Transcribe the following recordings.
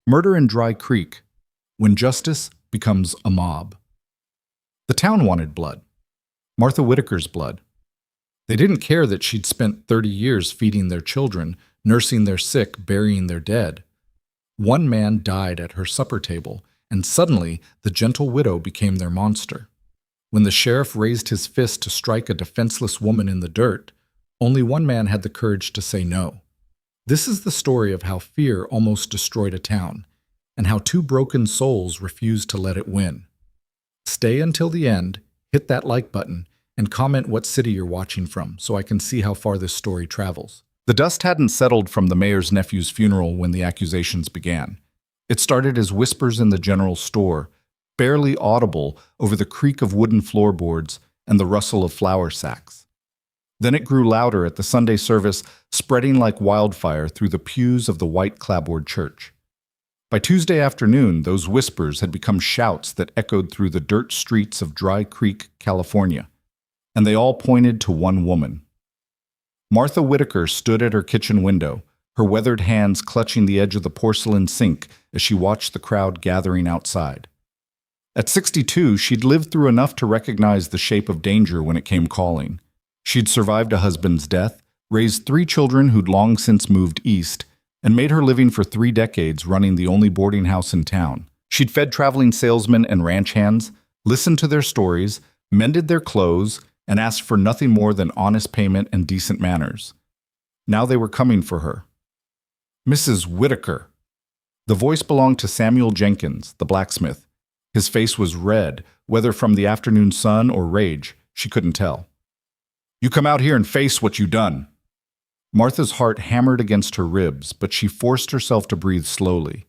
Murder in Dry Creek, when justice becomes a mob. The town wanted blood. Martha Whitaker's blood. They didn't care that she'd spent 30 years feeding their children, nursing their sick, burying their dead. One man died at her supper table, and suddenly the gentle widow became their monster. When the sheriff raised his fist to strike a defenseless woman in the dirt, only one man had the courage to say no. This is the story of how fear almost destroyed a town, and how two broken souls refused to let it win. Stay until the end, hit that like button, and comment what city you're watching from so I can see how far this story travels. The dust hadn't settled from the mayor's nephew's funeral when the accusations began. It started as whispers in the general store, barely audible over the creak of wooden floorboards and the rustle of flour sacks. Then it grew louder at the Sunday service, spreading like wildfire through the pews of the white clapboard church. By Tuesday afternoon, those whispers had become shouts that echoed through the dirt streets of Dry Creek, California, and they all pointed to one woman. Martha Whitaker stood at her kitchen window, her weathered hands clutching the edge of the porcelain sink as she watched the crowd gathering outside. At 62, she'd lived through enough to recognize the shape of danger when it came calling. She'd survived a husband's death, raised 3 children who'd long since moved east, and made her living for 3 decades running the only boarding house in town. She'd fed traveling salesmen and ranch hands, listened to their stories, mended their clothes, and asked for nothing more than honest payment and decent manners. Now they were coming for her. Mrs. Whitaker. The voice belonged to Samuel Jenkins, the blacksmith. His face was red, whether from the afternoon sun or rage, she couldn't tell. You come out here and face what you done. Martha's heart hammered against her ribs, but she forced herself to breathe slowly.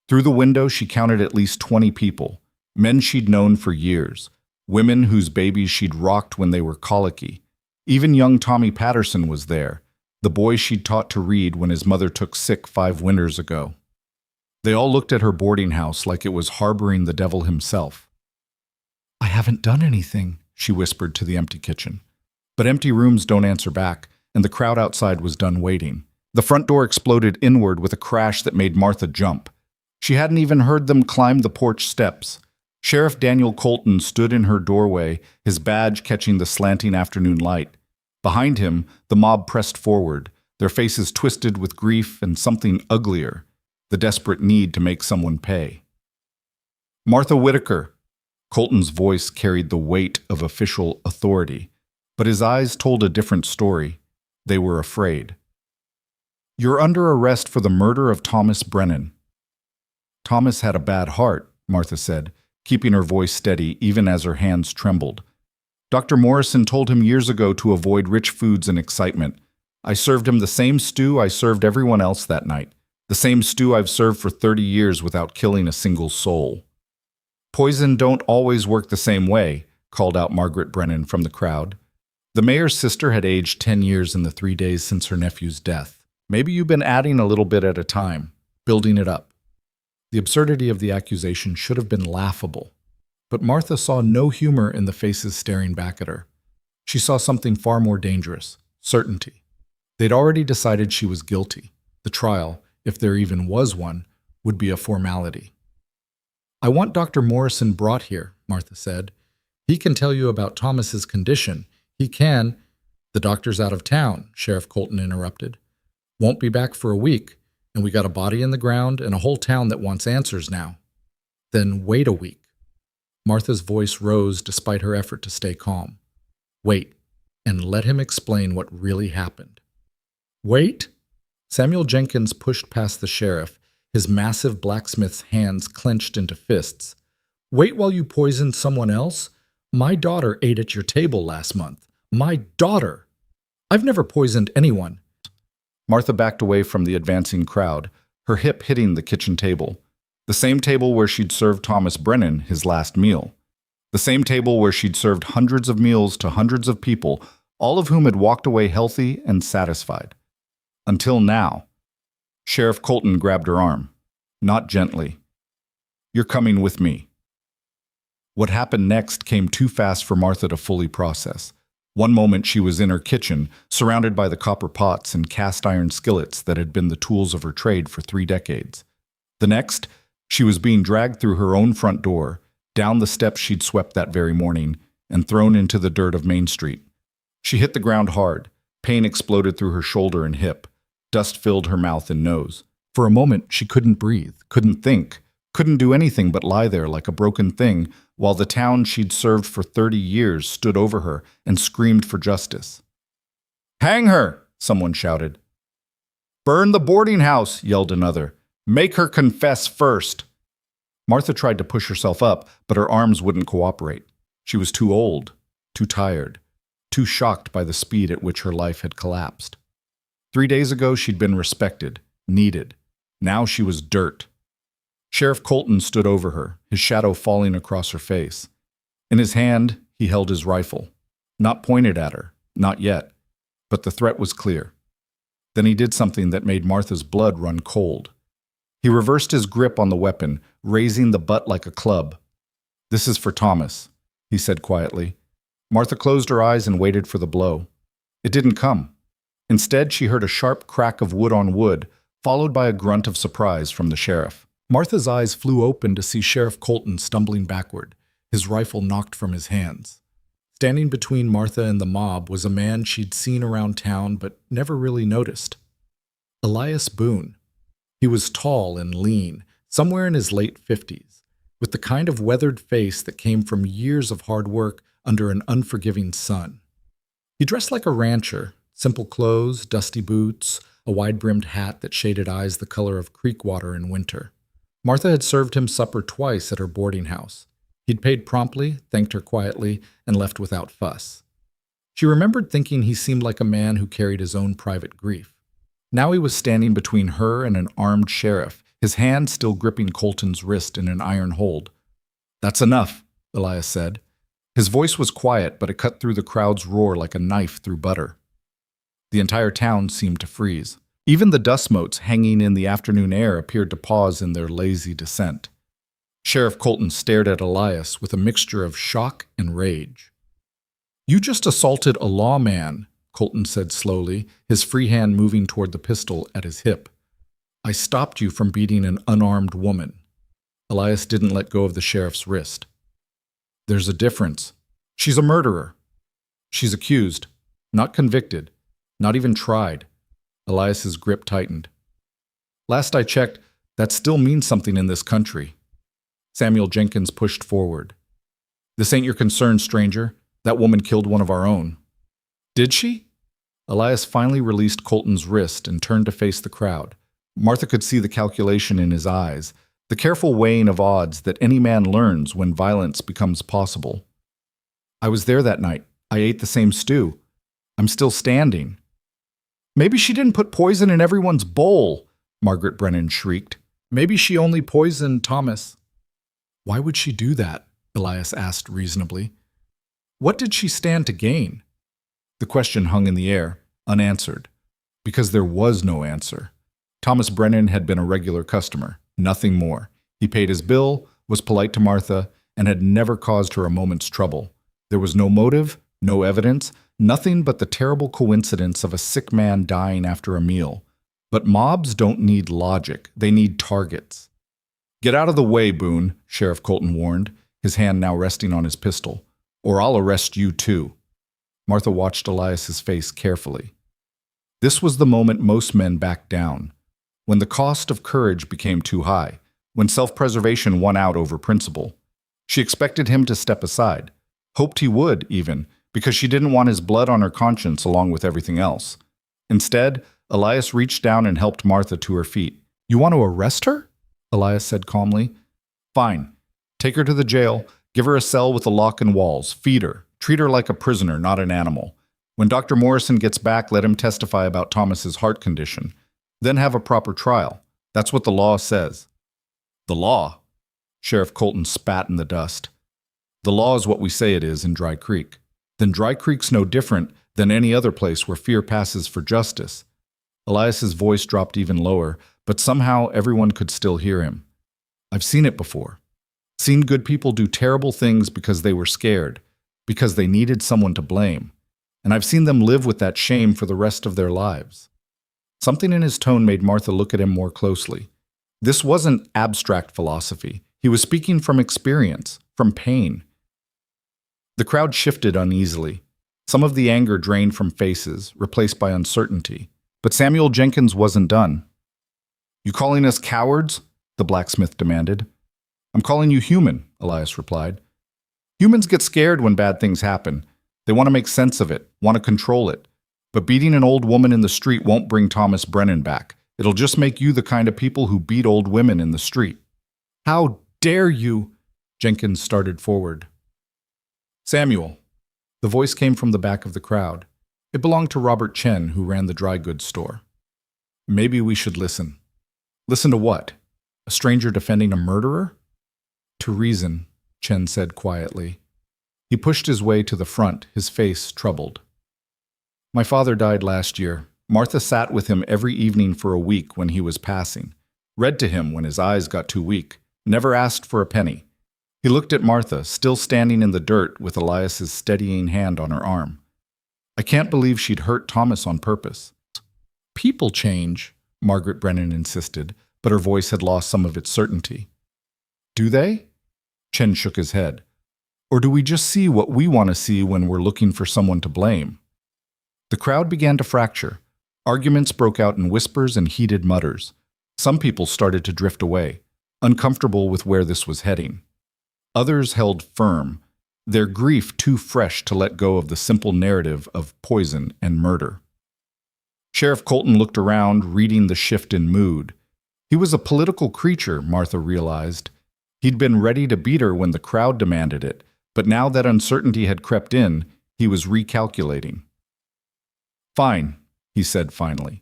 Through the window, she counted at least 20 people, men she'd known for years, women whose babies she'd rocked when they were colicky. Even young Tommy Patterson was there, the boy she'd taught to read when his mother took sick 5 winters ago. They all looked at her boarding house like it was harboring the devil himself. I haven't done anything, she whispered to the empty kitchen. But empty rooms don't answer back, and the crowd outside was done waiting. The front door exploded inward with a crash that made Martha jump. She hadn't even heard them climb the porch steps. Sheriff Daniel Colton stood in her doorway, his badge catching the slanting afternoon light. Behind him, the mob pressed forward, their faces twisted with grief and something uglier, the desperate need to make someone pay. Martha Whitaker. Colton's voice carried the weight of official authority, but his eyes told a different story. They were afraid. You're under arrest for the murder of Thomas Brennan. Thomas had a bad heart, Martha said, keeping her voice steady even as her hands trembled. Dr. Morrison told him years ago to avoid rich foods and excitement. I served him the same stew I served everyone else that night, the same stew I've served for 30 years without killing a single soul. Poison don't always work the same way, called out Margaret Brennan from the crowd. The mayor's sister had aged 10 years in the 3 days since her nephew's death. Maybe you've been adding a little bit at a time, building it up. The absurdity of the accusation should have been laughable. But Martha saw no humor in the faces staring back at her. She saw something far more dangerous, certainty. They'd already decided she was guilty. The trial, if there even was one, would be a formality. I want Dr. Morrison brought here, Martha said. He can tell you about Thomas's condition. He can. The doctor's out of town, Sheriff Colton interrupted. Won't be back for a week, and we got a body in the ground and a whole town that wants answers now. Then wait a week. Martha's voice rose despite her effort to stay calm. Wait, and let him explain what really happened. Wait? Samuel Jenkins pushed past the sheriff, his massive blacksmith's hands clenched into fists. Wait while you poison someone else? My daughter ate at your table last month. My daughter! I've never poisoned anyone. Martha backed away from the advancing crowd, her hip hitting the kitchen table. The same table where she'd served Thomas Brennan his last meal. The same table where she'd served hundreds of meals to hundreds of people, all of whom had walked away healthy and satisfied. Until now. Sheriff Colton grabbed her arm, not gently. You're coming with me. What happened next came too fast for Martha to fully process. One moment she was in her kitchen, surrounded by the copper pots and cast iron skillets that had been the tools of her trade for 3 decades. The next, she was being dragged through her own front door, down the steps she'd swept that very morning, and thrown into the dirt of Main Street. She hit the ground hard. Pain exploded through her shoulder and hip. Dust filled her mouth and nose. For a moment, she couldn't breathe, couldn't think, couldn't do anything but lie there like a broken thing, while the town she'd served for 30 years stood over her and screamed for justice. "Hang her!" someone shouted. "Burn the boarding house!" yelled another. "Make her confess first!" Martha tried to push herself up, but her arms wouldn't cooperate. She was too old, too tired, too shocked by the speed at which her life had collapsed. 3 days ago, she'd been respected, needed. Now she was dirt. Sheriff Colton stood over her, his shadow falling across her face. In his hand, he held his rifle. Not pointed at her, not yet, but the threat was clear. Then he did something that made Martha's blood run cold. He reversed his grip on the weapon, raising the butt like a club. "This is for Thomas," he said quietly. Martha closed her eyes and waited for the blow. It didn't come. Instead, she heard a sharp crack of wood on wood, followed by a grunt of surprise from the sheriff. Martha's eyes flew open to see Sheriff Colton stumbling backward, his rifle knocked from his hands. Standing between Martha and the mob was a man she'd seen around town but never really noticed. Elias Boone. He was tall and lean, somewhere in his late 50s, with the kind of weathered face that came from years of hard work under an unforgiving sun. He dressed like a rancher, simple clothes, dusty boots, a wide-brimmed hat that shaded eyes the color of creek water in winter. Martha had served him supper twice at her boarding house. He'd paid promptly, thanked her quietly, and left without fuss. She remembered thinking he seemed like a man who carried his own private grief. Now he was standing between her and an armed sheriff, his hand still gripping Colton's wrist in an iron hold. "That's enough," Elias said. His voice was quiet, but it cut through the crowd's roar like a knife through butter. The entire town seemed to freeze. Even the dust motes hanging in the afternoon air appeared to pause in their lazy descent. Sheriff Colton stared at Elias with a mixture of shock and rage. "You just assaulted a lawman," Colton said slowly, his free hand moving toward the pistol at his hip. "I stopped you from beating an unarmed woman." Elias didn't let go of the sheriff's wrist. "There's a difference. She's a murderer. She's accused, not convicted, not even tried." Elias's grip tightened. "Last I checked, that still means something in this country." Samuel Jenkins pushed forward. "This ain't your concern, stranger. That woman killed one of our own." "Did she?" Elias finally released Colton's wrist and turned to face the crowd. Martha could see the calculation in his eyes, the careful weighing of odds that any man learns when violence becomes possible. "I was there that night. I ate the same stew. I'm still standing." "Maybe she didn't put poison in everyone's bowl," Margaret Brennan shrieked. "Maybe she only poisoned Thomas." "Why would she do that?" Elias asked reasonably. "What did she stand to gain?" The question hung in the air, unanswered, because there was no answer. Thomas Brennan had been a regular customer, nothing more. He paid his bill, was polite to Martha, and had never caused her a moment's trouble. There was no motive, no evidence, nothing but the terrible coincidence of a sick man dying after a meal. But mobs don't need logic, they need targets. "Get out of the way, Boone," Sheriff Colton warned, his hand now resting on his pistol, "or I'll arrest you too." Martha watched Elias's face carefully. This was the moment most men backed down, when the cost of courage became too high, when self-preservation won out over principle. She expected him to step aside, hoped he would, even, because she didn't want his blood on her conscience along with everything else. Instead, Elias reached down and helped Martha to her feet. "You want to arrest her?" Elias said calmly. "Fine. Take her to the jail, give her a cell with a lock and walls, feed her, treat her like a prisoner, not an animal. When Dr. Morrison gets back, let him testify about Thomas's heart condition. Then have a proper trial. That's what the law says." "The law?" Sheriff Colton spat in the dust. "The law is what we say it is in Dry Creek. Then Dry Creek's no different than any other place where fear passes for justice." Elias's voice dropped even lower, but somehow everyone could still hear him. "I've seen it before. Seen good people do terrible things because they were scared, because they needed someone to blame. And I've seen them live with that shame for the rest of their lives." Something in his tone made Martha look at him more closely. This wasn't abstract philosophy. He was speaking from experience, from pain. The crowd shifted uneasily. Some of the anger drained from faces, replaced by uncertainty. But Samuel Jenkins wasn't done. "You calling us cowards?" the blacksmith demanded. "I'm calling you human," Elias replied. "Humans get scared when bad things happen. They want to make sense of it, want to control it. But beating an old woman in the street won't bring Thomas Brennan back. It'll just make you the kind of people who beat old women in the street." "How dare you?" Jenkins started forward. "Samuel." The voice came from the back of the crowd. It belonged to Robert Chen, who ran the dry goods store. "Maybe we should listen." "Listen to what? A stranger defending a murderer?" "To reason," Chen said quietly. He pushed his way to the front, his face troubled. "My father died last year. Martha sat with him every evening for a week when he was passing, read to him when his eyes got too weak, never asked for a penny." He looked at Martha, still standing in the dirt with Elias's steadying hand on her arm. "I can't believe she'd hurt Thomas on purpose." "People change," Margaret Brennan insisted, but her voice had lost some of its certainty. "Do they?" Chen shook his head. "Or do we just see what we want to see when we're looking for someone to blame?" The crowd began to fracture. Arguments broke out in whispers and heated mutters. Some people started to drift away, uncomfortable with where this was heading. Others held firm, their grief too fresh to let go of the simple narrative of poison and murder. Sheriff Colton looked around, reading the shift in mood. He was a political creature, Martha realized. He'd been ready to beat her when the crowd demanded it, but now that uncertainty had crept in, he was recalculating. "Fine," he said finally.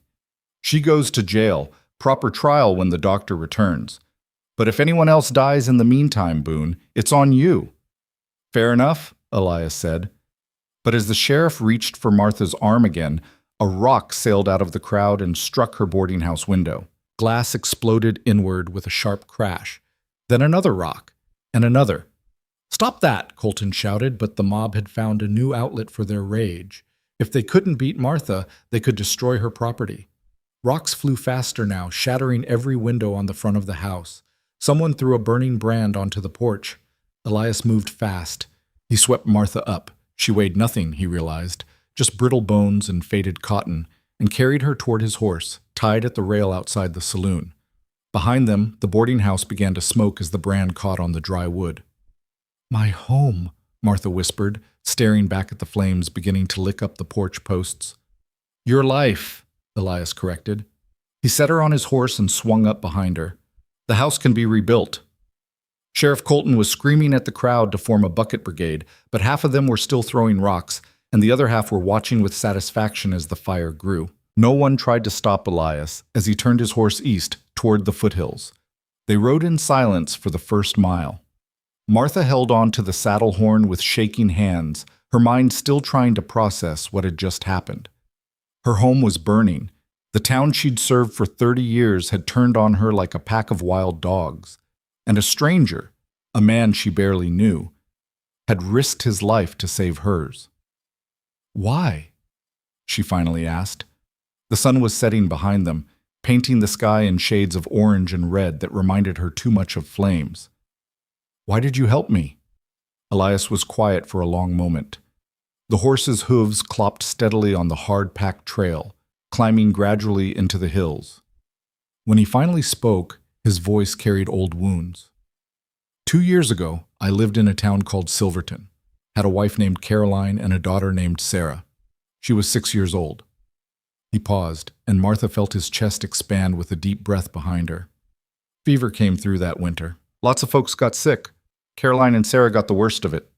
"She goes to jail, proper trial when the doctor returns. But if anyone else dies in the meantime, Boone, it's on you." "Fair enough," Elias said. But as the sheriff reached for Martha's arm again, a rock sailed out of the crowd and struck her boarding house window. Glass exploded inward with a sharp crash. Then another rock, and another. "Stop that!" Colton shouted, but the mob had found a new outlet for their rage. If they couldn't beat Martha, they could destroy her property. Rocks flew faster now, shattering every window on the front of the house. Someone threw a burning brand onto the porch. Elias moved fast. He swept Martha up. She weighed nothing, he realized, just brittle bones and faded cotton, and carried her toward his horse, tied at the rail outside the saloon. Behind them, the boarding house began to smoke as the brand caught on the dry wood. "My home," Martha whispered, staring back at the flames beginning to lick up the porch posts. "Your life," Elias corrected. He set her on his horse and swung up behind her. "The house can be rebuilt." Sheriff Colton was screaming at the crowd to form a bucket brigade, but half of them were still throwing rocks, and the other half were watching with satisfaction as the fire grew. No one tried to stop Elias as he turned his horse east toward the foothills. They rode in silence for the first mile. Martha held on to the saddle horn with shaking hands, her mind still trying to process what had just happened. Her home was burning. The town she'd served for 30 years had turned on her like a pack of wild dogs. And a stranger, a man she barely knew, had risked his life to save hers. "Why?" she finally asked. The sun was setting behind them, painting the sky in shades of orange and red that reminded her too much of flames. "Why did you help me?" Elias was quiet for a long moment. The horse's hooves clopped steadily on the hard-packed trail, climbing gradually into the hills. When he finally spoke, his voice carried old wounds. 2 years ago, I lived in a town called Silverton, had a wife named Caroline and a daughter named Sarah. She was 6 years old. He paused, and Martha felt his chest expand with a deep breath behind her. Fever came through that winter. Lots of folks got sick. Caroline and Sarah got the worst of it.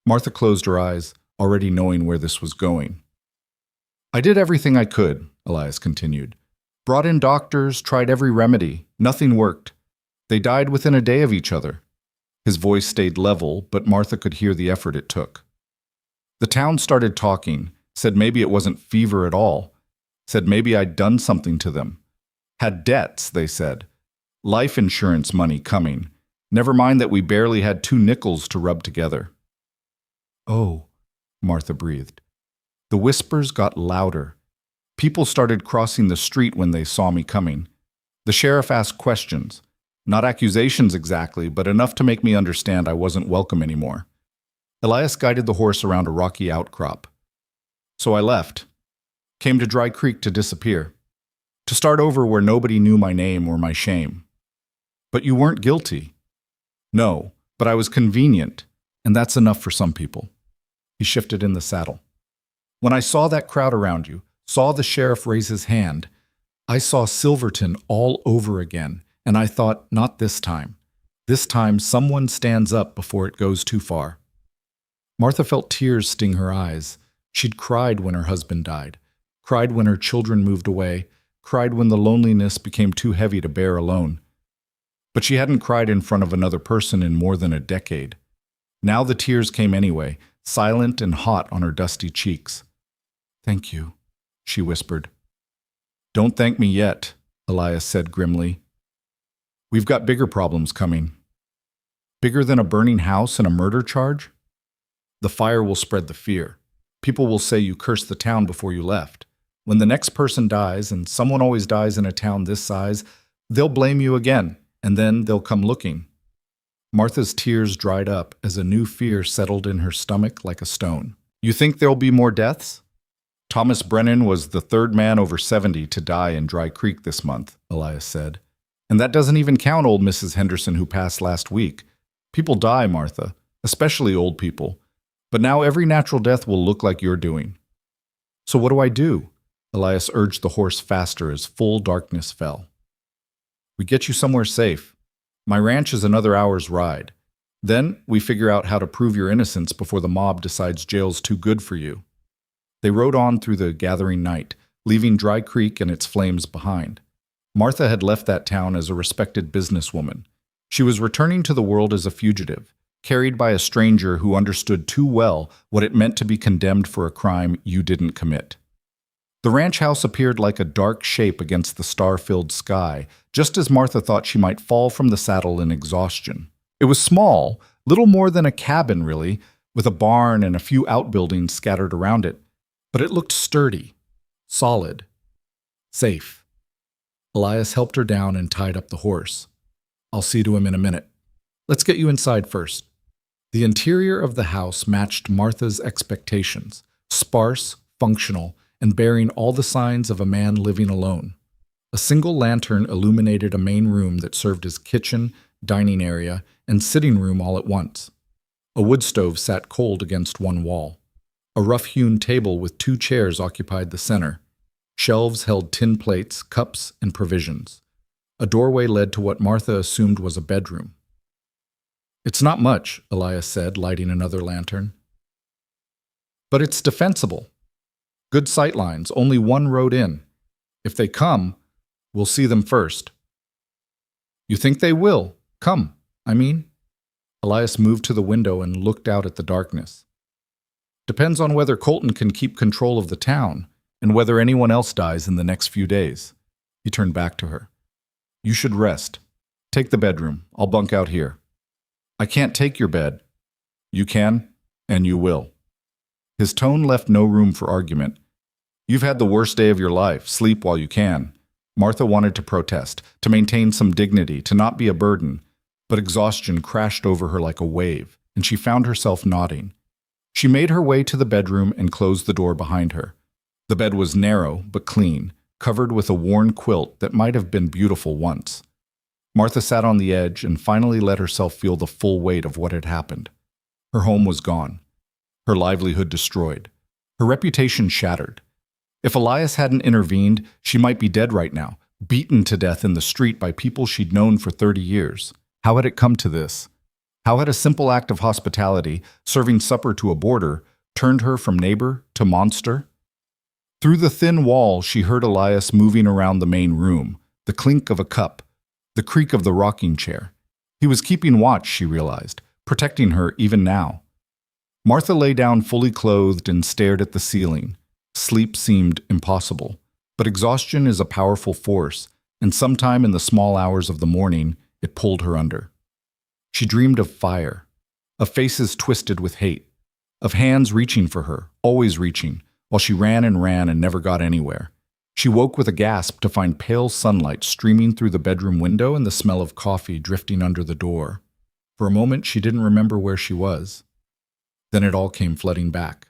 Martha closed her eyes, already knowing where this was going. "I did everything I could," Elias continued. "Brought in doctors, tried every remedy. Nothing worked. They died within a day of each other." His voice stayed level, but Martha could hear the effort it took. "The town started talking, said maybe it wasn't fever at all. Said maybe I'd done something to them. Had debts, they said. Life insurance money coming. Never mind that we barely had 2 nickels to rub together." "Oh," Martha breathed. The whispers got louder. People started crossing the street when they saw me coming. The sheriff asked questions. Not accusations exactly, but enough to make me understand I wasn't welcome anymore. Elias guided the horse around a rocky outcrop. So I left. Came to Dry Creek to disappear. To start over where nobody knew my name or my shame. But you weren't guilty. No, but I was convenient, and that's enough for some people. He shifted in the saddle. When I saw that crowd around you, saw the sheriff raise his hand, I saw Silverton all over again, and I thought, not this time. This time someone stands up before it goes too far. Martha felt tears sting her eyes. She'd cried when her husband died, cried when her children moved away, cried when the loneliness became too heavy to bear alone. But she hadn't cried in front of another person in more than a decade. Now the tears came anyway, silent and hot on her dusty cheeks. "Thank you," she whispered. "Don't thank me yet," Elias said grimly. "We've got bigger problems coming." Bigger than a burning house and a murder charge? The fire will spread the fear. People will say you cursed the town before you left. When the next person dies, and someone always dies in a town this size, they'll blame you again, and then they'll come looking. Martha's tears dried up as a new fear settled in her stomach like a stone. "You think there'll be more deaths?" "Thomas Brennan was the third man over 70 to die in Dry Creek this month," Elias said. "And that doesn't even count old Mrs. Henderson who passed last week. People die, Martha, especially old people. But now every natural death will look like you're doing." "So what do I do?" Elias urged the horse faster as full darkness fell. "We get you somewhere safe. My ranch is another hour's ride. Then we figure out how to prove your innocence before the mob decides jail's too good for you." They rode on through the gathering night, leaving Dry Creek and its flames behind. Martha had left that town as a respected businesswoman. She was returning to the world as a fugitive, carried by a stranger who understood too well what it meant to be condemned for a crime you didn't commit. The ranch house appeared like a dark shape against the star-filled sky, just as Martha thought she might fall from the saddle in exhaustion. It was small, little more than a cabin really, with a barn and a few outbuildings scattered around it, but it looked sturdy, solid, safe. Elias helped her down and tied up the horse. "I'll see to him in a minute. Let's get you inside first." The interior of the house matched Martha's expectations, sparse, functional, and bearing all the signs of a man living alone. A single lantern illuminated a main room that served as kitchen, dining area, and sitting room all at once. A wood stove sat cold against one wall. A rough-hewn table with 2 chairs occupied the center. Shelves held tin plates, cups, and provisions. A doorway led to what Martha assumed was a bedroom. "It's not much," Elias said, lighting another lantern. "But it's defensible. Good sight lines, only one road in. If they come, we'll see them first." "You think they will? Come, I mean?" Elias moved to the window and looked out at the darkness. "Depends on whether Colton can keep control of the town, and whether anyone else dies in the next few days." He turned back to her. "You should rest. Take the bedroom. I'll bunk out here." "I can't take your bed." "You can, and you will." His tone left no room for argument. "You've had the worst day of your life. Sleep while you can." Martha wanted to protest, to maintain some dignity, to not be a burden, but exhaustion crashed over her like a wave, and she found herself nodding. She made her way to the bedroom and closed the door behind her. The bed was narrow but clean, covered with a worn quilt that might have been beautiful once. Martha sat on the edge and finally let herself feel the full weight of what had happened. Her home was gone. Her livelihood destroyed. Her reputation shattered. If Elias hadn't intervened, she might be dead right now, beaten to death in the street by people she'd known for 30 years. How had it come to this? How had a simple act of hospitality, serving supper to a boarder, turned her from neighbor to monster? Through the thin wall, she heard Elias moving around the main room, the clink of a cup, the creak of the rocking chair. He was keeping watch, she realized, protecting her even now. Martha lay down fully clothed and stared at the ceiling. Sleep seemed impossible, but exhaustion is a powerful force, and sometime in the small hours of the morning, it pulled her under. She dreamed of fire, of faces twisted with hate, of hands reaching for her, always reaching, while she ran and never got anywhere. She woke with a gasp to find pale sunlight streaming through the bedroom window and the smell of coffee drifting under the door. For a moment, she didn't remember where she was. Then it all came flooding back.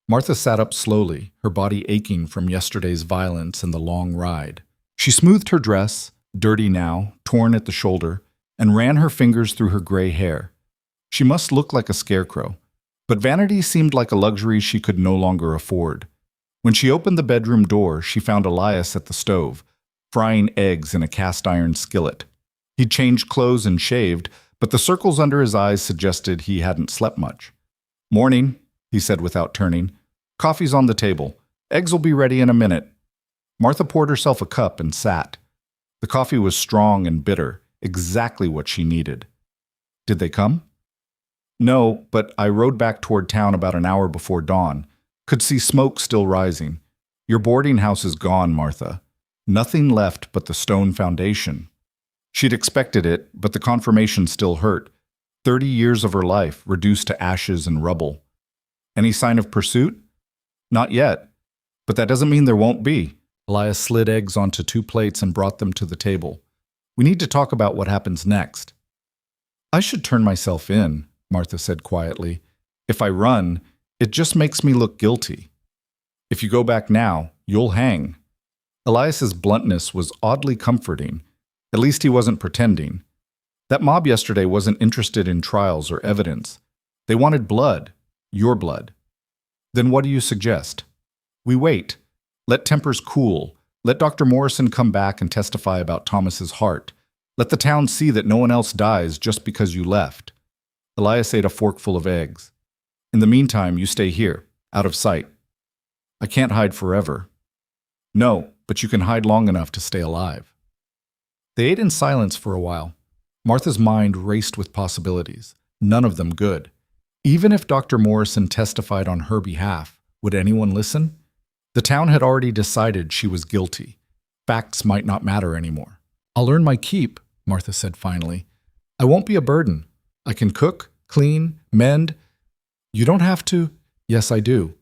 Martha sat up slowly, her body aching from yesterday's violence and the long ride. She smoothed her dress, dirty now, torn at the shoulder, and ran her fingers through her gray hair. She must look like a scarecrow, but vanity seemed like a luxury she could no longer afford. When she opened the bedroom door, she found Elias at the stove, frying eggs in a cast-iron skillet. He'd changed clothes and shaved, but the circles under his eyes suggested he hadn't slept much. "Morning," he said without turning. "Coffee's on the table. Eggs will be ready in a minute." Martha poured herself a cup and sat. The coffee was strong and bitter, exactly what she needed. "Did they come?" "No, but I rode back toward town about an hour before dawn. Could see smoke still rising. Your boarding house is gone, Martha. Nothing left but the stone foundation." She'd expected it, but the confirmation still hurt. 30 years of her life reduced to ashes and rubble. "Any sign of pursuit?" "Not yet. But that doesn't mean there won't be." Elias slid eggs onto 2 plates and brought them to the table. "We need to talk about what happens next." "I should turn myself in," Martha said quietly. "If I run, it just makes me look guilty. If you go back now, you'll hang." Elias's bluntness was oddly comforting. At least he wasn't pretending. That mob yesterday wasn't interested in trials or evidence. They wanted blood, your blood. "Then what do you suggest?" "We wait. Let tempers cool. Let Dr. Morrison come back and testify about Thomas's heart. Let the town see that no one else dies just because you left." Elias ate a forkful of eggs. "In the meantime, you stay here, out of sight." "I can't hide forever." "No, but you can hide long enough to stay alive." They ate in silence for a while. Martha's mind raced with possibilities, none of them good. Even if Dr. Morrison testified on her behalf, would anyone listen? The town had already decided she was guilty. Facts might not matter anymore. "I'll earn my keep," Martha said finally. "I won't be a burden. I can cook, clean, mend." "You don't have to." "Yes, I do."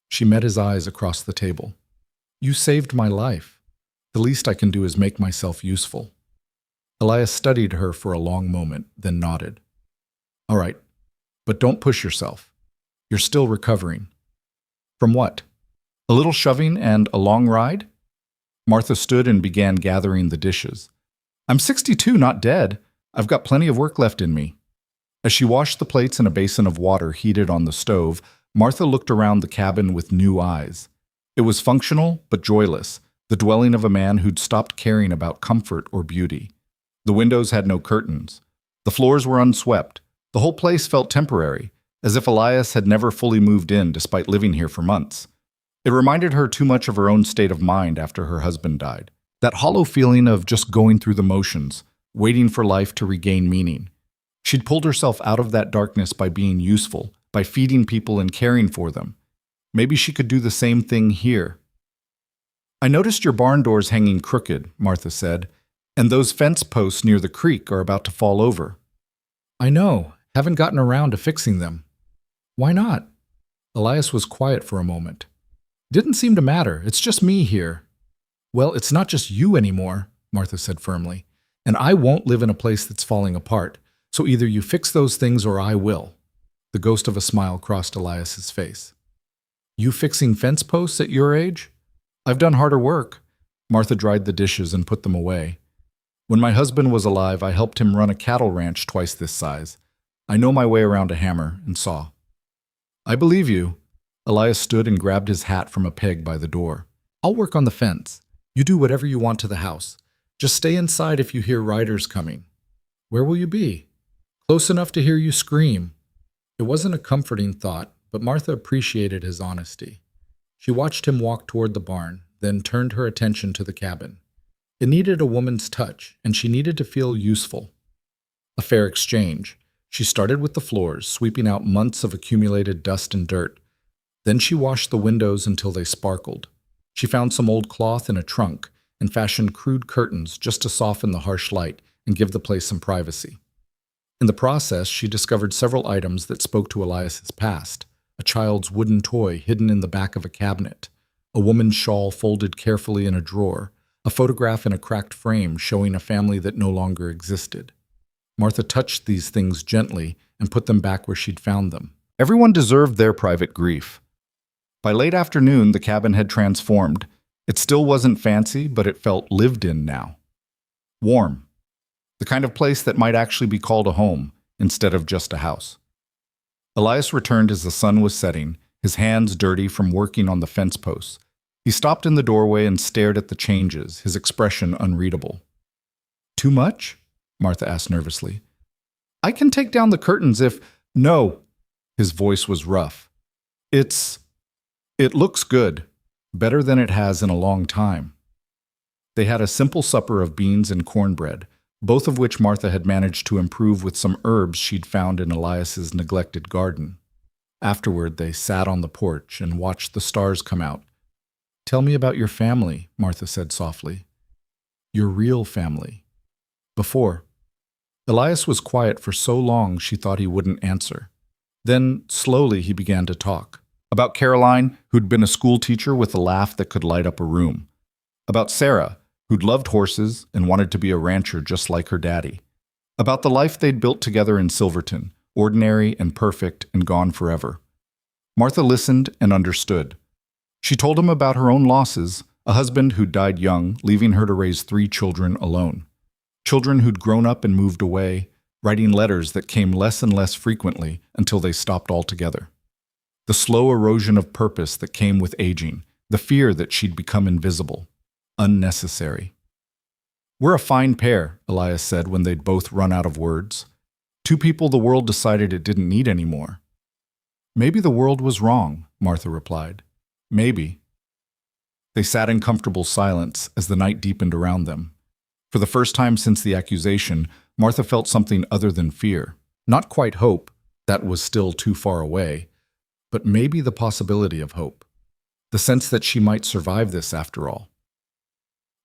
She met his eyes across the table. "You saved my life. The least I can do is make myself useful." Elias studied her for a long moment, then nodded. "All right, but don't push yourself. You're still recovering." "From what? A little shoving and a long ride?" Martha stood and began gathering the dishes. "I'm 62, not dead. I've got plenty of work left in me." As she washed the plates in a basin of water heated on the stove, Martha looked around the cabin with new eyes. It was functional but joyless, the dwelling of a man who'd stopped caring about comfort or beauty. The windows had no curtains. The floors were unswept. The whole place felt temporary, as if Elias had never fully moved in despite living here for months. It reminded her too much of her own state of mind after her husband died. That hollow feeling of just going through the motions, waiting for life to regain meaning. She'd pulled herself out of that darkness by being useful, by feeding people and caring for them. Maybe she could do the same thing here. "I noticed your barn doors hanging crooked," Martha said, "and those fence posts near the creek are about to fall over." "I know. Haven't gotten around to fixing them." "Why not?" Elias was quiet for a moment. "Didn't seem to matter. It's just me here." "Well, it's not just you anymore," Martha said firmly, "and I won't live in a place that's falling apart. So either you fix those things or I will." The ghost of a smile crossed Elias's face. "You fixing fence posts at your age?" "I've done harder work." Martha dried the dishes and put them away. "When my husband was alive, I helped him run a cattle ranch twice this size. I know my way around a hammer and saw." "I believe you." Elias stood and grabbed his hat from a peg by the door. "I'll work on the fence. You do whatever you want to the house. Just stay inside if you hear riders coming." "Where will you be?" "Close enough to hear you scream." It wasn't a comforting thought, but Martha appreciated his honesty. She watched him walk toward the barn, then turned her attention to the cabin. It needed a woman's touch, and she needed to feel useful. A fair exchange. She started with the floors, sweeping out months of accumulated dust and dirt. Then she washed the windows until they sparkled. She found some old cloth in a trunk and fashioned crude curtains just to soften the harsh light and give the place some privacy. In the process, she discovered several items that spoke to Elias's past. A child's wooden toy hidden in the back of a cabinet, a woman's shawl folded carefully in a drawer, a photograph in a cracked frame showing a family that no longer existed. Martha touched these things gently and put them back where she'd found them. Everyone deserved their private grief. By late afternoon, the cabin had transformed. It still wasn't fancy, but it felt lived in now. Warm. The kind of place that might actually be called a home instead of just a house. Elias returned as the sun was setting, his hands dirty from working on the fence posts. He stopped in the doorway and stared at the changes, his expression unreadable. "Too much?" Martha asked nervously. "I can take down the curtains if—" "No." His voice was rough. It looks good, better than it has in a long time." They had a simple supper of beans and cornbread, both of which Martha had managed to improve with some herbs she'd found in Elias's neglected garden. Afterward, they sat on the porch and watched the stars come out. "Tell me about your family," Martha said softly. "Your real family." Before. Elias was quiet for so long she thought he wouldn't answer. Then, slowly, he began to talk. About Caroline, who'd been a school teacher with a laugh that could light up a room. About Sarah, who'd loved horses and wanted to be a rancher just like her daddy. About the life they'd built together in Silverton, ordinary and perfect and gone forever. Martha listened and understood. She told him about her own losses, a husband who'd died young, leaving her to raise 3 children alone. Children who'd grown up and moved away, writing letters that came less and less frequently until they stopped altogether. The slow erosion of purpose that came with aging, the fear that she'd become invisible, unnecessary. "We're a fine pair," Elias said when they'd both run out of words. "2 people the world decided it didn't need anymore." "Maybe the world was wrong," Martha replied. "Maybe." They sat in comfortable silence as the night deepened around them. For the first time since the accusation, Martha felt something other than fear. Not quite hope, that was still too far away, but maybe the possibility of hope. The sense that she might survive this after all.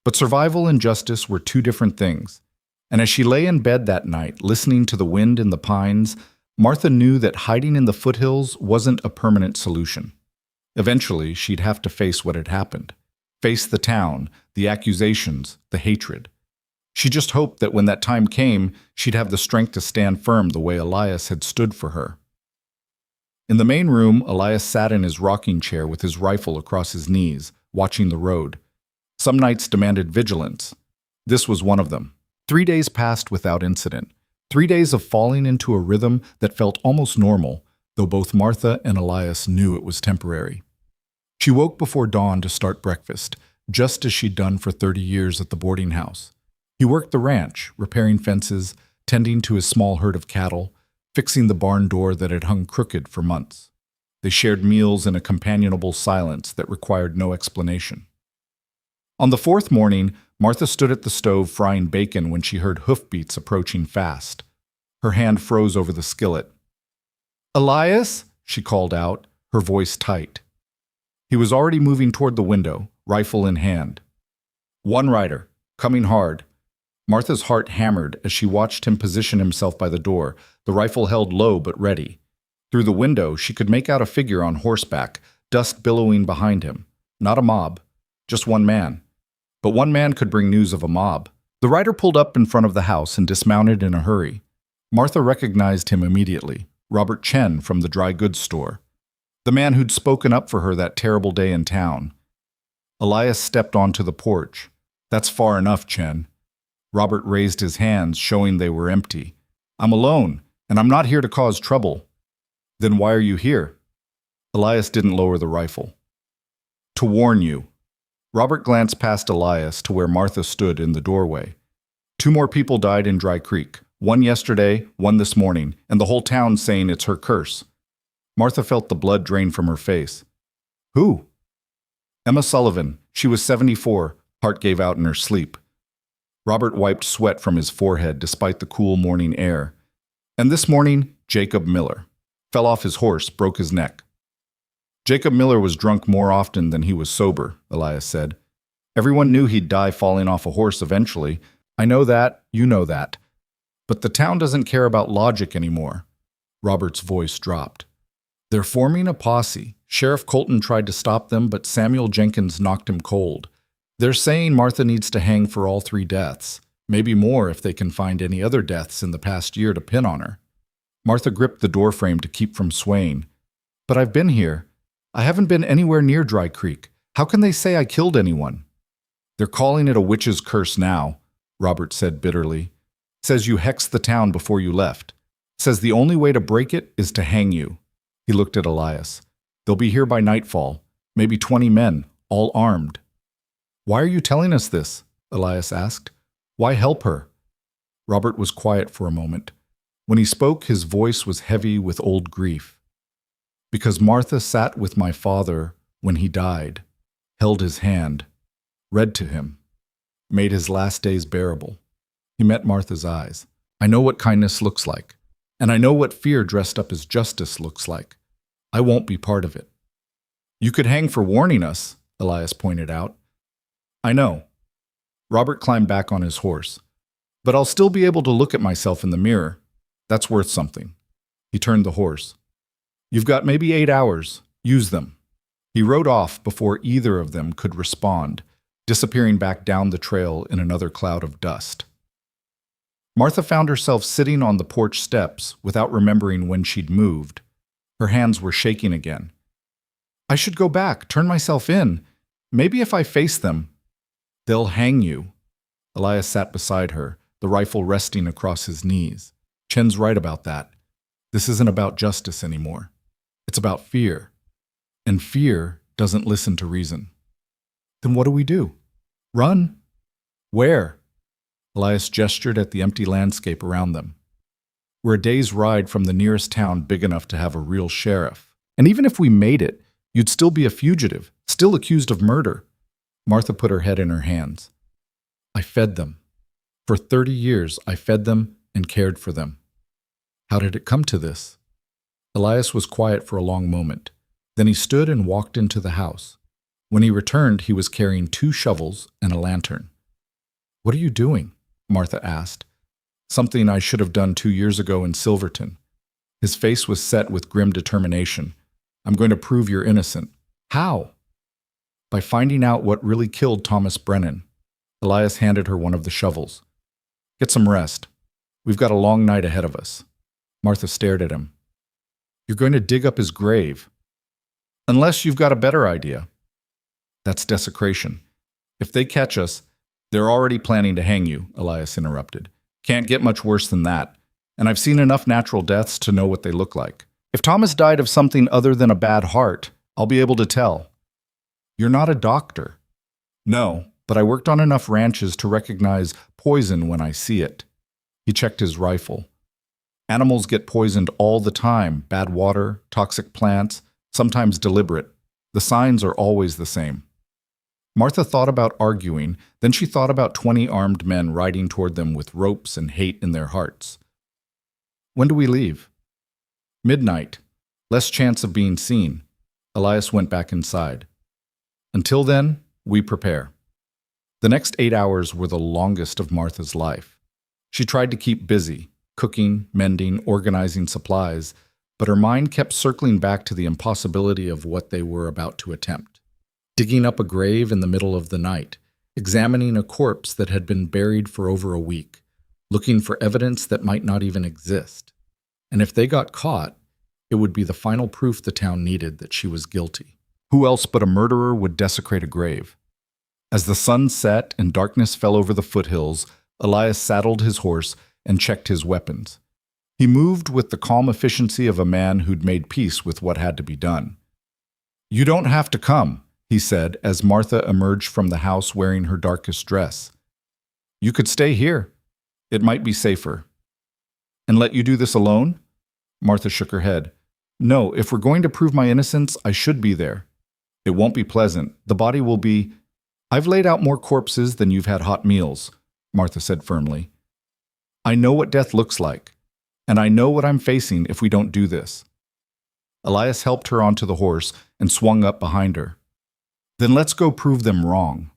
But survival and justice were 2 different things, and as she lay in bed that night, listening to the wind in the pines, Martha knew that hiding in the foothills wasn't a permanent solution. Eventually, she'd have to face what had happened. Face the town, the accusations, the hatred. She just hoped that when that time came, she'd have the strength to stand firm the way Elias had stood for her. In the main room, Elias sat in his rocking chair with his rifle across his knees, watching the road. Some nights demanded vigilance. This was one of them. 3 days passed without incident. 3 days of falling into a rhythm that felt almost normal, though both Martha and Elias knew it was temporary. She woke before dawn to start breakfast, just as she'd done for 30 years at the boarding house. He worked the ranch, repairing fences, tending to his small herd of cattle, fixing the barn door that had hung crooked for months. They shared meals in a companionable silence that required no explanation. On the 4th morning, Martha stood at the stove frying bacon when she heard hoofbeats approaching fast. Her hand froze over the skillet. "Elias?" she called out, her voice tight. He was already moving toward the window, rifle in hand. "One rider, coming hard." Martha's heart hammered as she watched him position himself by the door, the rifle held low but ready. Through the window, she could make out a figure on horseback, dust billowing behind him. Not a mob, just one man. But one man could bring news of a mob. The rider pulled up in front of the house and dismounted in a hurry. Martha recognized him immediately, Robert Chen from the dry goods store. The man who'd spoken up for her that terrible day in town. Elias stepped onto the porch. "That's far enough, Chen." Robert raised his hands, showing they were empty. "I'm alone, and I'm not here to cause trouble." "Then why are you here?" Elias didn't lower the rifle. "To warn you." Robert glanced past Elias to where Martha stood in the doorway. 2 more people died in Dry Creek, one yesterday, one this morning, and the whole town's saying it's her curse. Martha felt the blood drain from her face. "Who?" "Emma Sullivan. She was 74, heart gave out in her sleep." Robert wiped sweat from his forehead despite the cool morning air. "And this morning, Jacob Miller. Fell off his horse, broke his neck." "Jacob Miller was drunk more often than he was sober," Elias said. "Everyone knew he'd die falling off a horse eventually. I know that, you know that. But the town doesn't care about logic anymore." Robert's voice dropped. "They're forming a posse," Sheriff Colton tried to stop them, but Samuel Jenkins knocked him cold. They're saying Martha needs to hang for all 3 deaths, maybe more if they can find any other deaths in the past year to pin on her. Martha gripped the doorframe to keep from swaying. But I've been here. I haven't been anywhere near Dry Creek. How can they say I killed anyone? They're calling it a witch's curse now, Robert said bitterly. Says you hexed the town before you left. Says the only way to break it is to hang you. He looked at Elias. They'll be here by nightfall, maybe 20 men, all armed. Why are you telling us this? Elias asked. Why help her? Robert was quiet for a moment. When he spoke, his voice was heavy with old grief. Because Martha sat with my father when he died, held his hand, read to him, made his last days bearable. He met Martha's eyes. I know what kindness looks like, and I know what fear dressed up as justice looks like. I won't be part of it. You could hang for warning us, Elias pointed out. I know. Robert climbed back on his horse. But I'll still be able to look at myself in the mirror. That's worth something. He turned the horse. You've got maybe 8 hours. Use them. He rode off before either of them could respond, disappearing back down the trail in another cloud of dust. Martha found herself sitting on the porch steps without remembering when she'd moved. Her hands were shaking again. I should go back, turn myself in. Maybe if I face them. They'll hang you. Elias sat beside her, the rifle resting across his knees. Chen's right about that. This isn't about justice anymore. It's about fear. And fear doesn't listen to reason. Then what do we do? Run? Where? Elias gestured at the empty landscape around them. We're a day's ride from the nearest town big enough to have a real sheriff. And even if we made it, you'd still be a fugitive, still accused of murder. Martha put her head in her hands. I fed them. For 30 years, I fed them and cared for them. How did it come to this? Elias was quiet for a long moment. Then he stood and walked into the house. When he returned, he was carrying 2 shovels and a lantern. What are you doing? Martha asked. Something I should have done 2 years ago in Silverton. His face was set with grim determination. I'm going to prove you're innocent. How? By finding out what really killed Thomas Brennan. Elias handed her one of the shovels. Get some rest. We've got a long night ahead of us. Martha stared at him. You're going to dig up his grave. Unless you've got a better idea. That's desecration. If they catch us, they're already planning to hang you, Elias interrupted. Can't get much worse than that. And I've seen enough natural deaths to know what they look like. If Thomas died of something other than a bad heart, I'll be able to tell. You're not a doctor. No, but I worked on enough ranches to recognize poison when I see it. He checked his rifle. Animals get poisoned all the time. Bad water, toxic plants, sometimes deliberate. The signs are always the same. Martha thought about arguing, then she thought about 20 armed men riding toward them with ropes and hate in their hearts. When do we leave? Midnight. Less chance of being seen. Elias went back inside. Until then, we prepare. The next 8 hours were the longest of Martha's life. She tried to keep busy, cooking, mending, organizing supplies, but her mind kept circling back to the impossibility of what they were about to attempt. Digging up a grave in the middle of the night, examining a corpse that had been buried for over a week, looking for evidence that might not even exist. And if they got caught, it would be the final proof the town needed that she was guilty. Who else but a murderer would desecrate a grave? As the sun set and darkness fell over the foothills, Elias saddled his horse and checked his weapons. He moved with the calm efficiency of a man who'd made peace with what had to be done. You don't have to come, he said as Martha emerged from the house wearing her darkest dress. You could stay here. It might be safer. And let you do this alone? Martha shook her head. No, if we're going to prove my innocence, I should be there. It won't be pleasant. The body will be... I've laid out more corpses than you've had hot meals, Martha said firmly. I know what death looks like, and I know what I'm facing if we don't do this. Elias helped her onto the horse and swung up behind her. Then let's go prove them wrong.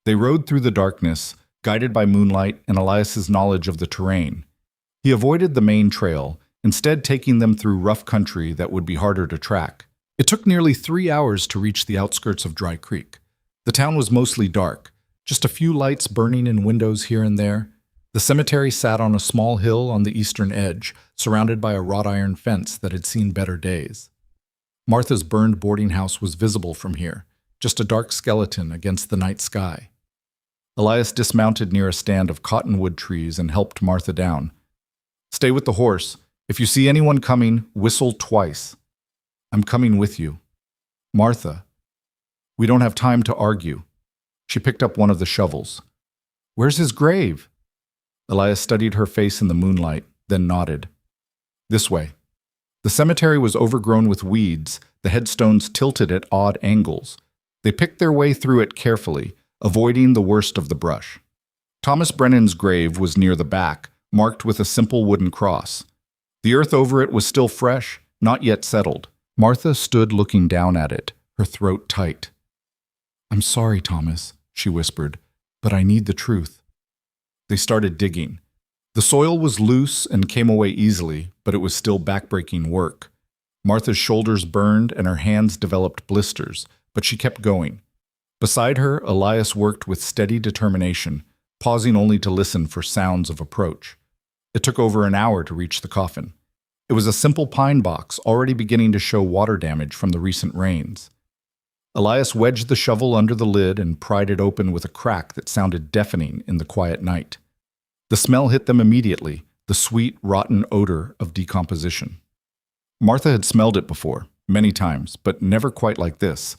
They rode through the darkness, guided by moonlight and Elias's knowledge of the terrain. He avoided the main trail, instead taking them through rough country that would be harder to track. It took nearly 3 hours to reach the outskirts of Dry Creek. The town was mostly dark, just a few lights burning in windows here and there. The cemetery sat on a small hill on the eastern edge, surrounded by a wrought iron fence that had seen better days. Martha's burned boarding house was visible from here, just a dark skeleton against the night sky. Elias dismounted near a stand of cottonwood trees and helped Martha down. "Stay with the horse. If you see anyone coming, whistle twice. I'm coming with you." "Martha." "We don't have time to argue." She picked up one of the shovels. "Where's his grave?" Elias studied her face in the moonlight, then nodded. "This way." The cemetery was overgrown with weeds, the headstones tilted at odd angles. They picked their way through it carefully, avoiding the worst of the brush. Thomas Brennan's grave was near the back, marked with a simple wooden cross. The earth over it was still fresh, not yet settled. Martha stood looking down at it, her throat tight. "I'm sorry, Thomas," she whispered, "but I need the truth." They started digging. The soil was loose and came away easily, but it was still backbreaking work. Martha's shoulders burned and her hands developed blisters, but she kept going. Beside her, Elias worked with steady determination, pausing only to listen for sounds of approach. It took over an hour to reach the coffin. It was a simple pine box, already beginning to show water damage from the recent rains. Elias wedged the shovel under the lid and pried it open with a crack that sounded deafening in the quiet night. The smell hit them immediately, the sweet, rotten odor of decomposition. Martha had smelled it before, many times, but never quite like this.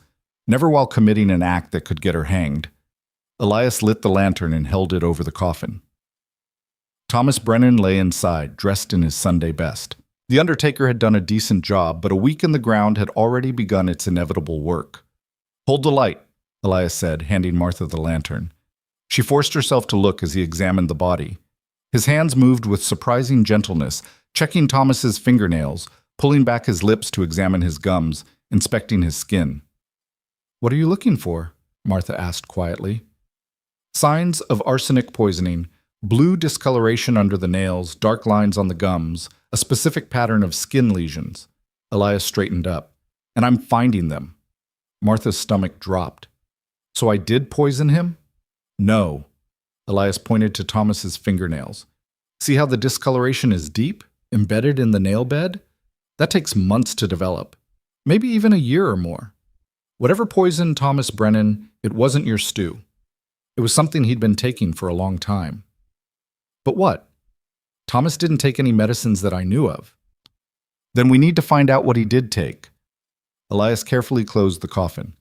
Never while committing an act that could get her hanged. Elias lit the lantern and held it over the coffin. Thomas Brennan lay inside, dressed in his Sunday best. The undertaker had done a decent job, but a week in the ground had already begun its inevitable work. "Hold the light," Elias said, handing Martha the lantern. She forced herself to look as he examined the body. His hands moved with surprising gentleness, checking Thomas's fingernails, pulling back his lips to examine his gums, inspecting his skin. "What are you looking for?" Martha asked quietly. Signs of arsenic poisoning, blue discoloration under the nails, dark lines on the gums, a specific pattern of skin lesions. Elias straightened up. "And I'm finding them." Martha's stomach dropped. "So I did poison him?" "No." Elias pointed to Thomas's fingernails. "See how the discoloration is deep, embedded in the nail bed? That takes months to develop, maybe even a year or more. Whatever poisoned Thomas Brennan, it wasn't your stew. It was something he'd been taking for a long time." "But what?" "Thomas didn't take any medicines that I knew of." "Then we need to find out what he did take." Elias carefully closed the coffin.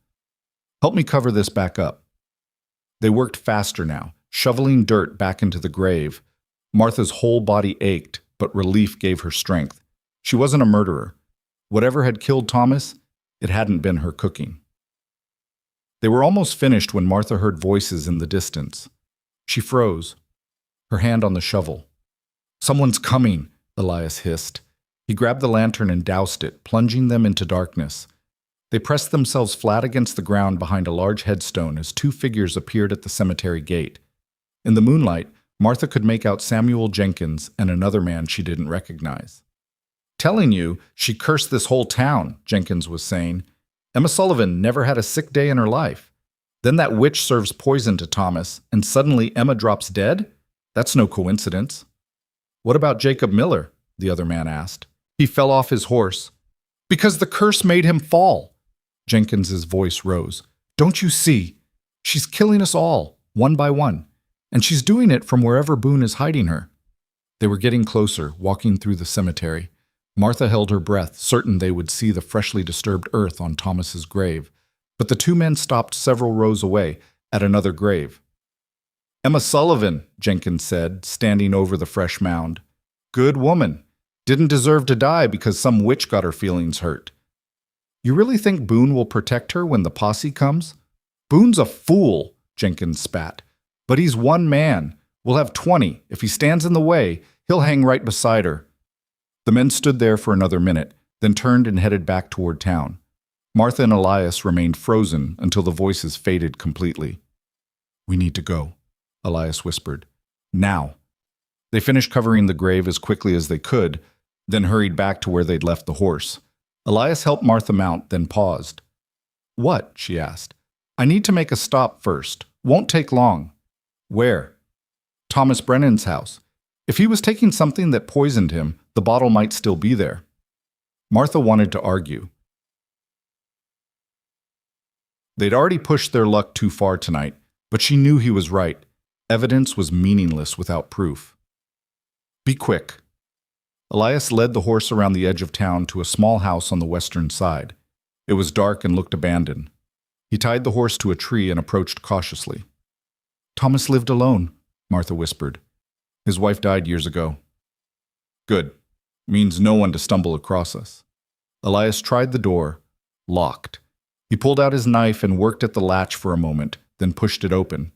"Help me cover this back up." They worked faster now, shoveling dirt back into the grave. Martha's whole body ached, but relief gave her strength. She wasn't a murderer. Whatever had killed Thomas, it hadn't been her cooking. They were almost finished when Martha heard voices in the distance. She froze, her hand on the shovel. "Someone's coming," Elias hissed. He grabbed the lantern and doused it, plunging them into darkness. They pressed themselves flat against the ground behind a large headstone as two figures appeared at the cemetery gate. In the moonlight, Martha could make out Samuel Jenkins and another man she didn't recognize. "Telling you, she cursed this whole town," Jenkins was saying. "Emma Sullivan never had a sick day in her life. Then that witch serves poison to Thomas, and suddenly Emma drops dead? That's no coincidence." "What about Jacob Miller?" the other man asked. "He fell off his horse." "Because the curse made him fall." Jenkins's voice rose. "Don't you see? She's killing us all, one by one. And she's doing it from wherever Boone is hiding her." They were getting closer, walking through the cemetery. Martha held her breath, certain they would see the freshly disturbed earth on Thomas's grave. But the two men stopped several rows away, at another grave. "Emma Sullivan," Jenkins said, standing over the fresh mound. "Good woman. Didn't deserve to die because some witch got her feelings hurt." "You really think Boone will protect her when the posse comes?" "Boone's a fool," Jenkins spat. "But he's one man. We'll have 20. If he stands in the way, he'll hang right beside her." The men stood there for another minute, then turned and headed back toward town. Martha and Elias remained frozen until the voices faded completely. "We need to go," Elias whispered. "Now." They finished covering the grave as quickly as they could, then hurried back to where they'd left the horse. Elias helped Martha mount, then paused. "What?" she asked. "I need to make a stop first. Won't take long." "Where?" "Thomas Brennan's house. If he was taking something that poisoned him, the bottle might still be there." Martha wanted to argue. They'd already pushed their luck too far tonight, but she knew he was right. Evidence was meaningless without proof. "Be quick." Elias led the horse around the edge of town to a small house on the western side. It was dark and looked abandoned. He tied the horse to a tree and approached cautiously. "Thomas lived alone," Martha whispered. "His wife died years ago." "Good. Means no one to stumble across us." Elias tried the door. Locked. He pulled out his knife and worked at the latch for a moment, then pushed it open.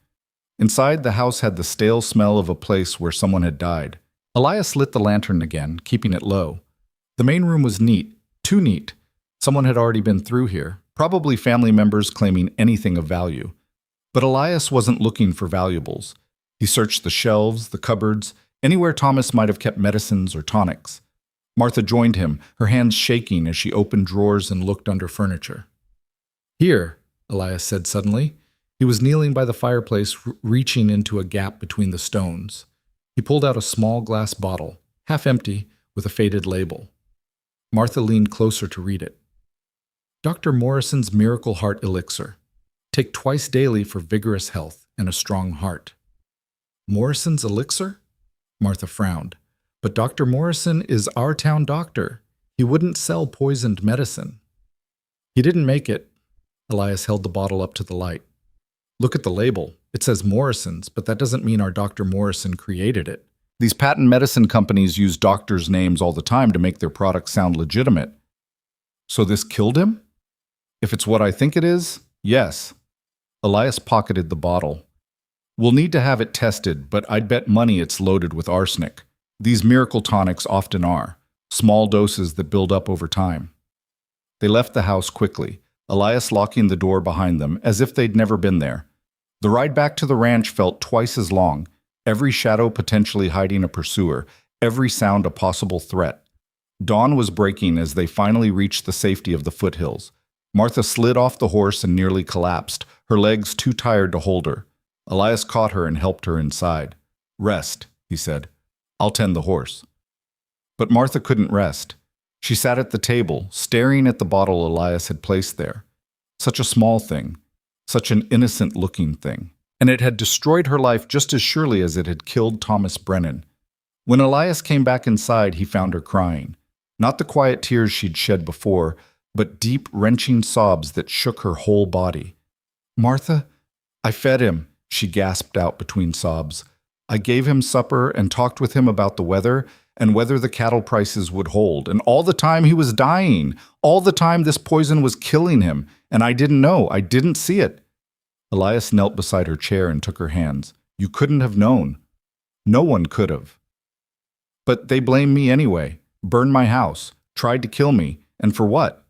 Inside, the house had the stale smell of a place where someone had died. Elias lit the lantern again, keeping it low. The main room was neat, too neat. Someone had already been through here, probably family members claiming anything of value. But Elias wasn't looking for valuables. He searched the shelves, the cupboards, anywhere Thomas might have kept medicines or tonics. Martha joined him, her hands shaking as she opened drawers and looked under furniture. "Here," Elias said suddenly. He was kneeling by the fireplace, reaching into a gap between the stones. He pulled out a small glass bottle, half empty, with a faded label. Martha leaned closer to read it. "Dr. Morrison's Miracle Heart Elixir. Take twice daily for vigorous health and a strong heart." "Morrison's Elixir?" Martha frowned. "But Dr. Morrison is our town doctor. He wouldn't sell poisoned medicine." "He didn't make it." Elias held the bottle up to the light. "Look at the label. It says Morrison's, but that doesn't mean our Dr. Morrison created it. These patent medicine companies use doctors' names all the time to make their products sound legitimate." "So this killed him?" "If it's what I think it is, yes." Elias pocketed the bottle. "We'll need to have it tested, but I'd bet money it's loaded with arsenic. These miracle tonics often are, small doses that build up over time." They left the house quickly, Elias locking the door behind them as if they'd never been there. The ride back to the ranch felt twice as long, every shadow potentially hiding a pursuer, every sound a possible threat. Dawn was breaking as they finally reached the safety of the foothills. Martha slid off the horse and nearly collapsed, her legs too tired to hold her. Elias caught her and helped her inside. "Rest," he said. "I'll tend the horse." But Martha couldn't rest. She sat at the table, staring at the bottle Elias had placed there. Such a small thing, such an innocent-looking thing. And it had destroyed her life just as surely as it had killed Thomas Brennan. When Elias came back inside, he found her crying. Not the quiet tears she'd shed before, but deep, wrenching sobs that shook her whole body. "Martha, I fed him," she gasped out between sobs. "I gave him supper and talked with him about the weather and whether the cattle prices would hold. And all the time he was dying. All the time this poison was killing him. And I didn't know. I didn't see it." Elias knelt beside her chair and took her hands. "You couldn't have known. No one could have." "But they blame me anyway. Burned my house. Tried to kill me. And for what?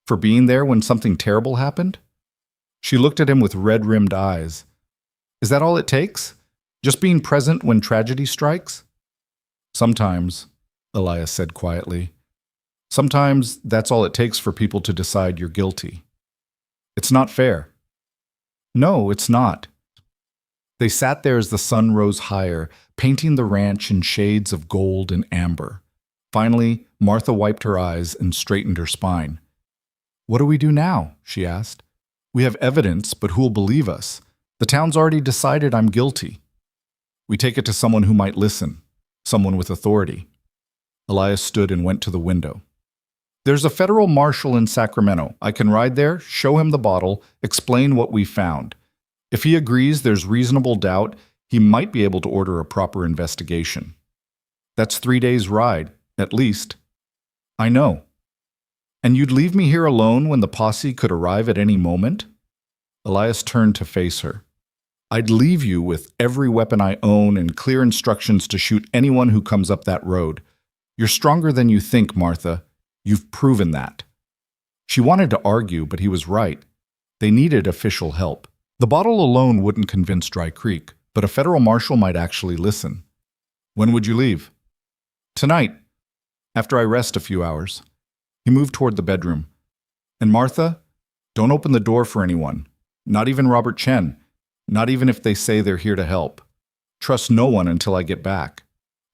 For being there when something terrible happened?" She looked at him with red-rimmed eyes. "Is that all it takes? Just being present when tragedy strikes?" "Sometimes," Elias said quietly. "Sometimes that's all it takes for people to decide you're guilty. It's not fair." "No, it's not." They sat there as the sun rose higher, painting the ranch in shades of gold and amber. Finally, Martha wiped her eyes and straightened her spine. "What do we do now?" she asked. "We have evidence, but who'll believe us? The town's already decided I'm guilty." "We take it to someone who might listen. Someone with authority." Elias stood and went to the window. "There's a federal marshal in Sacramento. I can ride there, show him the bottle, explain what we found. If he agrees there's reasonable doubt, he might be able to order a proper investigation. That's 3 days' ride, at least." "I know." "And you'd leave me here alone when the posse could arrive at any moment?" Elias turned to face her. "I'd leave you with every weapon I own and clear instructions to shoot anyone who comes up that road. You're stronger than you think, Martha. You've proven that." She wanted to argue, but he was right. They needed official help. The bottle alone wouldn't convince Dry Creek, but a federal marshal might actually listen. "When would you leave?" "Tonight, after I rest a few hours." He moved toward the bedroom. And Martha, don't open the door for anyone. Not even Robert Chen. Not even if they say they're here to help. Trust no one until I get back.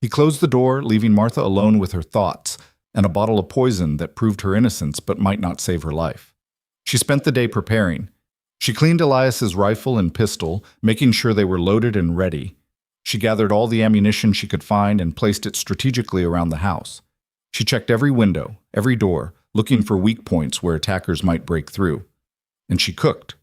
He closed the door, leaving Martha alone with her thoughts and a bottle of poison that proved her innocence but might not save her life. She spent the day preparing. She cleaned Elias's rifle and pistol, making sure they were loaded and ready. She gathered all the ammunition she could find and placed it strategically around the house. She checked every window, every door, looking for weak points where attackers might break through. And she cooked.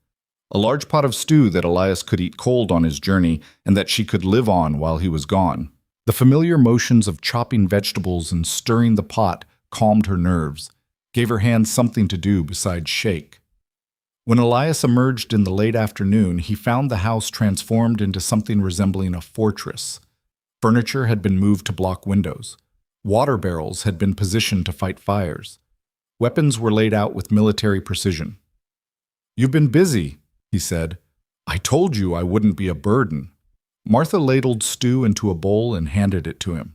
A large pot of stew that Elias could eat cold on his journey and that she could live on while he was gone. The familiar motions of chopping vegetables and stirring the pot calmed her nerves, gave her hands something to do besides shake. When Elias emerged in the late afternoon, he found the house transformed into something resembling a fortress. Furniture had been moved to block windows. Water barrels had been positioned to fight fires. Weapons were laid out with military precision. "You've been busy," he said. "I told you I wouldn't be a burden." Martha ladled stew into a bowl and handed it to him.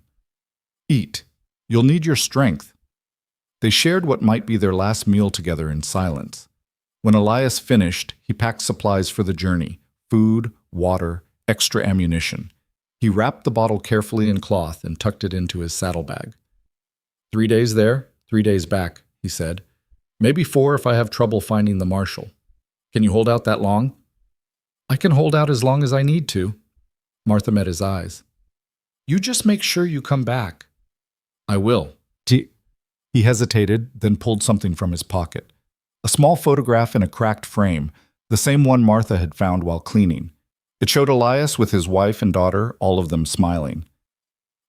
"Eat. You'll need your strength." They shared what might be their last meal together in silence. When Elias finished, he packed supplies for the journey: food, water, extra ammunition. He wrapped the bottle carefully in cloth and tucked it into his saddlebag. 3 days there, 3 days back, he said. "Maybe 4 if I have trouble finding the marshal. Can you hold out that long?" "I can hold out as long as I need to." Martha met his eyes. "You just make sure you come back." "I will." He hesitated, then pulled something from his pocket. A small photograph in a cracked frame, the same one Martha had found while cleaning. It showed Elias with his wife and daughter, all of them smiling.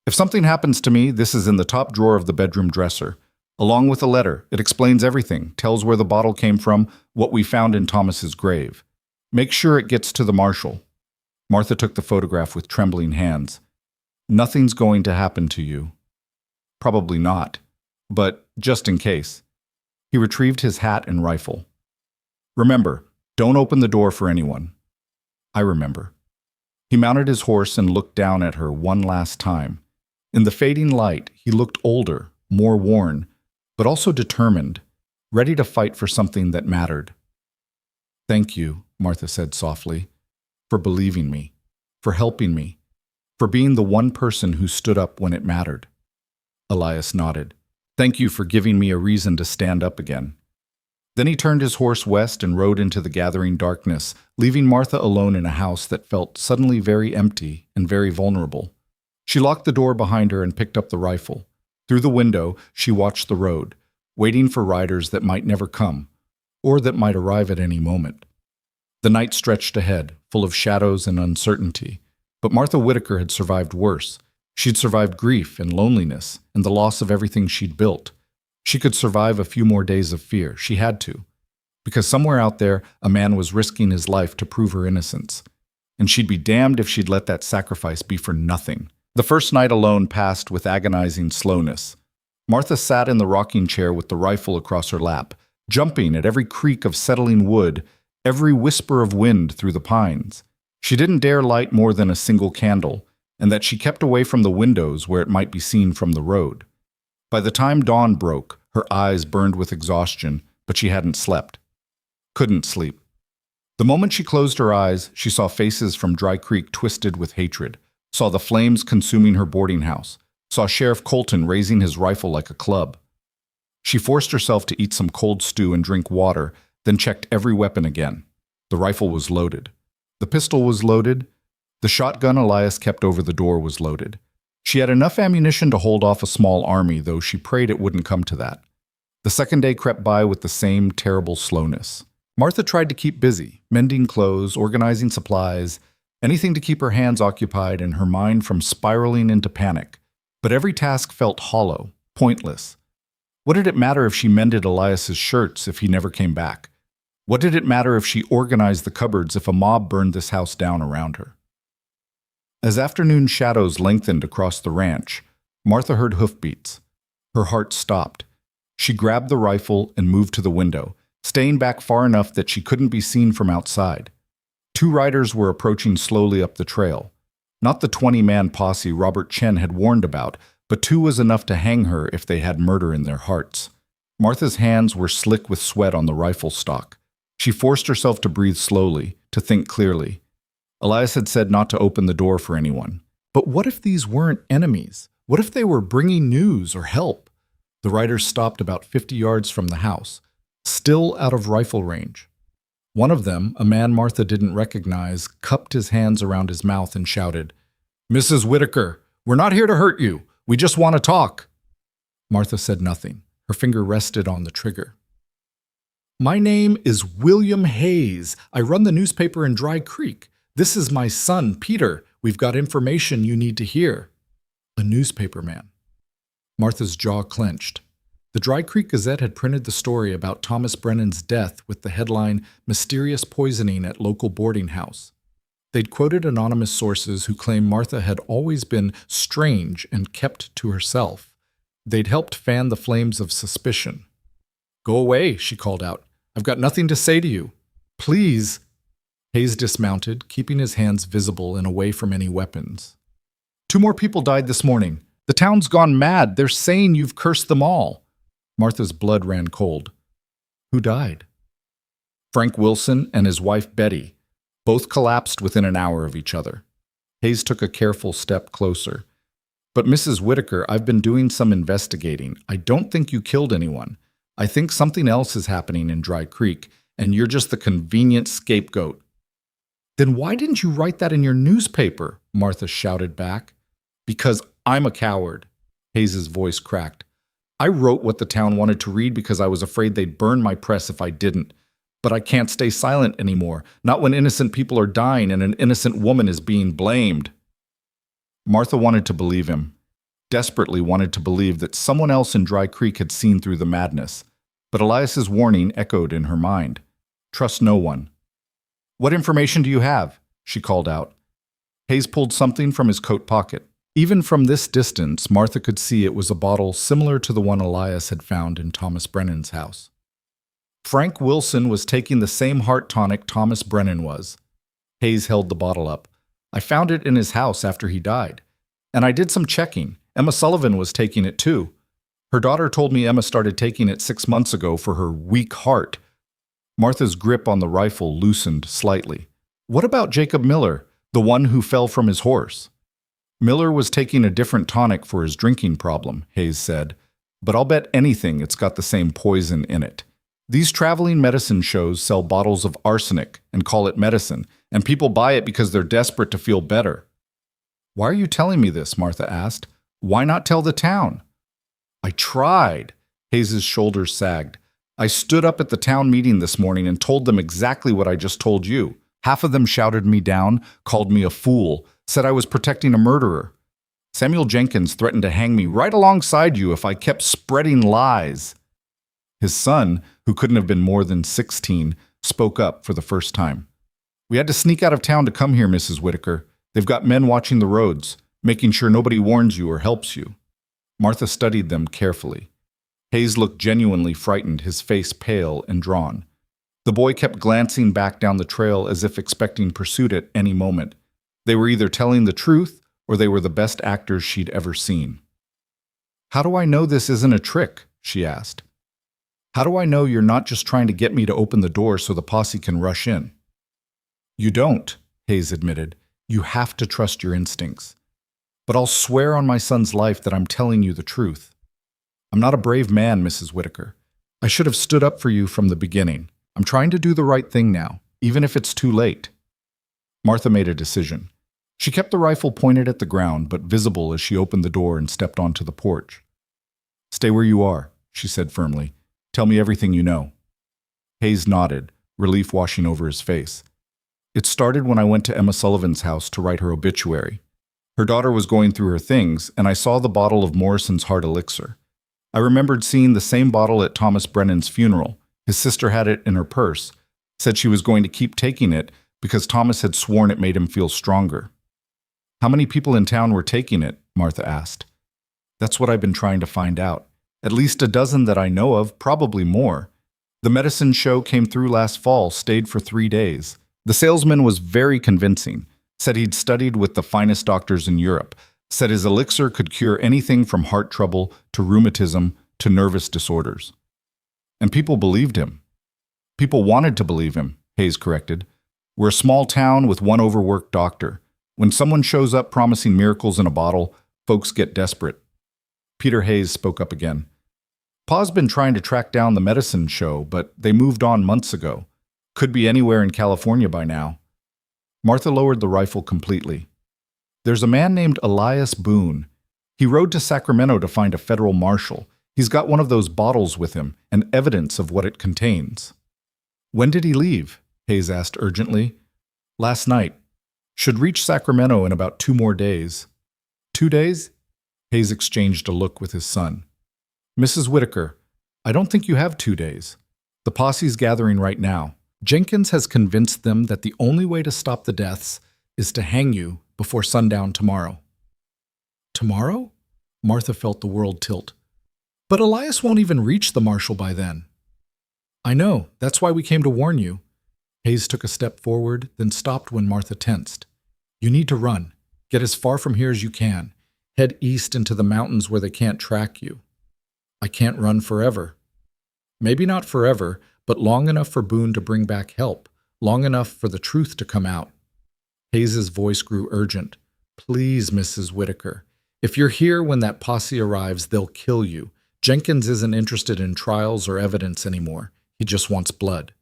"If something happens to me, this is in the top drawer of the bedroom dresser. Along with a letter, it explains everything, tells where the bottle came from, what we found in Thomas's grave. Make sure it gets to the marshal." Martha took the photograph with trembling hands. "Nothing's going to happen to you." "Probably not, but just in case." He retrieved his hat and rifle. "Remember, don't open the door for anyone." "I remember." He mounted his horse and looked down at her one last time. In the fading light, he looked older, more worn, but also determined, ready to fight for something that mattered. "Thank you," Martha said softly, "for believing me, for helping me, for being the one person who stood up when it mattered." Elias nodded. "Thank you for giving me a reason to stand up again." Then he turned his horse west and rode into the gathering darkness, leaving Martha alone in a house that felt suddenly very empty and very vulnerable. She locked the door behind her and picked up the rifle. Through the window, she watched the road, waiting for riders that might never come, or that might arrive at any moment. The night stretched ahead, full of shadows and uncertainty, but Martha Whitaker had survived worse. She'd survived grief and loneliness and the loss of everything she'd built. She could survive a few more days of fear. She had to. Because somewhere out there, a man was risking his life to prove her innocence. And she'd be damned if she'd let that sacrifice be for nothing. The first night alone passed with agonizing slowness. Martha sat in the rocking chair with the rifle across her lap, jumping at every creak of settling wood, every whisper of wind through the pines. She didn't dare light more than a single candle, and that she kept away from the windows where it might be seen from the road. By the time dawn broke, her eyes burned with exhaustion, but she hadn't slept. Couldn't sleep. The moment she closed her eyes, she saw faces from Dry Creek twisted with hatred, saw the flames consuming her boarding house, saw Sheriff Colton raising his rifle like a club. She forced herself to eat some cold stew and drink water, then checked every weapon again. The rifle was loaded. The pistol was loaded. The shotgun Elias kept over the door was loaded. She had enough ammunition to hold off a small army, though she prayed it wouldn't come to that. The second day crept by with the same terrible slowness. Martha tried to keep busy, mending clothes, organizing supplies, anything to keep her hands occupied and her mind from spiraling into panic. But every task felt hollow, pointless. What did it matter if she mended Elias's shirts if he never came back? What did it matter if she organized the cupboards if a mob burned this house down around her? As afternoon shadows lengthened across the ranch, Martha heard hoofbeats. Her heart stopped. She grabbed the rifle and moved to the window, staying back far enough that she couldn't be seen from outside. 2 riders were approaching slowly up the trail. Not the 20-man posse Robert Chen had warned about, but 2 was enough to hang her if they had murder in their hearts. Martha's hands were slick with sweat on the rifle stock. She forced herself to breathe slowly, to think clearly. Elias had said not to open the door for anyone. But what if these weren't enemies? What if they were bringing news or help? The riders stopped about 50 yards from the house, still out of rifle range. One of them, a man Martha didn't recognize, cupped his hands around his mouth and shouted, "Mrs. Whitaker, we're not here to hurt you. We just want to talk." Martha said nothing. Her finger rested on the trigger. "My name is William Hayes. I run the newspaper in Dry Creek. This is my son, Peter. We've got information you need to hear." A newspaper man. Martha's jaw clenched. The Dry Creek Gazette had printed the story about Thomas Brennan's death with the headline, "Mysterious Poisoning at Local Boarding House." They'd quoted anonymous sources who claimed Martha had always been strange and kept to herself. They'd helped fan the flames of suspicion. "Go away," she called out. "I've got nothing to say to you. Please." Hayes dismounted, keeping his hands visible and away from any weapons. "2 more people died this morning. The town's gone mad. They're saying you've cursed them all." Martha's blood ran cold. "Who died?" "Frank Wilson and his wife Betty. Both collapsed within an hour of each other." Hayes took a careful step closer. "But Mrs. Whitaker, I've been doing some investigating. I don't think you killed anyone. I think something else is happening in Dry Creek, and you're just the convenient scapegoat." "Then why didn't you write that in your newspaper?" Martha shouted back. "Because I'm a coward." Hayes' voice cracked. "I wrote what the town wanted to read because I was afraid they'd burn my press if I didn't. But I can't stay silent anymore, not when innocent people are dying and an innocent woman is being blamed." Martha wanted to believe him, desperately wanted to believe that someone else in Dry Creek had seen through the madness. But Elias's warning echoed in her mind. Trust no one. "What information do you have?" she called out. Hayes pulled something from his coat pocket. Even from this distance, Martha could see it was a bottle similar to the one Elias had found in Thomas Brennan's house. Frank Wilson was taking the same heart tonic Thomas Brennan was. Hayes held the bottle up. "I found it in his house after he died. And I did some checking. Emma Sullivan was taking it too. Her daughter told me Emma started taking it 6 months ago for her weak heart." Martha's grip on the rifle loosened slightly. "What about Jacob Miller, the one who fell from his horse?" "Miller was taking a different tonic for his drinking problem," Hayes said. "But I'll bet anything it's got the same poison in it. These traveling medicine shows sell bottles of arsenic and call it medicine, and people buy it because they're desperate to feel better." "Why are you telling me this?" Martha asked. "Why not tell the town?" "I tried." Hayes' shoulders sagged. "I stood up at the town meeting this morning and told them exactly what I just told you. Half of them shouted me down, called me a fool, said I was protecting a murderer. Samuel Jenkins threatened to hang me right alongside you if I kept spreading lies." His son, who couldn't have been more than 16, spoke up for the first time. "We had to sneak out of town to come here, Mrs. Whitaker. They've got men watching the roads, making sure nobody warns you or helps you." Martha studied them carefully. Hayes looked genuinely frightened, his face pale and drawn. The boy kept glancing back down the trail as if expecting pursuit at any moment. They were either telling the truth or they were the best actors she'd ever seen. "How do I know this isn't a trick?" she asked. "How do I know you're not just trying to get me to open the door so the posse can rush in?" "You don't," Hayes admitted. "You have to trust your instincts. But I'll swear on my son's life that I'm telling you the truth. I'm not a brave man, Mrs. Whitaker. I should have stood up for you from the beginning. I'm trying to do the right thing now, even if it's too late." Martha made a decision. She kept the rifle pointed at the ground, but visible as she opened the door and stepped onto the porch. "Stay where you are," she said firmly. "Tell me everything you know." Hayes nodded, relief washing over his face. "It started when I went to Emma Sullivan's house to write her obituary. Her daughter was going through her things, and I saw the bottle of Morrison's Heart Elixir. I remembered seeing the same bottle at Thomas Brennan's funeral. His sister had it in her purse, said she was going to keep taking it because Thomas had sworn it made him feel stronger." "How many people in town were taking it?" Martha asked. "That's what I've been trying to find out. At least a dozen that I know of, probably more. The medicine show came through last fall, stayed for 3 days. The salesman was very convincing, said he'd studied with the finest doctors in Europe, said his elixir could cure anything from heart trouble to rheumatism to nervous disorders. And people believed him. People wanted to believe him, Hayes corrected. We're a small town with one overworked doctor. When someone shows up promising miracles in a bottle, folks get desperate. Peter Hayes spoke up again. Pa's been trying to track down the medicine show, but they moved on months ago. Could be anywhere in California by now. Martha lowered the rifle completely. There's a man named Elias Boone. He rode to Sacramento to find a federal marshal. He's got one of those bottles with him and evidence of what it contains. When did he leave? Hayes asked urgently. Last night. Should reach Sacramento in about 2 more days. 2 days? Hayes exchanged a look with his son. Mrs. Whitaker, I don't think you have 2 days. The posse's gathering right now. Jenkins has convinced them that the only way to stop the deaths is to hang you before sundown tomorrow. Tomorrow? Martha felt the world tilt. But Elias won't even reach the marshal by then. I know, that's why we came to warn you. Hayes took a step forward, then stopped when Martha tensed. You need to run. Get as far from here as you can. Head east into the mountains where they can't track you. I can't run forever. Maybe not forever, but long enough for Boone to bring back help, long enough for the truth to come out. Hayes's voice grew urgent. Please, Mrs. Whitaker. If you're here when that posse arrives, they'll kill you. Jenkins isn't interested in trials or evidence anymore. He just wants blood.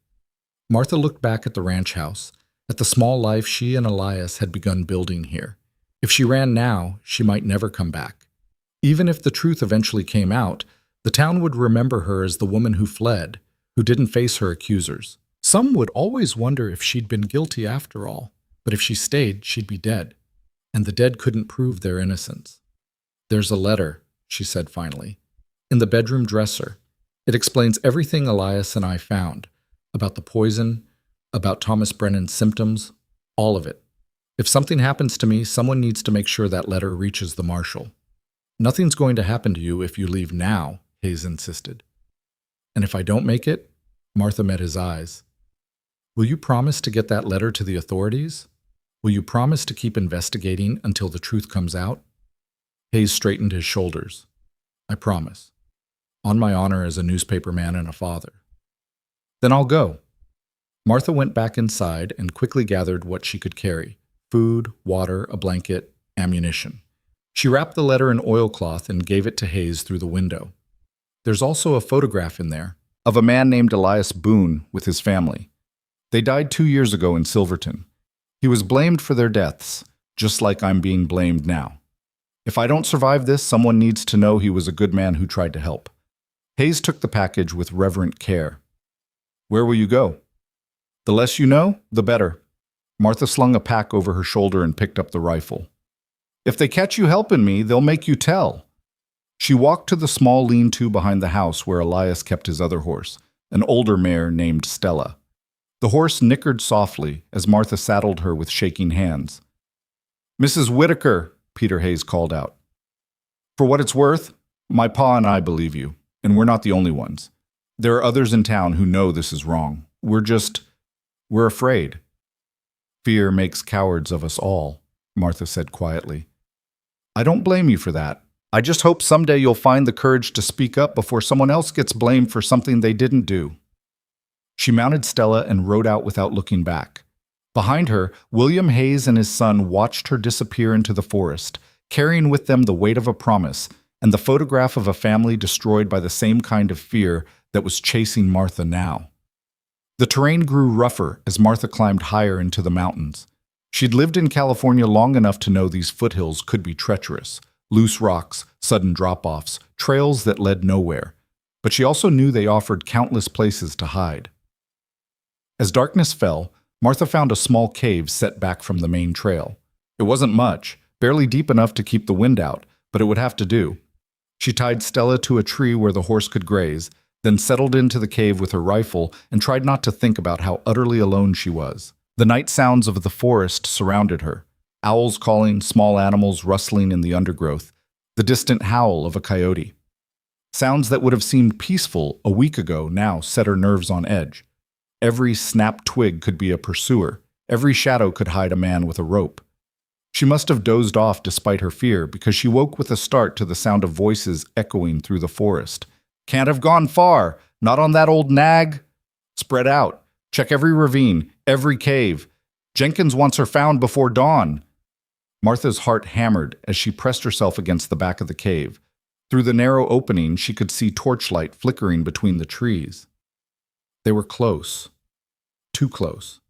Martha looked back at the ranch house, at the small life she and Elias had begun building here. If she ran now, she might never come back. Even if the truth eventually came out, the town would remember her as the woman who fled, who didn't face her accusers. Some would always wonder if she'd been guilty after all, but if she stayed, she'd be dead, and the dead couldn't prove their innocence. There's a letter, she said finally, in the bedroom dresser. It explains everything Elias and I found, about the poison, about Thomas Brennan's symptoms, all of it. If something happens to me, someone needs to make sure that letter reaches the marshal. Nothing's going to happen to you if you leave now, Hayes insisted. And if I don't make it? Martha met his eyes. Will you promise to get that letter to the authorities? Will you promise to keep investigating until the truth comes out? Hayes straightened his shoulders. I promise. On my honor as a newspaperman and a father. Then I'll go. Martha went back inside and quickly gathered what she could carry: food, water, a blanket, ammunition. She wrapped the letter in oilcloth and gave it to Hayes through the window. There's also a photograph in there of a man named Elias Boone with his family. They died 2 years ago in Silverton. He was blamed for their deaths, just like I'm being blamed now. If I don't survive this, someone needs to know he was a good man who tried to help. Hayes took the package with reverent care. Where will you go? The less you know, the better. Martha slung a pack over her shoulder and picked up the rifle. If they catch you helping me, they'll make you tell. She walked to the small lean-to behind the house where Elias kept his other horse, an older mare named Stella. The horse nickered softly as Martha saddled her with shaking hands. Mrs. Whitaker, Peter Hayes called out. For what it's worth, my pa and I believe you, and we're not the only ones. There are others in town who know this is wrong. We're afraid. Fear makes cowards of us all, Martha said quietly. I don't blame you for that. I just hope someday you'll find the courage to speak up before someone else gets blamed for something they didn't do. She mounted Stella and rode out without looking back. Behind her, William Hayes and his son watched her disappear into the forest, carrying with them the weight of a promise and the photograph of a family destroyed by the same kind of fear that was chasing Martha now. The terrain grew rougher as Martha climbed higher into the mountains. She'd lived in California long enough to know these foothills could be treacherous, loose rocks, sudden drop-offs, trails that led nowhere. But she also knew they offered countless places to hide. As darkness fell, Martha found a small cave set back from the main trail. It wasn't much, barely deep enough to keep the wind out, but it would have to do. She tied Stella to a tree where the horse could graze, then settled into the cave with her rifle and tried not to think about how utterly alone she was. The night sounds of the forest surrounded her. Owls calling, small animals rustling in the undergrowth, the distant howl of a coyote. Sounds that would have seemed peaceful a week ago now set her nerves on edge. Every snapped twig could be a pursuer. Every shadow could hide a man with a rope. She must have dozed off despite her fear because she woke with a start to the sound of voices echoing through the forest. Can't have gone far. Not on that old nag. Spread out. Check every ravine, every cave. Jenkins wants her found before dawn. Martha's heart hammered as she pressed herself against the back of the cave. Through the narrow opening, she could see torchlight flickering between the trees. They were close. Too close.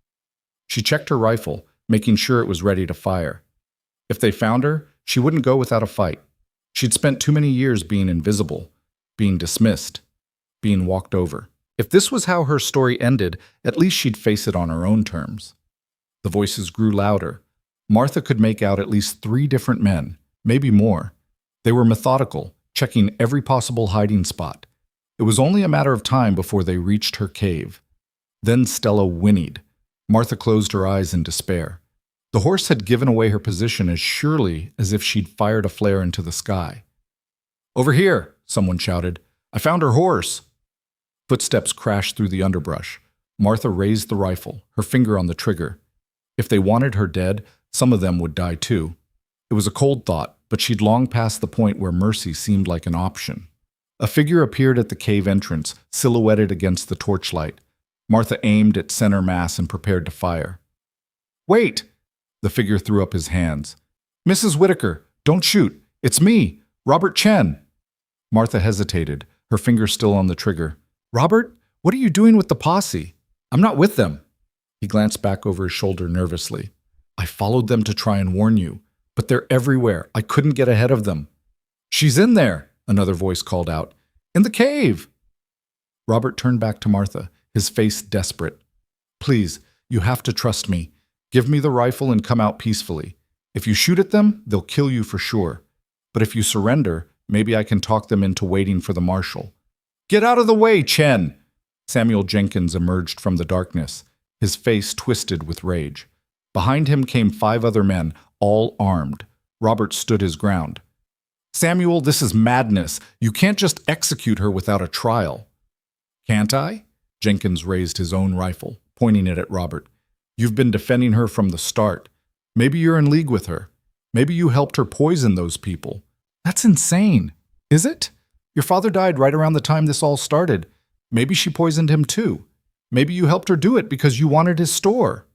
She checked her rifle, making sure it was ready to fire. If they found her, she wouldn't go without a fight. She'd spent too many years being invisible, being dismissed, being walked over. If this was how her story ended, at least she'd face it on her own terms. The voices grew louder. Martha could make out at least 3 different men, maybe more. They were methodical, checking every possible hiding spot. It was only a matter of time before they reached her cave. Then Stella whinnied. Martha closed her eyes in despair. The horse had given away her position as surely as if she'd fired a flare into the sky. "Over here!" someone shouted. "I found her horse!" Footsteps crashed through the underbrush. Martha raised the rifle, her finger on the trigger. If they wanted her dead, some of them would die too. It was a cold thought, but she'd long passed the point where mercy seemed like an option. A figure appeared at the cave entrance, silhouetted against the torchlight. Martha aimed at center mass and prepared to fire. "Wait!" The figure threw up his hands. "Mrs. Whitaker, don't shoot. It's me, Robert Chen." Martha hesitated, her finger still on the trigger. "Robert, what are you doing with the posse?" "I'm not with them." He glanced back over his shoulder nervously. "I followed them to try and warn you, but they're everywhere. I couldn't get ahead of them." "She's in there," another voice called out. "In the cave." Robert turned back to Martha, his face desperate. "Please, you have to trust me. Give me the rifle and come out peacefully. If you shoot at them, they'll kill you for sure. But if you surrender, maybe I can talk them into waiting for the marshal." "Get out of the way, Chen!" Samuel Jenkins emerged from the darkness, his face twisted with rage. Behind him came 5 other men, all armed. Robert stood his ground. "Samuel, this is madness. You can't just execute her without a trial." "Can't I?" Jenkins raised his own rifle, pointing it at Robert. "You've been defending her from the start. Maybe you're in league with her. Maybe you helped her poison those people." "That's insane." "Is it? Your father died right around the time this all started. Maybe she poisoned him too. Maybe you helped her do it because you wanted his store."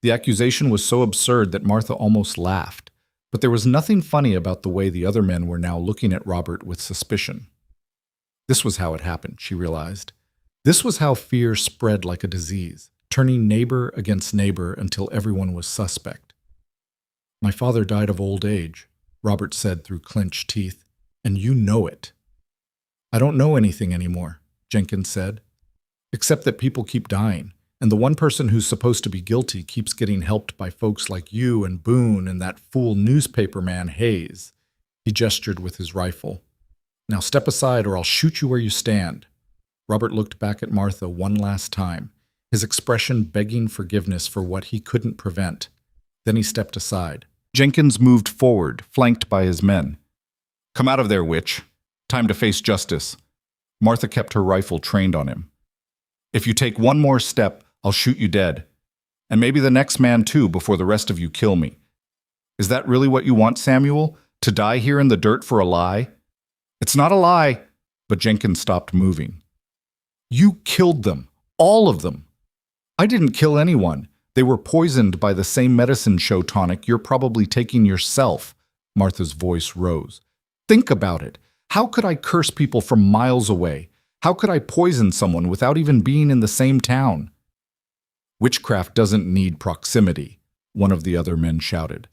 The accusation was so absurd that Martha almost laughed, but there was nothing funny about the way the other men were now looking at Robert with suspicion. This was how it happened, she realized. This was how fear spread like a disease, turning neighbor against neighbor until everyone was suspect. "My father died of old age," Robert said through clenched teeth, "and you know it." "I don't know anything anymore," Jenkins said, "except that people keep dying, and the one person who's supposed to be guilty keeps getting helped by folks like you and Boone and that fool newspaper man Hayes." He gestured with his rifle. "Now step aside or I'll shoot you where you stand." Robert looked back at Martha one last time, his expression begging forgiveness for what he couldn't prevent. Then he stepped aside. Jenkins moved forward, flanked by his men. "Come out of there, witch. Time to face justice." Martha kept her rifle trained on him. "If you take one more step, I'll shoot you dead. And maybe the next man too before the rest of you kill me. Is that really what you want, Samuel? To die here in the dirt for a lie?" "It's not a lie." But Jenkins stopped moving. "You killed them. All of them." "I didn't kill anyone. They were poisoned by the same medicine show tonic you're probably taking yourself." Martha's voice rose. "Think about it. How could I curse people from miles away? How could I poison someone without even being in the same town?" "Witchcraft doesn't need proximity," one of the other men shouted.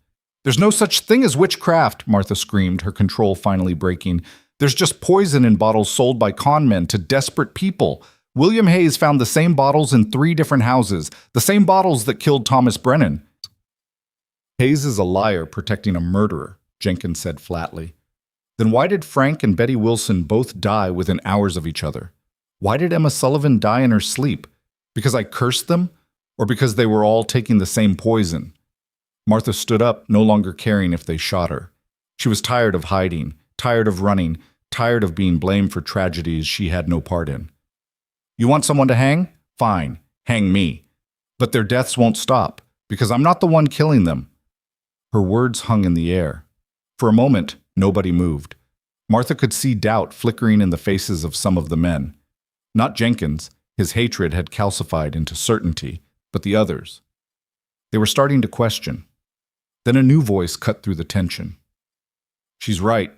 "There's no such thing as witchcraft," Martha screamed, her control finally breaking. "There's just poison in bottles sold by con men to desperate people. William Hayes found the same bottles in 3 different houses, the same bottles that killed Thomas Brennan." "Hayes is a liar protecting a murderer," Jenkins said flatly. "Then why did Frank and Betty Wilson both die within hours of each other? Why did Emma Sullivan die in her sleep? Because I cursed them? Or because they were all taking the same poison?" Martha stood up, no longer caring if they shot her. She was tired of hiding, tired of running, tired of being blamed for tragedies she had no part in. "You want someone to hang? Fine, hang me. But their deaths won't stop, because I'm not the one killing them." Her words hung in the air. For a moment, nobody moved. Martha could see doubt flickering in the faces of some of the men. Not Jenkins, his hatred had calcified into certainty, but the others. They were starting to question. Then a new voice cut through the tension. "She's right."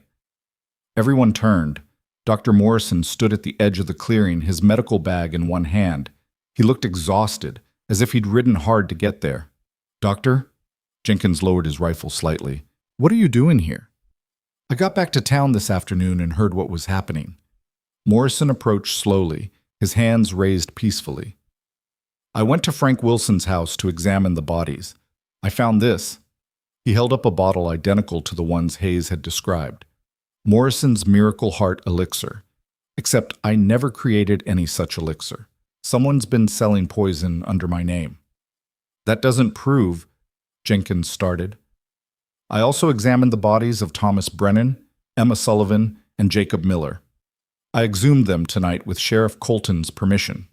Everyone turned. Dr. Morrison stood at the edge of the clearing, his medical bag in one hand. He looked exhausted, as if he'd ridden hard to get there. "Doctor?" Jenkins lowered his rifle slightly. "What are you doing here?" "I got back to town this afternoon and heard what was happening." Morrison approached slowly, his hands raised peacefully. "I went to Frank Wilson's house to examine the bodies. I found this." He held up a bottle identical to the ones Hayes had described. Morrison's Miracle Heart Elixir. Except I never created any such elixir. Someone's been selling poison under my name. "That doesn't prove," Jenkins started. "I also examined the bodies of Thomas Brennan, Emma Sullivan, and Jacob Miller. I exhumed them tonight with Sheriff Colton's permission."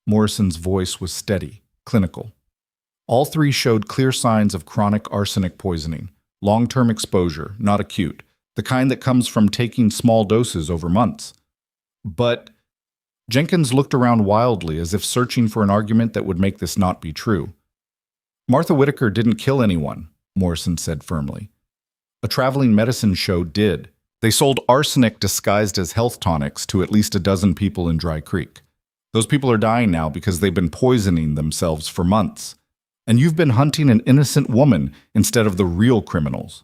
Morrison's voice was steady, clinical. "All three showed clear signs of chronic arsenic poisoning, long-term exposure, not acute, the kind that comes from taking small doses over months." "But—" Jenkins looked around wildly as if searching for an argument that would make this not be true. "Martha Whitaker didn't kill anyone," Morrison said firmly. "A traveling medicine show did. They sold arsenic disguised as health tonics to at least a dozen people in Dry Creek. Those people are dying now because they've been poisoning themselves for months. And you've been hunting an innocent woman instead of the real criminals."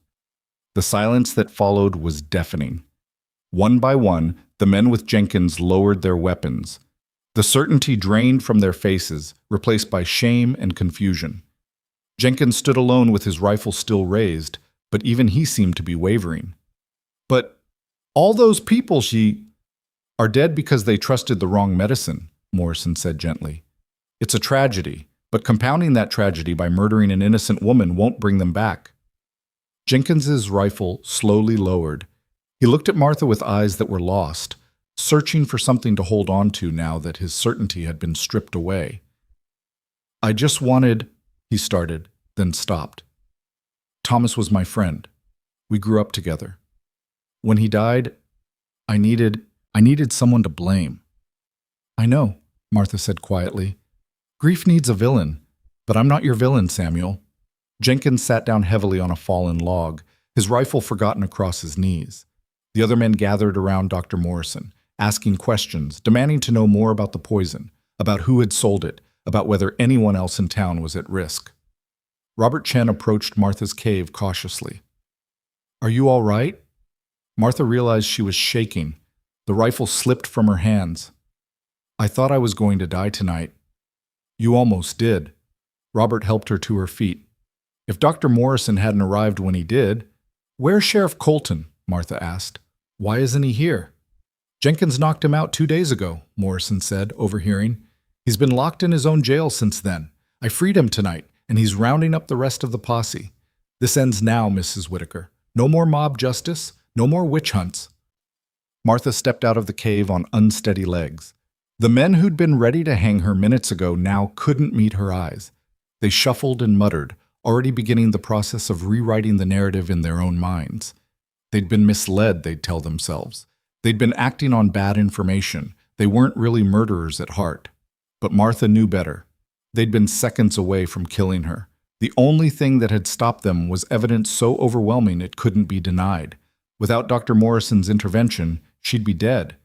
The silence that followed was deafening. One by one, the men with Jenkins lowered their weapons. The certainty drained from their faces, replaced by shame and confusion. Jenkins stood alone with his rifle still raised, but even he seemed to be wavering. "But all those people are dead because they trusted the wrong medicine," Morrison said gently. "It's a tragedy, but compounding that tragedy by murdering an innocent woman won't bring them back." Jenkins's rifle slowly lowered. He looked at Martha with eyes that were lost, searching for something to hold on to now that his certainty had been stripped away. "I just wanted," he started, then stopped. "Thomas was my friend. We grew up together. When he died, I needed someone to blame." "I know," Martha said quietly. "Grief needs a villain, but I'm not your villain, Samuel." Jenkins sat down heavily on a fallen log, his rifle forgotten across his knees. The other men gathered around Dr. Morrison, asking questions, demanding to know more about the poison, about who had sold it, about whether anyone else in town was at risk. Robert Chen approached Martha's cave cautiously. "Are you all right?" Martha realized she was shaking. The rifle slipped from her hands. "I thought I was going to die tonight." "You almost did." Robert helped her to her feet. "If Dr. Morrison hadn't arrived when he did—" "Where's Sheriff Colton?" Martha asked. "Why isn't he here?" "Jenkins knocked him out 2 days ago," Morrison said, overhearing. "He's been locked in his own jail since then. I freed him tonight, and he's rounding up the rest of the posse. This ends now, Mrs. Whitaker. No more mob justice, no more witch hunts." Martha stepped out of the cave on unsteady legs. The men who'd been ready to hang her minutes ago now couldn't meet her eyes. They shuffled and muttered, already beginning the process of rewriting the narrative in their own minds. They'd been misled, they'd tell themselves. They'd been acting on bad information. They weren't really murderers at heart. But Martha knew better. They'd been seconds away from killing her. The only thing that had stopped them was evidence so overwhelming it couldn't be denied. Without Dr. Morrison's intervention, she'd be dead.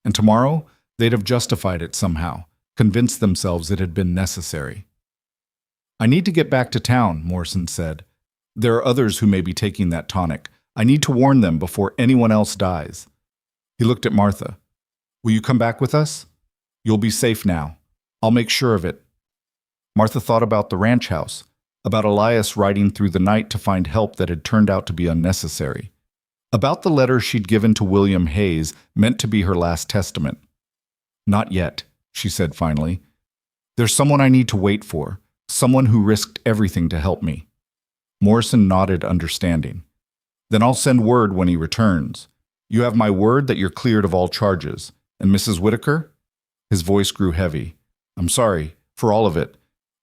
And tomorrow, they'd have justified it somehow, convinced themselves it had been necessary. "I need to get back to town," Morrison said. "There are others who may be taking that tonic. I need to warn them before anyone else dies." He looked at Martha. "Will you come back with us? You'll be safe now. I'll make sure of it." Martha thought about the ranch house, about Elias riding through the night to find help that had turned out to be unnecessary, about the letter she'd given to William Hayes, meant to be her last testament. "Not yet," she said finally. "There's someone I need to wait for, someone who risked everything to help me." Morrison nodded, understanding. "Then I'll send word when he returns. You have my word that you're cleared of all charges. And Mrs. Whitaker?" His voice grew heavy. "I'm sorry for all of it.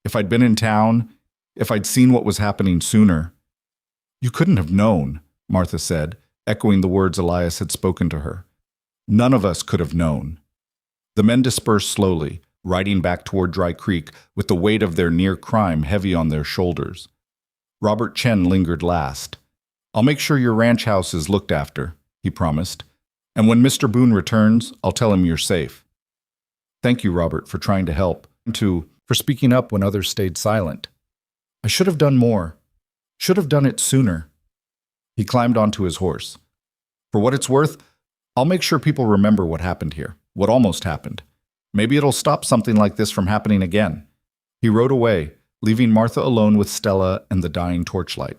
If I'd been in town, if I'd seen what was happening sooner." "You couldn't have known," Martha said, echoing the words Elias had spoken to her. "None of us could have known." The men dispersed slowly, riding back toward Dry Creek with the weight of their near crime heavy on their shoulders. Robert Chen lingered last. "I'll make sure your ranch house is looked after," he promised. "And when Mr. Boone returns, I'll tell him you're safe." "Thank you, Robert, for trying to help, and for speaking up when others stayed silent. I should have done more. Should have done it sooner." He climbed onto his horse. "For what it's worth, I'll make sure people remember what happened here, what almost happened. Maybe it'll stop something like this from happening again." He rode away, leaving Martha alone with Stella and the dying torchlight.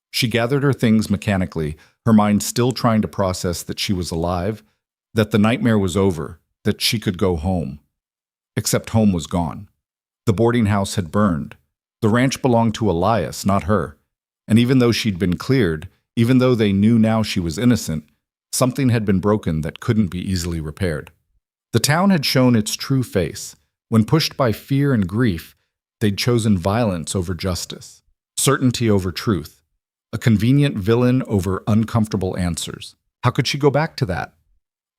She gathered her things mechanically, her mind still trying to process that she was alive, that the nightmare was over, that she could go home. Except home was gone. The boarding house had burned. The ranch belonged to Elias, not her. And even though she'd been cleared, even though they knew now she was innocent, something had been broken that couldn't be easily repaired. The town had shown its true face. When pushed by fear and grief, they'd chosen violence over justice, certainty over truth, a convenient villain over uncomfortable answers. How could she go back to that?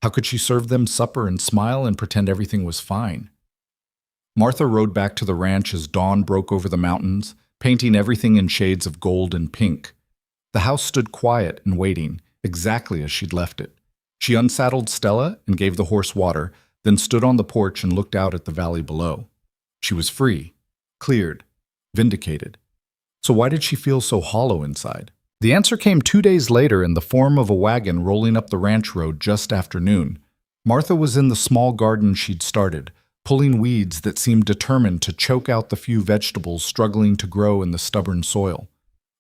How could she serve them supper and smile and pretend everything was fine? Martha rode back to the ranch as dawn broke over the mountains, painting everything in shades of gold and pink. The house stood quiet and waiting, exactly as she'd left it. She unsaddled Stella and gave the horse water, then stood on the porch and looked out at the valley below. She was free, cleared, vindicated. So why did she feel so hollow inside? The answer came 2 days later in the form of a wagon rolling up the ranch road just after noon. Martha was in the small garden she'd started, pulling weeds that seemed determined to choke out the few vegetables struggling to grow in the stubborn soil.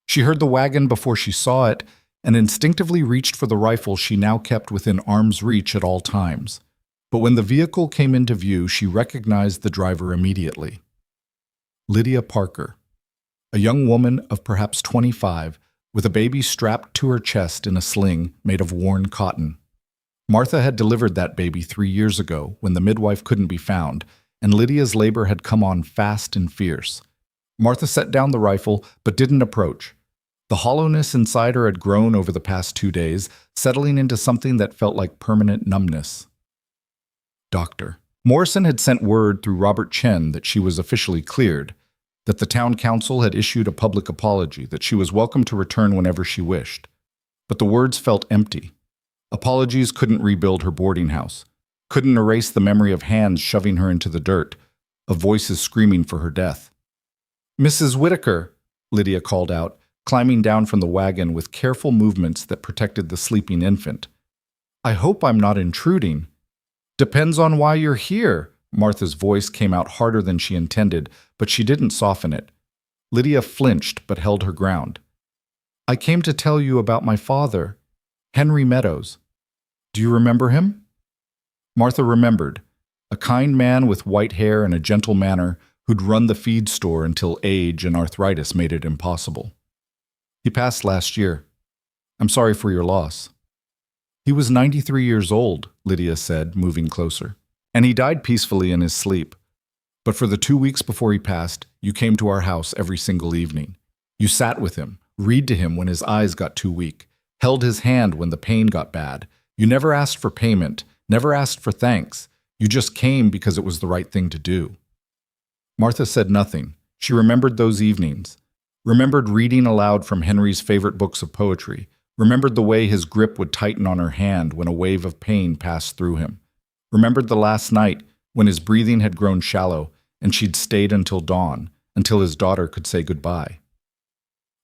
She heard the wagon before she saw it and instinctively reached for the rifle she now kept within arm's reach at all times. But when the vehicle came into view, she recognized the driver immediately. Lydia Parker, a young woman of perhaps 25, with a baby strapped to her chest in a sling made of worn cotton. Martha had delivered that baby 3 years ago when the midwife couldn't be found, and Lydia's labor had come on fast and fierce. Martha set down the rifle, but didn't approach. The hollowness inside her had grown over the past 2 days, settling into something that felt like permanent numbness. Doctor. Morrison had sent word through Robert Chen that she was officially cleared, that the town council had issued a public apology, that she was welcome to return whenever she wished. But the words felt empty. Apologies couldn't rebuild her boarding house, couldn't erase the memory of hands shoving her into the dirt, of voices screaming for her death. "Mrs. Whitaker," Lydia called out, climbing down from the wagon with careful movements that protected the sleeping infant. "I hope I'm not intruding." "Depends on why you're here." Martha's voice came out harder than she intended, but she didn't soften it. Lydia flinched but held her ground. "I came to tell you about my father, Henry Meadows. Do you remember him?" Martha remembered, a kind man with white hair and a gentle manner who'd run the feed store until age and arthritis made it impossible. "He passed last year. I'm sorry for your loss." "He was 93 years old," Lydia said, moving closer. "And he died peacefully in his sleep. But for the 2 weeks before he passed, you came to our house every single evening. You sat with him, read to him when his eyes got too weak, held his hand when the pain got bad. You never asked for payment, never asked for thanks. You just came because it was the right thing to do." Martha said nothing. She remembered those evenings, remembered reading aloud from Henry's favorite books of poetry, remembered the way his grip would tighten on her hand when a wave of pain passed through him, remembered the last night when his breathing had grown shallow and she'd stayed until dawn, until his daughter could say goodbye.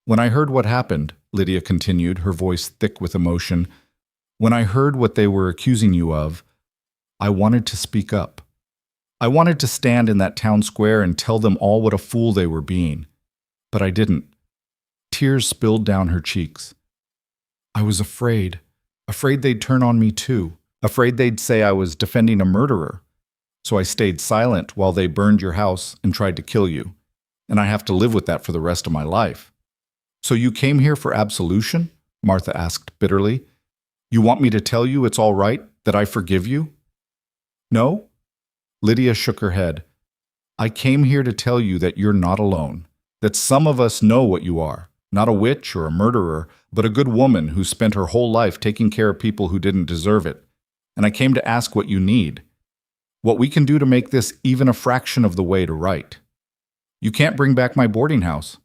"When I heard what happened," Lydia continued, her voice thick with emotion, "when I heard what they were accusing you of, I wanted to speak up. I wanted to stand in that town square and tell them all what a fool they were being. But I didn't." Tears spilled down her cheeks. "I was afraid they'd turn on me too, afraid they'd say I was defending a murderer. So I stayed silent while they burned your house and tried to kill you, and I have to live with that for the rest of my life." "So you came here for absolution?" Martha asked bitterly. "You want me to tell you it's all right, that I forgive you?" "No?" Lydia shook her head. "I came here to tell you that you're not alone, that some of us know what you are, not a witch or a murderer, but a good woman who spent her whole life taking care of people who didn't deserve it. And I came to ask what you need. What we can do to make this even a fraction of the way to right. You can't bring back my boarding house.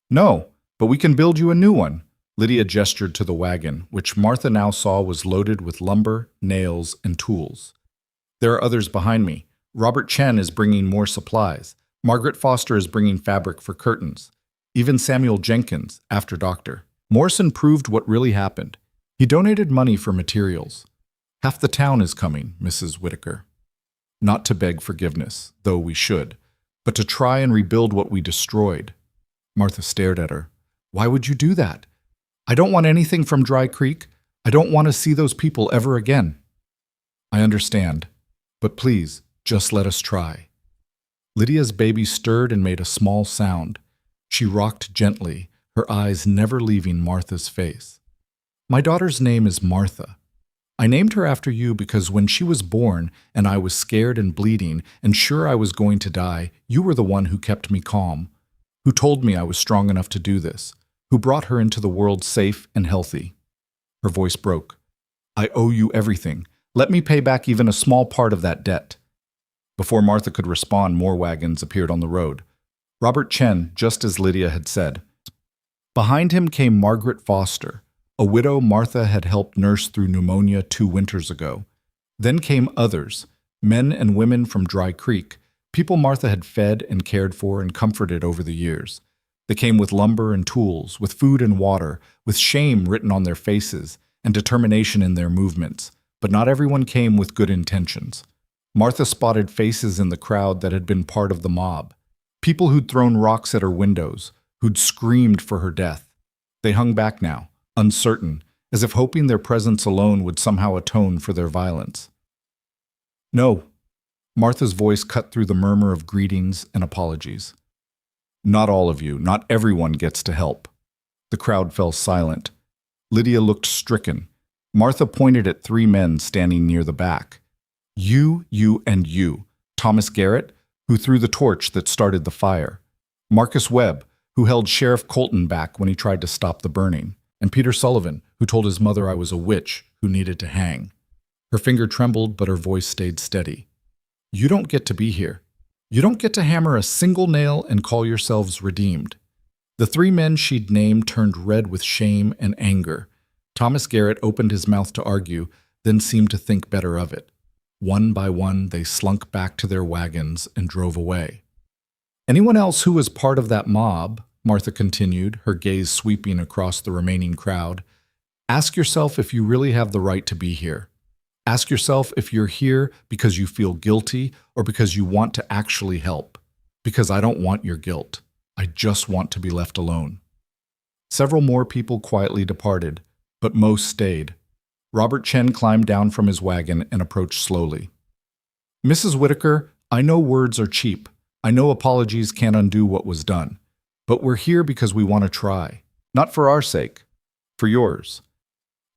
No, but we can build you a new one. Lydia gestured to the wagon, which Martha now saw was loaded with lumber, nails, and tools. There are others behind me. Robert Chen is bringing more supplies. Margaret Foster is bringing fabric for curtains. Even Samuel Jenkins, after doctor. Morrison proved what really happened. He donated money for materials. Half the town is coming, Mrs. Whitaker. Not to beg forgiveness, though we should, but to try and rebuild what we destroyed. Martha stared at her. Why would you do that? I don't want anything from Dry Creek. I don't want to see those people ever again. I understand, but please, just let us try. Lydia's baby stirred and made a small sound. She rocked gently, her eyes never leaving Martha's face. My daughter's name is Martha. I named her after you because when she was born and I was scared and bleeding and sure I was going to die, you were the one who kept me calm, who told me I was strong enough to do this, who brought her into the world safe and healthy. Her voice broke. I owe you everything. Let me pay back even a small part of that debt. Before Martha could respond, more wagons appeared on the road. Robert Chen, just as Lydia had said. Behind him came Margaret Foster, a widow Martha had helped nurse through pneumonia 2 winters ago. Then came others, men and women from Dry Creek, people Martha had fed and cared for and comforted over the years. They came with lumber and tools, with food and water, with shame written on their faces and determination in their movements. But not everyone came with good intentions. Martha spotted faces in the crowd that had been part of the mob. People who'd thrown rocks at her windows, who'd screamed for her death. They hung back now, uncertain, as if hoping their presence alone would somehow atone for their violence. No. Martha's voice cut through the murmur of greetings and apologies. Not all of you, not everyone gets to help. The crowd fell silent. Lydia looked stricken. Martha pointed at 3 men standing near the back. You, and you. Thomas Garrett, who threw the torch that started the fire. Marcus Webb, who held Sheriff Colton back when he tried to stop the burning. And Peter Sullivan, who told his mother I was a witch who needed to hang. Her finger trembled, but her voice stayed steady. You don't get to be here. You don't get to hammer a single nail and call yourselves redeemed. The 3 men she'd named turned red with shame and anger. Thomas Garrett opened his mouth to argue, then seemed to think better of it. One by one, they slunk back to their wagons and drove away. Anyone else who was part of that mob, Martha continued, her gaze sweeping across the remaining crowd, ask yourself if you really have the right to be here. Ask yourself if you're here because you feel guilty or because you want to actually help. Because I don't want your guilt. I just want to be left alone. Several more people quietly departed, but most stayed. Robert Chen climbed down from his wagon and approached slowly. Mrs. Whitaker, I know words are cheap. I know apologies can't undo what was done. But we're here because we want to try. Not for our sake. For yours.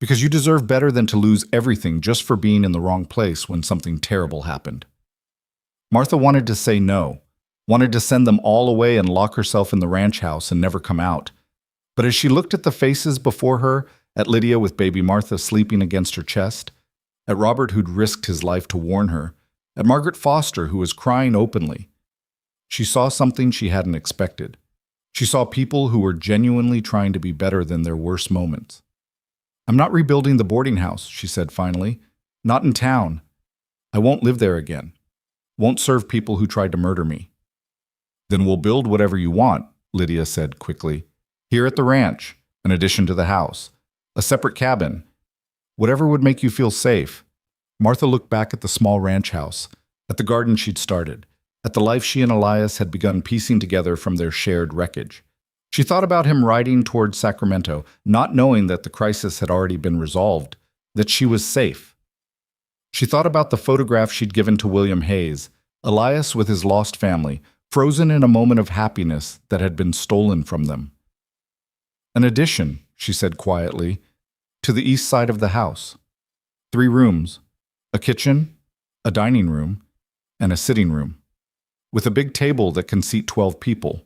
Because you deserve better than to lose everything just for being in the wrong place when something terrible happened. Martha wanted to say no, wanted to send them all away and lock herself in the ranch house and never come out. But as she looked at the faces before her, at Lydia with baby Martha sleeping against her chest, at Robert who'd risked his life to warn her, at Margaret Foster who was crying openly, she saw something she hadn't expected. She saw people who were genuinely trying to be better than their worst moments. I'm not rebuilding the boarding house, she said finally. Not in town. I won't live there again. Won't serve people who tried to murder me. Then we'll build whatever you want, Lydia said quickly. Here at the ranch, an addition to the house, a separate cabin, whatever would make you feel safe. Martha looked back at the small ranch house, at the garden she'd started, at the life she and Elias had begun piecing together from their shared wreckage. She thought about him riding toward Sacramento, not knowing that the crisis had already been resolved, that she was safe. She thought about the photograph she'd given to William Hayes, Elias with his lost family, frozen in a moment of happiness that had been stolen from them. An addition, she said quietly, to the east side of the house. 3 rooms, a kitchen, a dining room, and a sitting room, with a big table that can seat 12 people.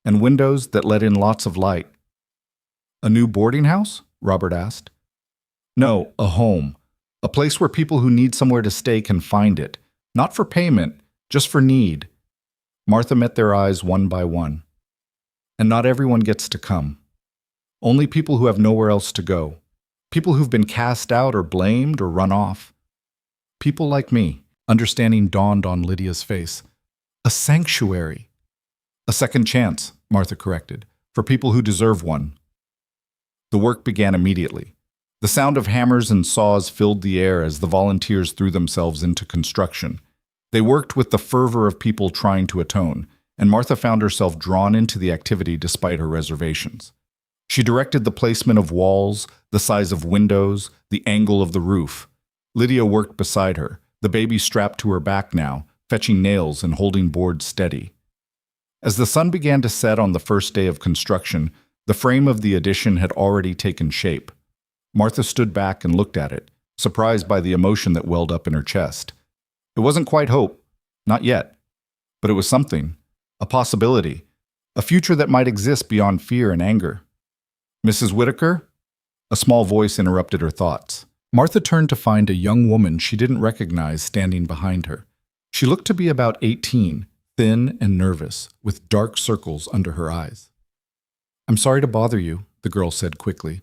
And windows that let in lots of light. A new boarding house? Robert asked. No, a home. A place where people who need somewhere to stay can find it, Not for payment, just for need. Martha met their eyes one by one. And not everyone gets to come. Only people who have nowhere else to go. People who've been cast out or blamed or run off. People like me. Understanding dawned on Lydia's face. A sanctuary. A second chance, Martha corrected, for people who deserve one. The work began immediately. The sound of hammers and saws filled the air as the volunteers threw themselves into construction. They worked with the fervor of people trying to atone, and Martha found herself drawn into the activity despite her reservations. She directed the placement of walls, the size of windows, the angle of the roof. Lydia worked beside her, the baby strapped to her back now, fetching nails and holding boards steady. As the sun began to set on the first day of construction, the frame of the addition had already taken shape. Martha stood back and looked at it, surprised by the emotion that welled up in her chest. It wasn't quite hope, not yet, but it was something, a possibility, a future that might exist beyond fear and anger. Mrs. Whitaker? A small voice interrupted her thoughts. Martha turned to find a young woman she didn't recognize standing behind her. She looked to be about 18, thin and nervous, with dark circles under her eyes. "I'm sorry to bother you," the girl said quickly.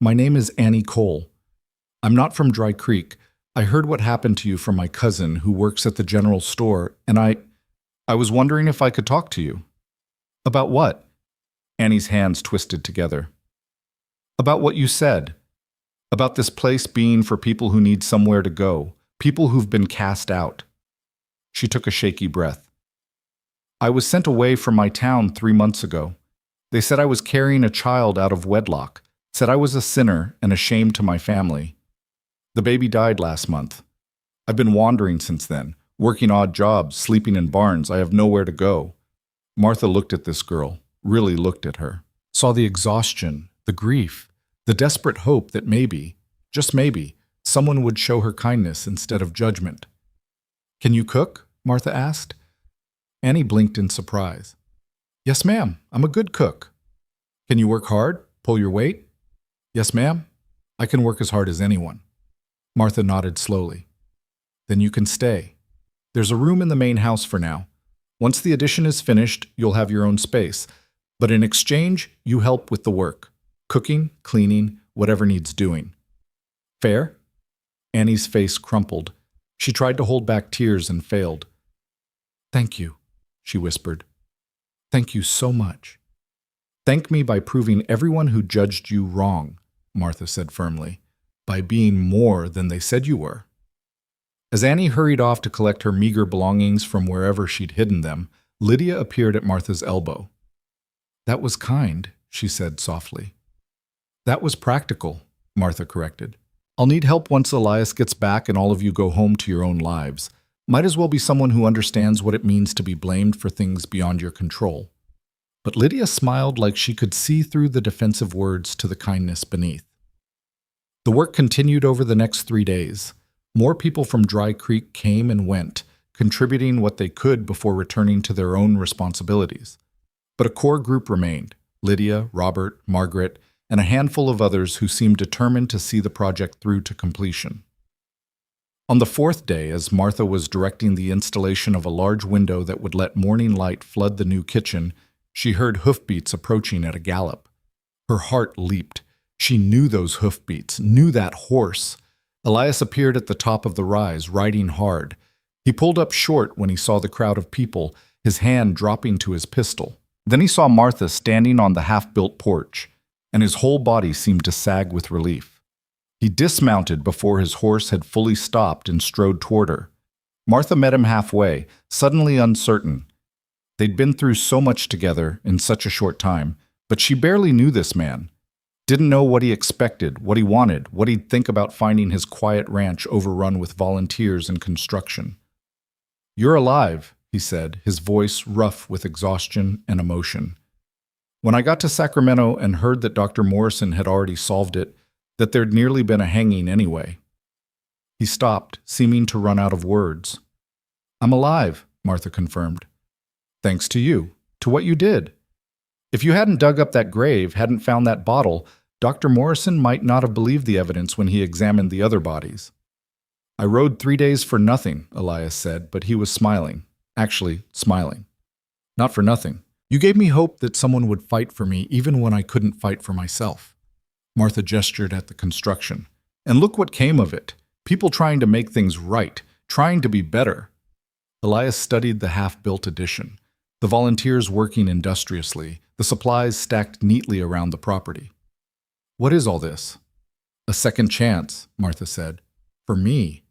"My name is Annie Cole. I'm not from Dry Creek. I heard what happened to you from my cousin who works at the general store, and I was wondering if I could talk to you." "About what?" Annie's hands twisted together. "About what you said. About this place being for people who need somewhere to go, people who've been cast out." She took a shaky breath. "I was sent away from my town 3 months ago. They said I was carrying a child out of wedlock, said I was a sinner and a shame to my family. The baby died last month. I've been wandering since then, working odd jobs, sleeping in barns. I have nowhere to go." Martha looked at this girl, really looked at her, saw the exhaustion, the grief, the desperate hope that maybe, just maybe, someone would show her kindness instead of judgment. "Can you cook?" Martha asked. Annie blinked in surprise. "Yes, ma'am. I'm a good cook." "Can you work hard? Pull your weight?" "Yes, ma'am. I can work as hard as anyone." Martha nodded slowly. "Then you can stay. There's a room in the main house for now. Once the addition is finished, you'll have your own space. But in exchange, you help with the work. Cooking, cleaning, whatever needs doing. Fair?" Annie's face crumpled. She tried to hold back tears and failed. "Thank you," she whispered. "Thank you so much." "Thank me by proving everyone who judged you wrong," Martha said firmly. "By being more than they said you were." As Annie hurried off to collect her meager belongings from wherever she'd hidden them, Lydia appeared at Martha's elbow. "That was kind," she said softly. "That was practical," Martha corrected. "I'll need help once Elias gets back and all of you go home to your own lives. Might as well be someone who understands what it means to be blamed for things beyond your control." But Lydia smiled like she could see through the defensive words to the kindness beneath. The work continued over the next 3 days. More people from Dry Creek came and went, contributing what they could before returning to their own responsibilities. But a core group remained: Lydia, Robert, Margaret, and a handful of others who seemed determined to see the project through to completion. On the 4th day, as Martha was directing the installation of a large window that would let morning light flood the new kitchen, she heard hoofbeats approaching at a gallop. Her heart leaped. She knew those hoofbeats, knew that horse. Elias appeared at the top of the rise, riding hard. He pulled up short when he saw the crowd of people, his hand dropping to his pistol. Then he saw Martha standing on the half-built porch, and his whole body seemed to sag with relief. He dismounted before his horse had fully stopped and strode toward her. Martha met him halfway, suddenly uncertain. They'd been through so much together in such a short time, but she barely knew this man. Didn't know what he expected, what he wanted, what he'd think about finding his quiet ranch overrun with volunteers and construction. "You're alive," he said, his voice rough with exhaustion and emotion. "When I got to Sacramento and heard that Dr. Morrison had already solved it, that there'd nearly been a hanging anyway." He stopped, seeming to run out of words. "I'm alive," Martha confirmed. "Thanks to you, to what you did. If you hadn't dug up that grave, hadn't found that bottle, Dr. Morrison might not have believed the evidence when he examined the other bodies." I rode 3 days for nothing, Elias said, but he was smiling. Actually, smiling. Not for nothing. You gave me hope that someone would fight for me even when I couldn't fight for myself. Martha gestured at the construction. And look what came of it. People trying to make things right, trying to be better. Elias studied the half-built addition, the volunteers working industriously, the supplies stacked neatly around the property. What is all this? A second chance, Martha said. For me.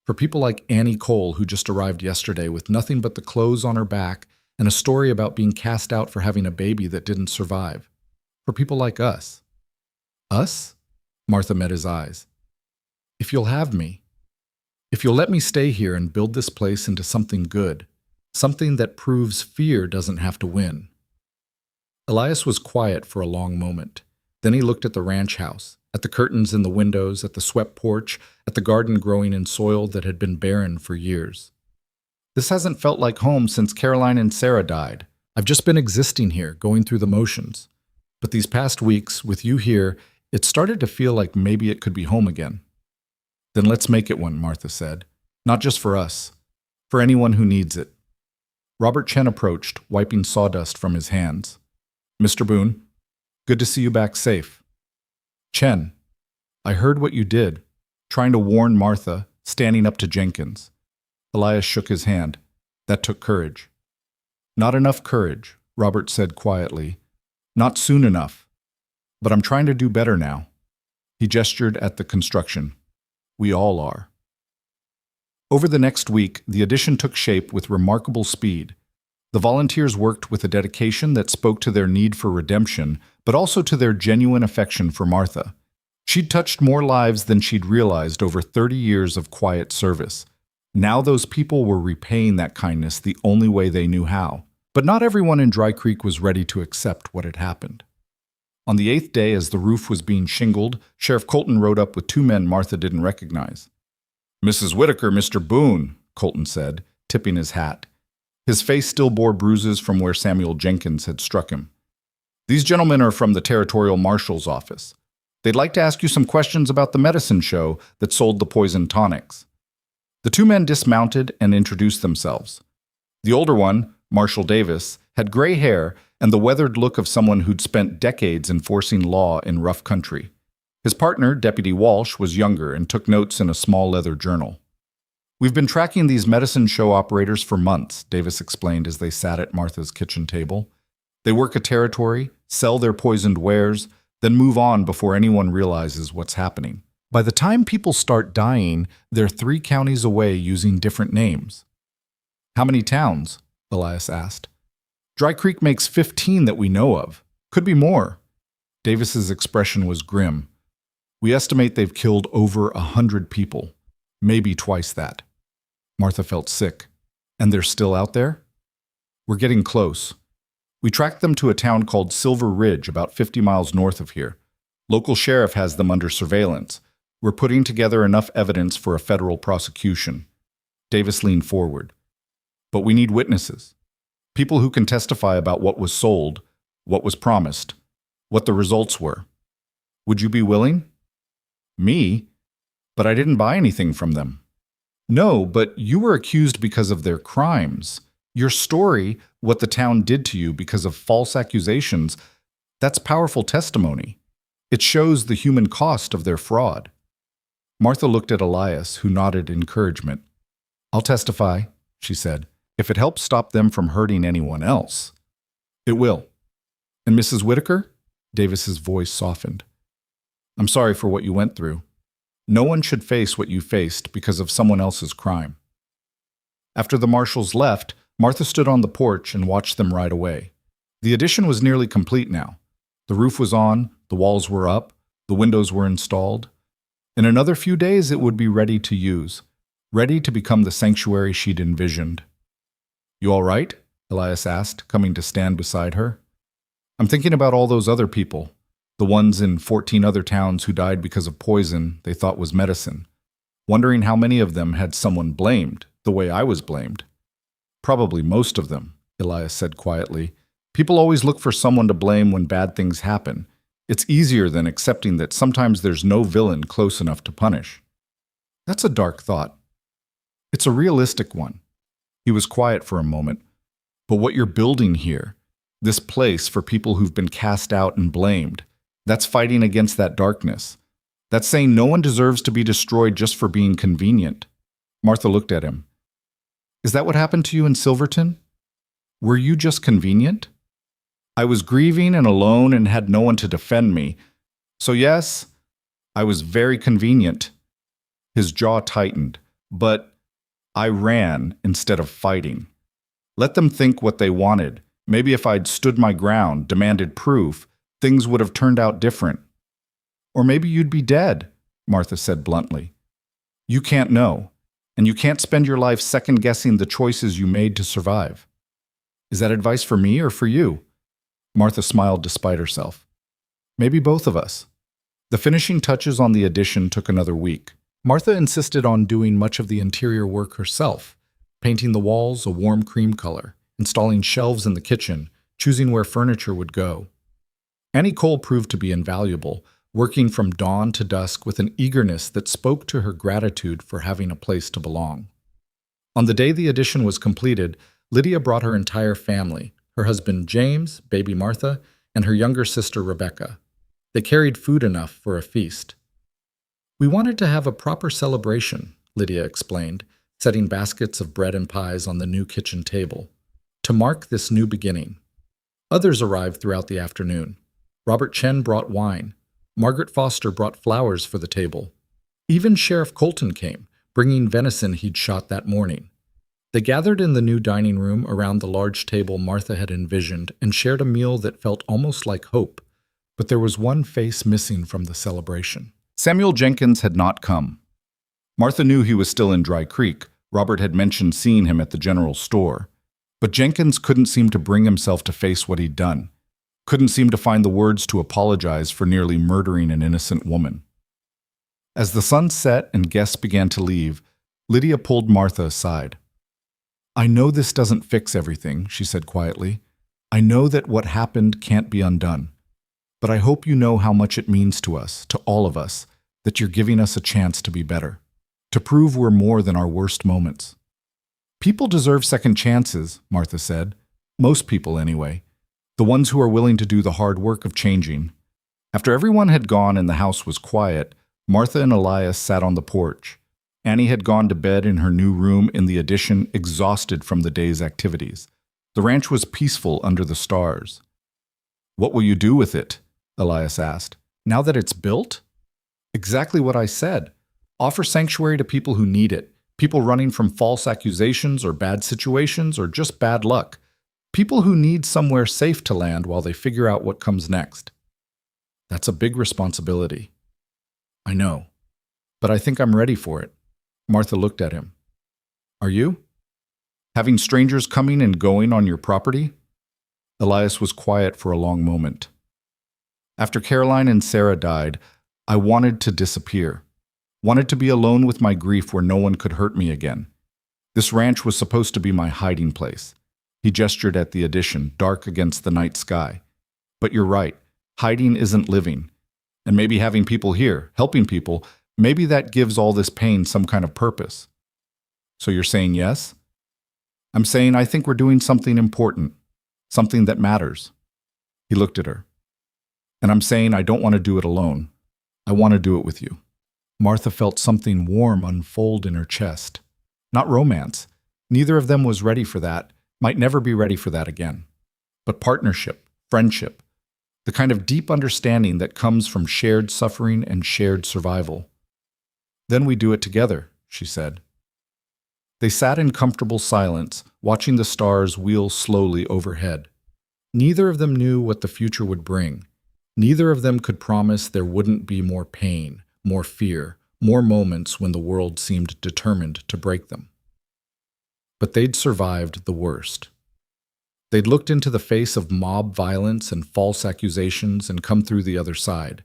For people like Annie Cole, who just arrived yesterday with nothing but the clothes on her back and a story about being cast out for having a baby that didn't survive. For people like us. Us? Martha met his eyes. If you'll have me. If you'll let me stay here and build this place into something good. Something that proves fear doesn't have to win. Elias was quiet for a long moment. Then he looked at the ranch house, at the curtains in the windows, at the swept porch, at the garden growing in soil that had been barren for years. This hasn't felt like home since Caroline and Sarah died. I've just been existing here, going through the motions. But these past weeks, with you here, it started to feel like maybe it could be home again. Then let's make it one, Martha said. Not just for us. For anyone who needs it. Robert Chen approached, wiping sawdust from his hands. Mr. Boone, good to see you back safe. Chen, I heard what you did, trying to warn Martha, standing up to Jenkins. Elias shook his hand. That took courage. Not enough courage, Robert said quietly. Not soon enough. But I'm trying to do better now. He gestured at the construction. We all are. Over the next week, the addition took shape with remarkable speed. The volunteers worked with a dedication that spoke to their need for redemption, but also to their genuine affection for Martha. She'd touched more lives than she'd realized over 30 years of quiet service. Now those people were repaying that kindness the only way they knew how. But not everyone in Dry Creek was ready to accept what had happened. On the 8th day, as the roof was being shingled, Sheriff Colton rode up with 2 men Martha didn't recognize. Mrs. Whitaker, Mr. Boone, Colton said, tipping his hat. His face still bore bruises from where Samuel Jenkins had struck him. These gentlemen are from the Territorial Marshal's office. They'd like to ask you some questions about the medicine show that sold the poison tonics. The 2 men dismounted and introduced themselves. The older one, Marshal Davis, had gray hair and the weathered look of someone who'd spent decades enforcing law in rough country. His partner, Deputy Walsh, was younger and took notes in a small leather journal. We've been tracking these medicine show operators for months, Davis explained as they sat at Martha's kitchen table. They work a territory, sell their poisoned wares, then move on before anyone realizes what's happening. By the time people start dying, they're 3 counties away using different names. How many towns? Elias asked. Dry Creek makes 15 that we know of. Could be more. Davis's expression was grim. We estimate they've killed over 100 people, maybe twice that. Martha felt sick. And they're still out there? We're getting close. We tracked them to a town called Silver Ridge, about 50 miles north of here. Local sheriff has them under surveillance. We're putting together enough evidence for a federal prosecution. Davis leaned forward. But we need witnesses. People who can testify about what was sold, what was promised, what the results were. Would you be willing? Me? But I didn't buy anything from them. No, but you were accused because of their crimes. Your story, what the town did to you because of false accusations, that's powerful testimony. It shows the human cost of their fraud. Martha looked at Elias, who nodded encouragement. I'll testify, she said, if it helps stop them from hurting anyone else. It will. And Mrs. Whitaker? Davis's voice softened. I'm sorry for what you went through. No one should face what you faced because of someone else's crime. After the marshals left, Martha stood on the porch and watched them ride away. The addition was nearly complete now. The roof was on, the walls were up, the windows were installed. In another few days, it would be ready to use, ready to become the sanctuary she'd envisioned. You all right? Elias asked, coming to stand beside her. I'm thinking about all those other people, the ones in 14 other towns who died because of poison they thought was medicine, wondering how many of them had someone blamed, the way I was blamed. Probably most of them, Elias said quietly. People always look for someone to blame when bad things happen. It's easier than accepting that sometimes there's no villain close enough to punish. That's a dark thought. It's a realistic one. He was quiet for a moment. But what you're building here, this place for people who've been cast out and blamed, that's fighting against that darkness. That's saying no one deserves to be destroyed just for being convenient. Martha looked at him. Is that what happened to you in Silverton? Were you just convenient? I was grieving and alone and had no one to defend me. So yes, I was very convenient. His jaw tightened, but I ran instead of fighting. Let them think what they wanted. Maybe if I'd stood my ground, demanded proof, things would have turned out different. Or maybe you'd be dead, Martha said bluntly. You can't know, and you can't spend your life second-guessing the choices you made to survive. Is that advice for me or for you? Martha smiled despite herself. Maybe both of us. The finishing touches on the addition took another week. Martha insisted on doing much of the interior work herself, painting the walls a warm cream color, installing shelves in the kitchen, choosing where furniture would go. Annie Cole proved to be invaluable, working from dawn to dusk with an eagerness that spoke to her gratitude for having a place to belong. On the day the addition was completed, Lydia brought her entire family, her husband James, baby Martha, and her younger sister Rebecca. They carried food enough for a feast. We wanted to have a proper celebration, Lydia explained, setting baskets of bread and pies on the new kitchen table, to mark this new beginning. Others arrived throughout the afternoon. Robert Chen brought wine. Margaret Foster brought flowers for the table. Even Sheriff Colton came, bringing venison he'd shot that morning. They gathered in the new dining room around the large table Martha had envisioned and shared a meal that felt almost like hope. But there was one face missing from the celebration. Samuel Jenkins had not come. Martha knew he was still in Dry Creek. Robert had mentioned seeing him at the general store. But Jenkins couldn't seem to bring himself to face what he'd done. Couldn't seem to find the words to apologize for nearly murdering an innocent woman. As the sun set and guests began to leave, Lydia pulled Martha aside. I know this doesn't fix everything, she said quietly. I know that what happened can't be undone. But I hope you know how much it means to us, to all of us, that you're giving us a chance to be better, to prove we're more than our worst moments. People deserve second chances, Martha said. Most people, anyway. The ones who are willing to do the hard work of changing. After everyone had gone and the house was quiet, Martha and Elias sat on the porch. Annie had gone to bed in her new room in the addition, exhausted from the day's activities. The ranch was peaceful under the stars. What will you do with it? Elias asked. Now that it's built? Exactly what I said. Offer sanctuary to people who need it. People running from false accusations or bad situations or just bad luck. People who need somewhere safe to land while they figure out what comes next. That's a big responsibility. I know, but I think I'm ready for it. Martha looked at him. Are you? Having strangers coming and going on your property? Elias was quiet for a long moment. After Caroline and Sarah died, I wanted to disappear. Wanted to be alone with my grief where no one could hurt me again. This ranch was supposed to be my hiding place. He gestured at the addition, dark against the night sky. But you're right, hiding isn't living. And maybe having people here, helping people, maybe that gives all this pain some kind of purpose. So you're saying yes? I'm saying I think we're doing something important, something that matters. He looked at her. And I'm saying I don't want to do it alone. I want to do it with you. Martha felt something warm unfold in her chest. Not romance. Neither of them was ready for that, might never be ready for that again. But partnership, friendship, the kind of deep understanding that comes from shared suffering and shared survival. Then we do it together, she said. They sat in comfortable silence, watching the stars wheel slowly overhead. Neither of them knew what the future would bring. Neither of them could promise there wouldn't be more pain, more fear, more moments when the world seemed determined to break them. But they'd survived the worst. They'd looked into the face of mob violence and false accusations and come through the other side.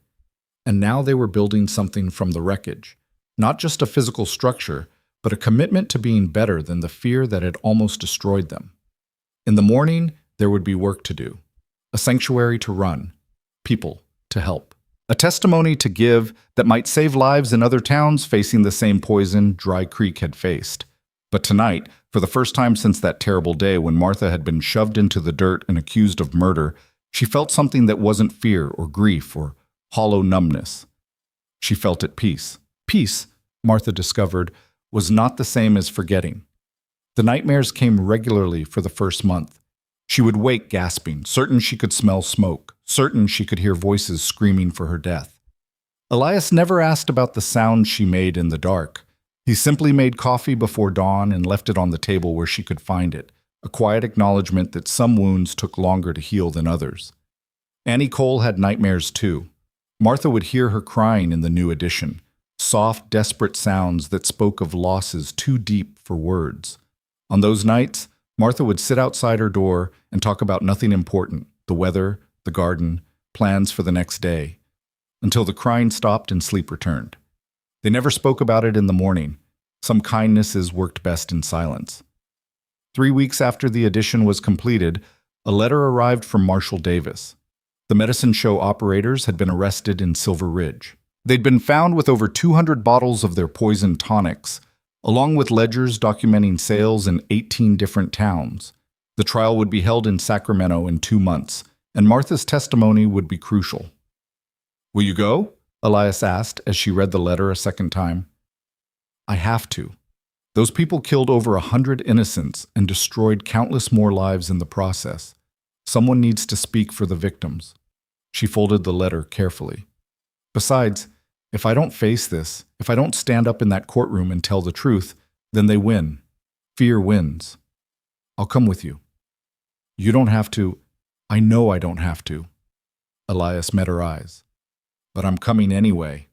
And now they were building something from the wreckage, not just a physical structure, but a commitment to being better than the fear that had almost destroyed them. In the morning, there would be work to do, a sanctuary to run, people to help. A testimony to give that might save lives in other towns facing the same poison Dry Creek had faced. But tonight, for the first time since that terrible day when Martha had been shoved into the dirt and accused of murder, she felt something that wasn't fear or grief or hollow numbness. She felt at peace. Peace, Martha discovered, was not the same as forgetting. The nightmares came regularly for the first month. She would wake gasping, certain she could smell smoke, certain she could hear voices screaming for her death. Elias never asked about the sounds she made in the dark. He simply made coffee before dawn and left it on the table where she could find it, a quiet acknowledgement that some wounds took longer to heal than others. Annie Cole had nightmares too. Martha would hear her crying in the new edition, soft, desperate sounds that spoke of losses too deep for words. On those nights, Martha would sit outside her door and talk about nothing important, the weather, the garden, plans for the next day, until the crying stopped and sleep returned. They never spoke about it in the morning. Some kindnesses worked best in silence. 3 weeks after the edition was completed, a letter arrived from Marshall Davis. The medicine show operators had been arrested in Silver Ridge. They'd been found with over 200 bottles of their poison tonics, along with ledgers documenting sales in 18 different towns. The trial would be held in Sacramento in 2 months, and Martha's testimony would be crucial. "Will you go?" Elias asked as she read the letter a second time. "I have to. Those people killed over 100 innocents and destroyed countless more lives in the process. Someone needs to speak for the victims." She folded the letter carefully. "Besides, if I don't face this, if I don't stand up in that courtroom and tell the truth, then they win. Fear wins. I'll come with you." "You don't have to." "I know I don't have to." Elias met her eyes. "But I'm coming anyway.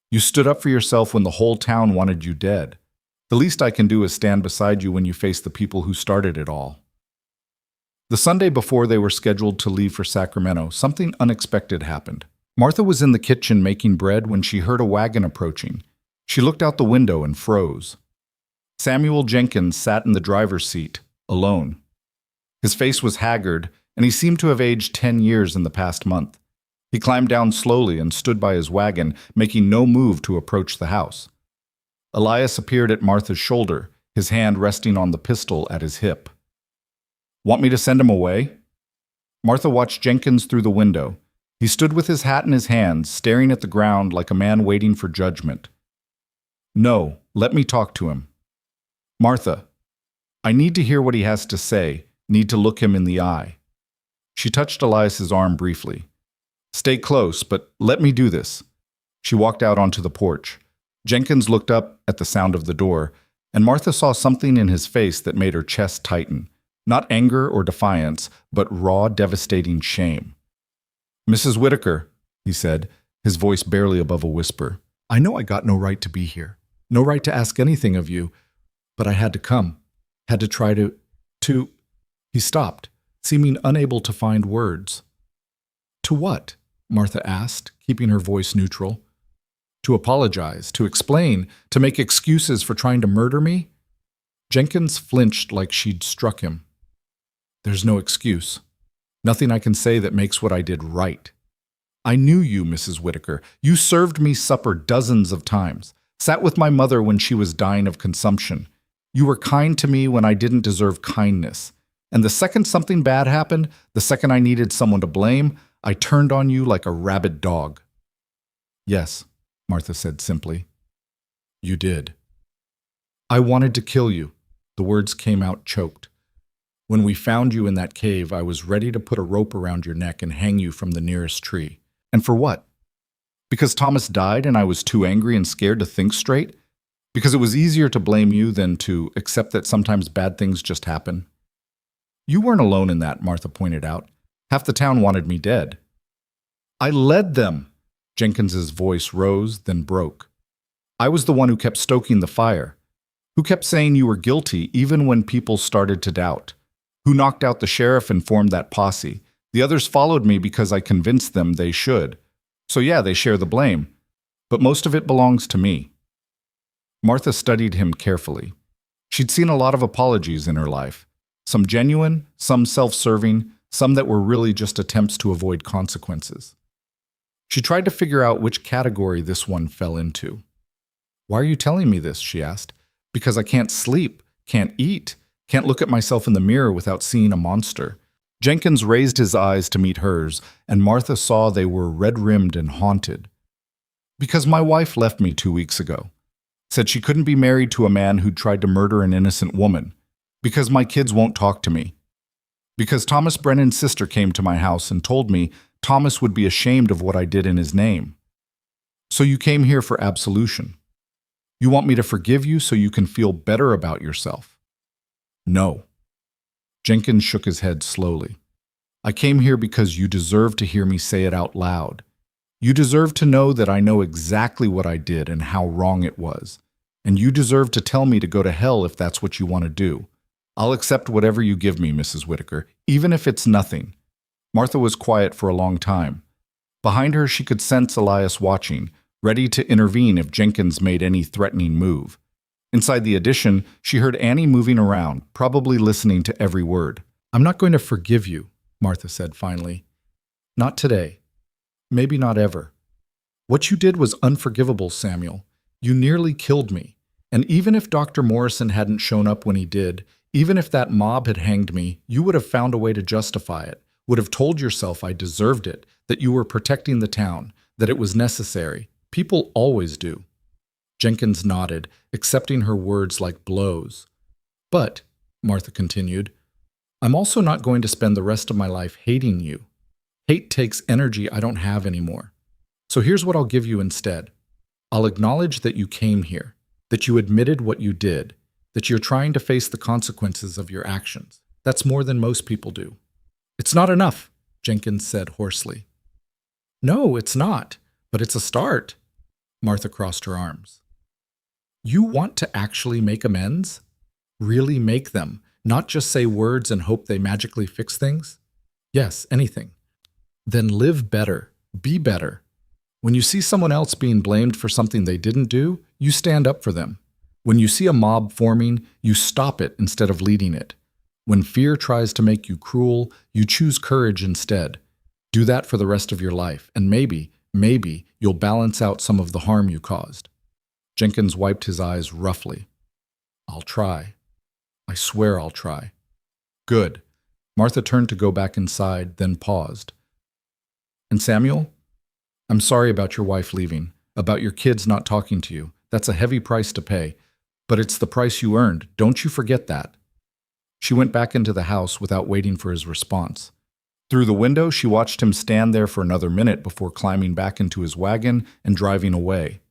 You stood up for yourself when the whole town wanted you dead. The least I can do is stand beside you when you face the people who started it all." The Sunday before they were scheduled to leave for Sacramento, something unexpected happened. Martha was in the kitchen making bread when she heard a wagon approaching. She looked out the window and froze. Samuel Jenkins sat in the driver's seat, alone. His face was haggard, and he seemed to have aged 10 years in the past month. He climbed down slowly and stood by his wagon, making no move to approach the house. Elias appeared at Martha's shoulder, his hand resting on the pistol at his hip. "Want me to send him away?" Martha watched Jenkins through the window. He stood with his hat in his hands, staring at the ground like a man waiting for judgment. "No, let me talk to him." "Martha, I need to hear what he has to say, need to look him in the eye." She touched Elias's arm briefly. "Stay close, but let me do this." She walked out onto the porch. Jenkins looked up at the sound of the door, and Martha saw something in his face that made her chest tighten. Not anger or defiance, but raw, devastating shame. "Mrs. Whitaker," he said, his voice barely above a whisper, "I know I got no right to be here, no right to ask anything of you, but I had to come, had to try to... He stopped, seeming unable to find words. "To what?" Martha asked, keeping her voice neutral. "To apologize, to explain, to make excuses for trying to murder me?" Jenkins flinched like she'd struck him. "There's no excuse. Nothing I can say that makes what I did right. I knew you, Mrs. Whitaker. You served me supper dozens of times, sat with my mother when she was dying of consumption. You were kind to me when I didn't deserve kindness. And the second something bad happened, the second I needed someone to blame, I turned on you like a rabid dog." "Yes," Martha said simply. "You did." "I wanted to kill you." The words came out choked. "When we found you in that cave, I was ready to put a rope around your neck and hang you from the nearest tree. And for what? Because Thomas died and I was too angry and scared to think straight? Because it was easier to blame you than to accept that sometimes bad things just happen?" "You weren't alone in that," Martha pointed out. "Half the town wanted me dead." "I led them." Jenkins's voice rose, then broke. "I was the one who kept stoking the fire, who kept saying you were guilty even when people started to doubt, who knocked out the sheriff and formed that posse. The others followed me because I convinced them they should. So yeah, they share the blame, but most of it belongs to me." Martha studied him carefully. She'd seen a lot of apologies in her life, some genuine, some self-serving, some that were really just attempts to avoid consequences. She tried to figure out which category this one fell into. "Why are you telling me this?" she asked. "Because I can't sleep, can't eat, can't look at myself in the mirror without seeing a monster." Jenkins raised his eyes to meet hers, and Martha saw they were red-rimmed and haunted. "Because my wife left me 2 weeks ago. Said she couldn't be married to a man who'd tried to murder an innocent woman. Because my kids won't talk to me. Because Thomas Brennan's sister came to my house and told me Thomas would be ashamed of what I did in his name. So you came here for absolution. You want me to forgive you so you can feel better about yourself." "No." Jenkins shook his head slowly. "I came here because you deserve to hear me say it out loud. You deserve to know that I know exactly what I did and how wrong it was. And you deserve to tell me to go to hell if that's what you want to do. I'll accept whatever you give me, Mrs. Whitaker, even if it's nothing." Martha was quiet for a long time. Behind her, she could sense Elias watching, ready to intervene if Jenkins made any threatening move. Inside the addition, she heard Annie moving around, probably listening to every word. "I'm not going to forgive you," Martha said finally. "Not today. Maybe not ever. What you did was unforgivable, Samuel. You nearly killed me. And even if Dr. Morrison hadn't shown up when he did, even if that mob had hanged me, you would have found a way to justify it, would have told yourself I deserved it, that you were protecting the town, that it was necessary. People always do." Jenkins nodded, accepting her words like blows. "But," Martha continued, "I'm also not going to spend the rest of my life hating you. Hate takes energy I don't have anymore. So here's what I'll give you instead. I'll acknowledge that you came here, that you admitted what you did, that you're trying to face the consequences of your actions. That's more than most people do." "It's not enough," Jenkins said hoarsely. "No, it's not, but it's a start." Martha crossed her arms. "You want to actually make amends? Really make them, not just say words and hope they magically fix things? Yes, anything. Then live better, be better. When you see someone else being blamed for something they didn't do, you stand up for them. When you see a mob forming, you stop it instead of leading it. When fear tries to make you cruel, you choose courage instead. Do that for the rest of your life, and maybe you'll balance out some of the harm you caused." Jenkins wiped his eyes roughly. "I'll try. I swear I'll try." "Good." Martha turned to go back inside, then paused. "And Samuel? I'm sorry about your wife leaving, about your kids not talking to you. That's a heavy price to pay, but it's the price you earned. Don't you forget that." She went back into the house without waiting for his response. Through the window, she watched him stand there for another minute before climbing back into his wagon and driving away.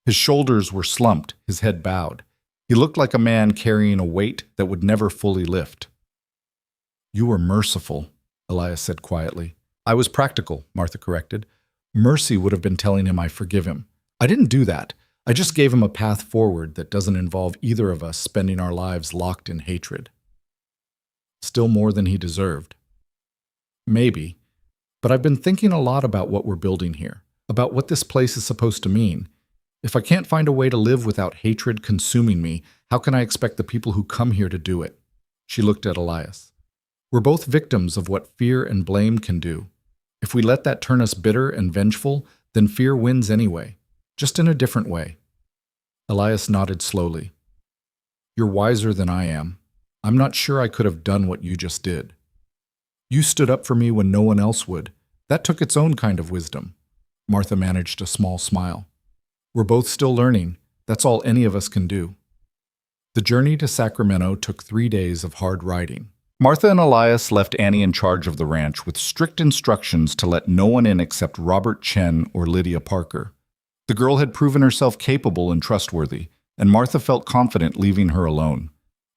His shoulders were slumped, his head bowed. He looked like a man carrying a weight that would never fully lift. "You were merciful," Elias said quietly. "I was practical," Martha corrected. "Mercy would have been telling him I forgive him. I didn't do that. I just gave him a path forward that doesn't involve either of us spending our lives locked in hatred." "Still more than he deserved." "Maybe. But I've been thinking a lot about what we're building here, about what this place is supposed to mean. If I can't find a way to live without hatred consuming me, how can I expect the people who come here to do it?" She looked at Elias. "We're both victims of what fear and blame can do. If we let that turn us bitter and vengeful, then fear wins anyway, just in a different way." Elias nodded slowly. "You're wiser than I am. I'm not sure I could have done what you just did. You stood up for me when no one else would. That took its own kind of wisdom." Martha managed a small smile. "We're both still learning. That's all any of us can do." The journey to Sacramento took 3 days of hard riding. Martha and Elias left Annie in charge of the ranch with strict instructions to let no one in except Robert Chen or Lydia Parker. The girl had proven herself capable and trustworthy, and Martha felt confident leaving her alone.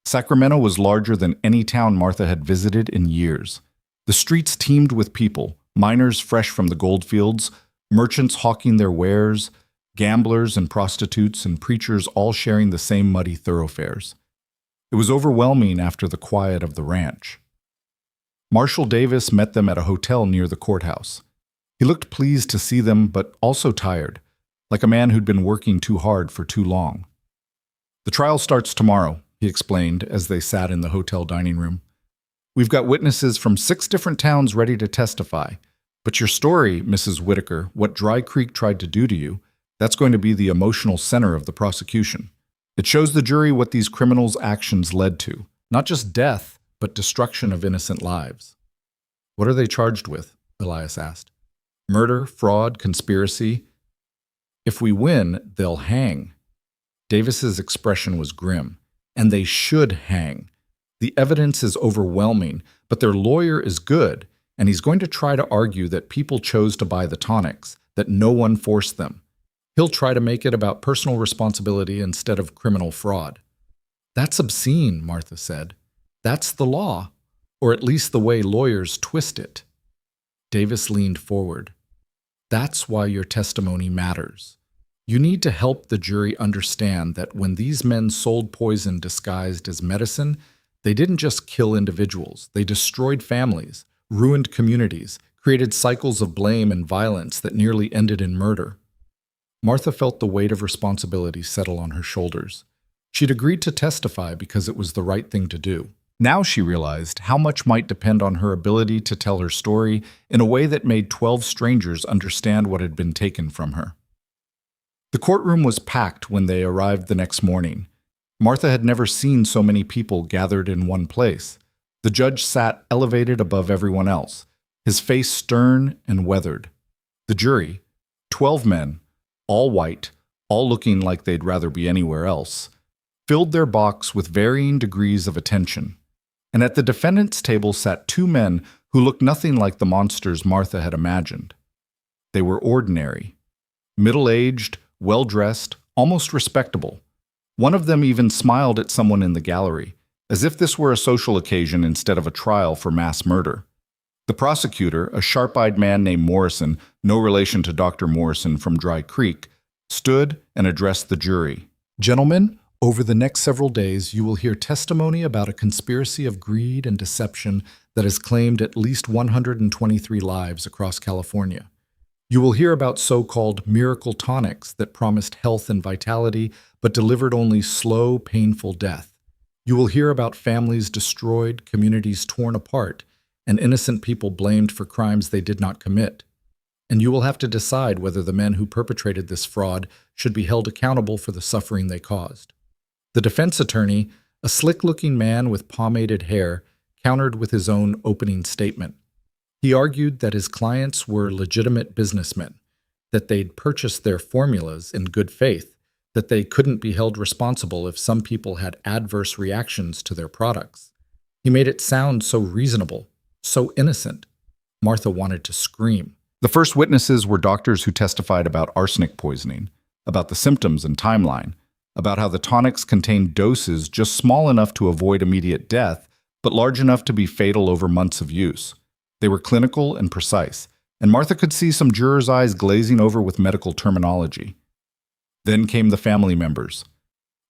Sacramento was larger than any town Martha had visited in years. The streets teemed with people, miners fresh from the goldfields, merchants hawking their wares, gamblers and prostitutes and preachers all sharing the same muddy thoroughfares. It was overwhelming after the quiet of the ranch. Marshal Davis met them at a hotel near the courthouse. He looked pleased to see them, but also tired, like a man who'd been working too hard for too long. "The trial starts tomorrow," he explained as they sat in the hotel dining room. "We've got witnesses from 6 different towns ready to testify. But your story, Mrs. Whitaker, what Dry Creek tried to do to you, that's going to be the emotional center of the prosecution. It shows the jury what these criminals' actions led to. Not just death, but destruction of innocent lives. What are they charged with? Elias asked. Murder, fraud, conspiracy. If we win, they'll hang. Davis's expression was grim. And they should hang. The evidence is overwhelming, but their lawyer is good, and he's going to try to argue that people chose to buy the tonics, that no one forced them. He'll try to make it about personal responsibility instead of criminal fraud. That's obscene, Martha said. That's the law, or at least the way lawyers twist it. Davis leaned forward. That's why your testimony matters. You need to help the jury understand that when these men sold poison disguised as medicine, they didn't just kill individuals. They destroyed families, ruined communities, created cycles of blame and violence that nearly ended in murder. Martha felt the weight of responsibility settle on her shoulders. She'd agreed to testify because it was the right thing to do. Now she realized how much might depend on her ability to tell her story in a way that made 12 strangers understand what had been taken from her. The courtroom was packed when they arrived the next morning. Martha had never seen so many people gathered in one place. The judge sat elevated above everyone else, his face stern and weathered. The jury, 12 men, all white, all looking like they'd rather be anywhere else, filled their box with varying degrees of attention. And at the defendant's table sat 2 men who looked nothing like the monsters Martha had imagined. They were ordinary, middle-aged, well-dressed, almost respectable. One of them even smiled at someone in the gallery, as if this were a social occasion instead of a trial for mass murder. The prosecutor, a sharp-eyed man named Morrison, no relation to Dr. Morrison from Dry Creek, stood and addressed the jury. Gentlemen, over the next several days, you will hear testimony about a conspiracy of greed and deception that has claimed at least 123 lives across California. You will hear about so-called miracle tonics that promised health and vitality, but delivered only slow, painful death. You will hear about families destroyed, communities torn apart, and innocent people blamed for crimes they did not commit. And you will have to decide whether the men who perpetrated this fraud should be held accountable for the suffering they caused. The defense attorney, a slick-looking man with pomaded hair, countered with his own opening statement. He argued that his clients were legitimate businessmen, that they'd purchased their formulas in good faith, that they couldn't be held responsible if some people had adverse reactions to their products. He made it sound so reasonable, so innocent. Martha wanted to scream. The first witnesses were doctors who testified about arsenic poisoning, about the symptoms and timeline, about how the tonics contained doses just small enough to avoid immediate death, but large enough to be fatal over months of use. They were clinical and precise, and Martha could see some jurors' eyes glazing over with medical terminology. Then came the family members.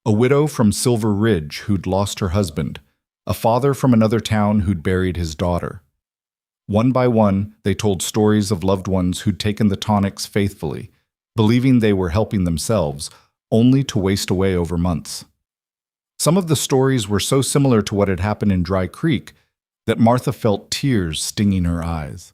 A widow from Silver Ridge who'd lost her husband, a father from another town who'd buried his daughter. One by one, they told stories of loved ones who'd taken the tonics faithfully, believing they were helping themselves, only to waste away over months. Some of the stories were so similar to what had happened in Dry Creek that Martha felt tears stinging her eyes.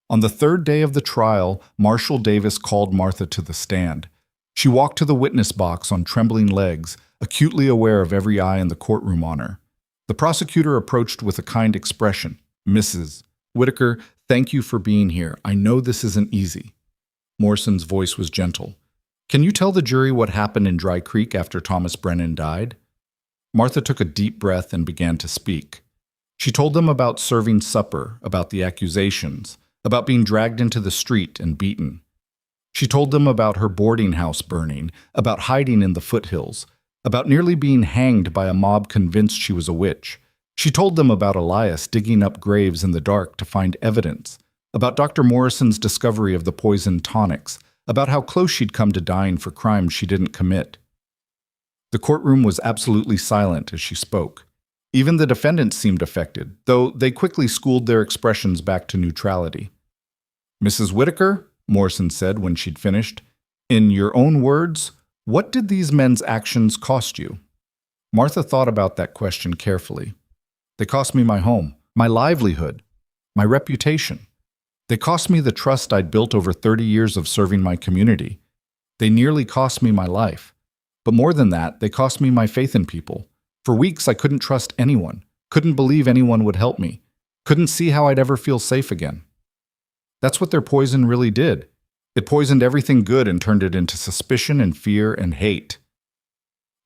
On the 3rd day of the trial, Marshal Davis called Martha to the stand. She walked to the witness box on trembling legs, acutely aware of every eye in the courtroom on her. The prosecutor approached with a kind expression. Mrs. Whitaker, thank you for being here. I know this isn't easy. Morrison's voice was gentle. Can you tell the jury what happened in Dry Creek after Thomas Brennan died? Martha took a deep breath and began to speak. She told them about serving supper, about the accusations, about being dragged into the street and beaten. She told them about her boarding house burning, about hiding in the foothills, about nearly being hanged by a mob convinced she was a witch. She told them about Elias digging up graves in the dark to find evidence, about Dr. Morrison's discovery of the poison tonics, about how close she'd come to dying for crimes she didn't commit. The courtroom was absolutely silent as she spoke. Even the defendants seemed affected, though they quickly schooled their expressions back to neutrality. Mrs. Whitaker, Morrison said when she'd finished, in your own words, what did these men's actions cost you? Martha thought about that question carefully. They cost me my home, my livelihood, my reputation. They cost me the trust I'd built over 30 years of serving my community. They nearly cost me my life. But more than that, they cost me my faith in people. For weeks, I couldn't trust anyone, couldn't believe anyone would help me, couldn't see how I'd ever feel safe again. That's what their poison really did. It poisoned everything good and turned it into suspicion and fear and hate.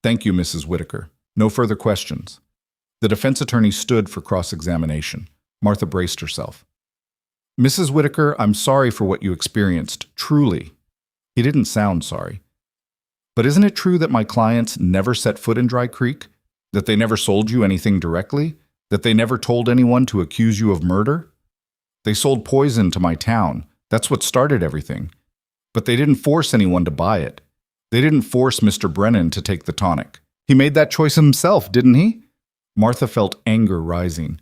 Thank you, Mrs. Whitaker. No further questions. The defense attorney stood for cross-examination. Martha braced herself. Mrs. Whitaker, I'm sorry for what you experienced, truly. He didn't sound sorry. But isn't it true that my clients never set foot in Dry Creek? That they never sold you anything directly? That they never told anyone to accuse you of murder? They sold poison to my town. That's what started everything. But they didn't force anyone to buy it. They didn't force Mr. Brennan to take the tonic. He made that choice himself, didn't he? Martha felt anger rising.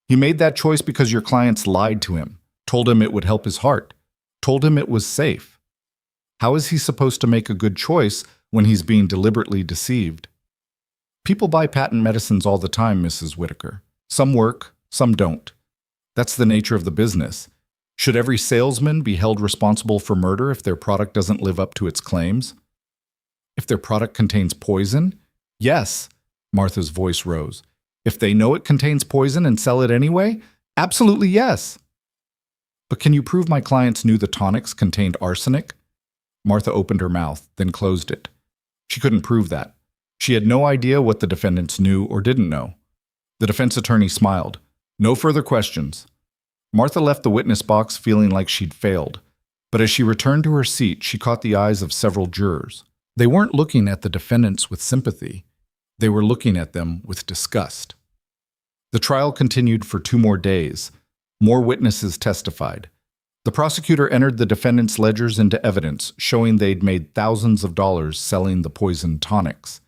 He made that choice because your clients lied to him, told him it would help his heart, told him it was safe. How is he supposed to make a good choice when he's being deliberately deceived? People buy patent medicines all the time, Mrs. Whitaker. Some work, some don't. That's the nature of the business. Should every salesman be held responsible for murder if their product doesn't live up to its claims? If their product contains poison? Yes, Martha's voice rose. If they know it contains poison and sell it anyway? Absolutely yes. But can you prove my clients knew the tonics contained arsenic? Martha opened her mouth, then closed it. She couldn't prove that. She had no idea what the defendants knew or didn't know. The defense attorney smiled. No further questions. Martha left the witness box feeling like she'd failed. But as she returned to her seat, she caught the eyes of several jurors. They weren't looking at the defendants with sympathy. They were looking at them with disgust. The trial continued for 2 more days. More witnesses testified. The prosecutor entered the defendants' ledgers into evidence, showing they'd made thousands of dollars selling the poison tonics.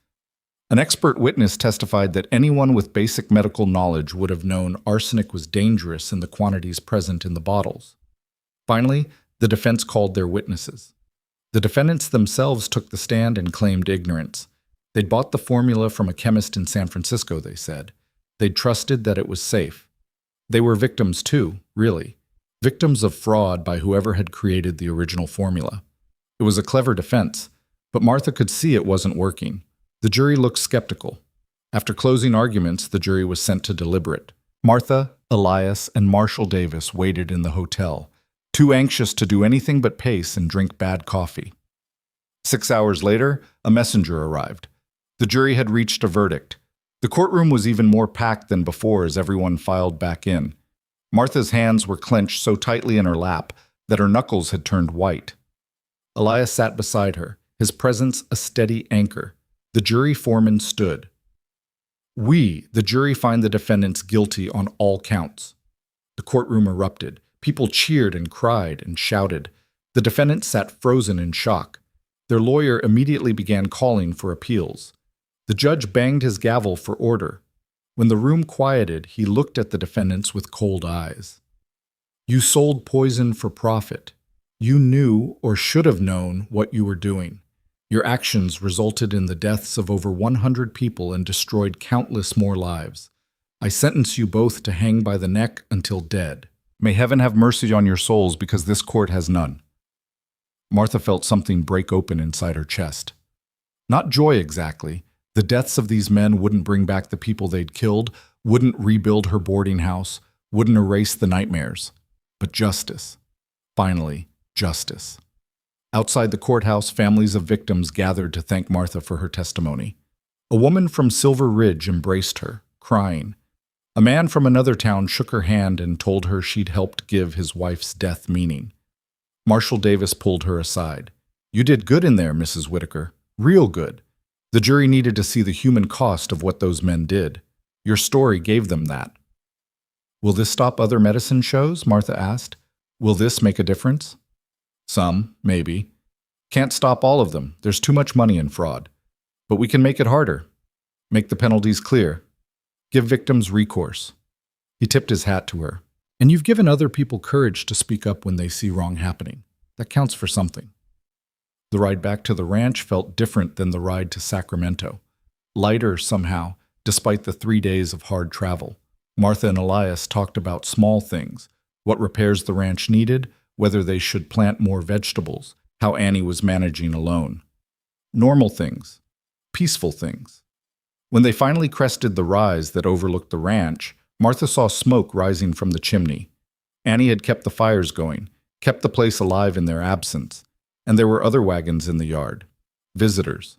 An expert witness testified that anyone with basic medical knowledge would have known arsenic was dangerous in the quantities present in the bottles. Finally, the defense called their witnesses. The defendants themselves took the stand and claimed ignorance. They'd bought the formula from a chemist in San Francisco, they said. They'd trusted that it was safe. They were victims too, really. Victims of fraud by whoever had created the original formula. It was a clever defense, but Martha could see it wasn't working. The jury looked skeptical. After closing arguments, the jury was sent to deliberate. Martha, Elias, and Marshall Davis waited in the hotel, too anxious to do anything but pace and drink bad coffee. 6 hours later, a messenger arrived. The jury had reached a verdict. The courtroom was even more packed than before as everyone filed back in. Martha's hands were clenched so tightly in her lap that her knuckles had turned white. Elias sat beside her, his presence a steady anchor. The jury foreman stood. We, the jury, find the defendants guilty on all counts. The courtroom erupted. People cheered and cried and shouted. The defendants sat frozen in shock. Their lawyer immediately began calling for appeals. The judge banged his gavel for order. When the room quieted, he looked at the defendants with cold eyes. You sold poison for profit. You knew or should have known what you were doing. Your actions resulted in the deaths of over 100 people and destroyed countless more lives. I sentence you both to hang by the neck until dead. May heaven have mercy on your souls because this court has none. Martha felt something break open inside her chest. Not joy exactly. The deaths of these men wouldn't bring back the people they'd killed, wouldn't rebuild her boarding house, wouldn't erase the nightmares. But justice. Finally, justice. Outside the courthouse, families of victims gathered to thank Martha for her testimony. A woman from Silver Ridge embraced her, crying. A man from another town shook her hand and told her she'd helped give his wife's death meaning. Marshall Davis pulled her aside. You did good in there, Mrs. Whitaker. Real good. The jury needed to see the human cost of what those men did. Your story gave them that. Will this stop other medicine shows? Martha asked. Will this make a difference? Some, maybe. Can't stop all of them. There's too much money in fraud. But we can make it harder. Make the penalties clear. Give victims recourse. He tipped his hat to her. And you've given other people courage to speak up when they see wrong happening. That counts for something. The ride back to the ranch felt different than the ride to Sacramento. Lighter somehow, despite the 3 days of hard travel. Martha and Elias talked about small things, what repairs the ranch needed, whether they should plant more vegetables, how Annie was managing alone. Normal things, peaceful things. When they finally crested the rise that overlooked the ranch, Martha saw smoke rising from the chimney. Annie had kept the fires going, kept the place alive in their absence, and there were other wagons in the yard. Visitors.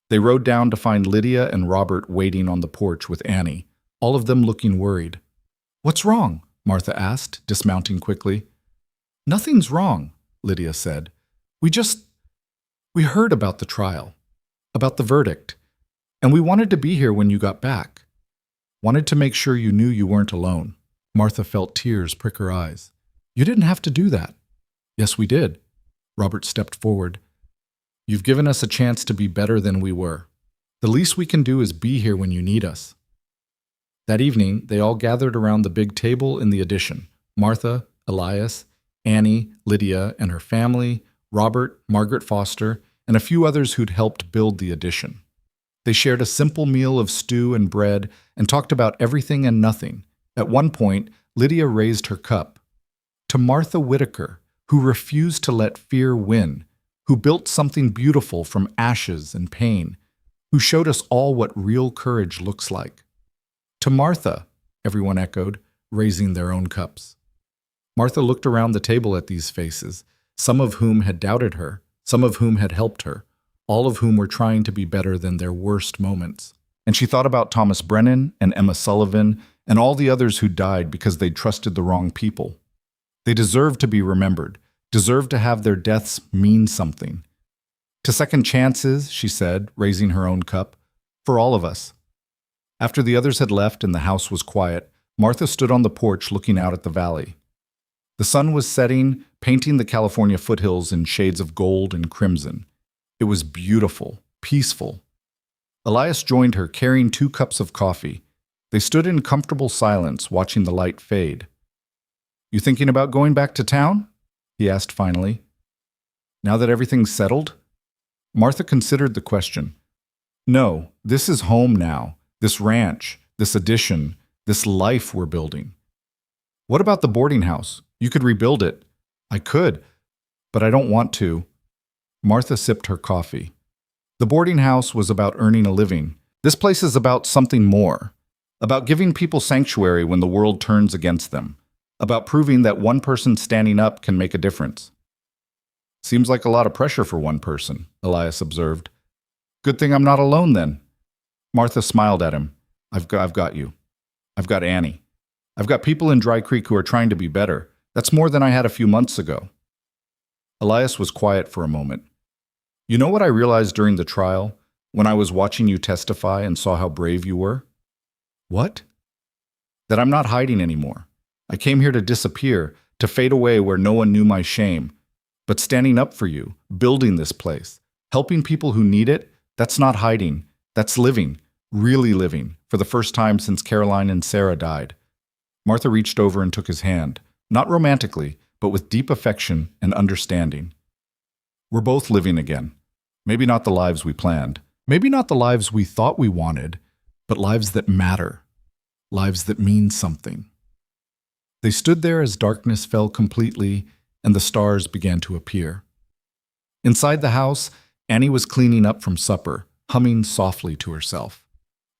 They rode down to find Lydia and Robert waiting on the porch with Annie, all of them looking worried. "What's wrong?" Martha asked, dismounting quickly. "Nothing's wrong," Lydia said. We heard about the trial, about the verdict, and we wanted to be here when you got back. Wanted to make sure you knew you weren't alone." Martha felt tears prick her eyes. "You didn't have to do that." "Yes, we did." Robert stepped forward. "You've given us a chance to be better than we were. The least we can do is be here when you need us." That evening, they all gathered around the big table in the addition. Martha, Elias, Annie, Lydia, and her family, Robert, Margaret Foster, and a few others who'd helped build the addition. They shared a simple meal of stew and bread and talked about everything and nothing. At one point, Lydia raised her cup. "To Martha Whitaker, who refused to let fear win, who built something beautiful from ashes and pain, who showed us all what real courage looks like." "To Martha," everyone echoed, raising their own cups. Martha looked around the table at these faces, some of whom had doubted her, some of whom had helped her, all of whom were trying to be better than their worst moments. And she thought about Thomas Brennan and Emma Sullivan and all the others who died because they'd trusted the wrong people. They deserved to be remembered, deserved to have their deaths mean something. "To second chances," she said, raising her own cup, "for all of us." After the others had left and the house was quiet, Martha stood on the porch looking out at the valley. The sun was setting, painting the California foothills in shades of gold and crimson. It was beautiful, peaceful. Elias joined her, carrying 2 cups of coffee. They stood in comfortable silence, watching the light fade. "You thinking about going back to town?" he asked finally. "Now that everything's settled?" Martha considered the question. "No, this is home now. This ranch, this addition, this life we're building." "What about the boarding house? You could rebuild it." "I could, but I don't want to." Martha sipped her coffee. The boarding house was about earning a living. This place is about something more. About giving people sanctuary when the world turns against them. About proving that one person standing up can make a difference. "Seems like a lot of pressure for one person," Elias observed. "Good thing I'm not alone then." Martha smiled at him. I've got you. I've got Annie. I've got people in Dry Creek who are trying to be better. That's more than I had a few months ago." Elias was quiet for a moment. "You know what I realized during the trial, when I was watching you testify and saw how brave you were?" "What?" "That I'm not hiding anymore. I came here to disappear, to fade away where no one knew my shame. But standing up for you, building this place, helping people who need it, that's not hiding. That's living, really living, for the first time since Caroline and Sarah died." Martha reached over and took his hand. Not romantically, but with deep affection and understanding. "We're both living again. Maybe not the lives we planned. Maybe not the lives we thought we wanted, but lives that matter. Lives that mean something." They stood there as darkness fell completely and the stars began to appear. Inside the house, Annie was cleaning up from supper, humming softly to herself.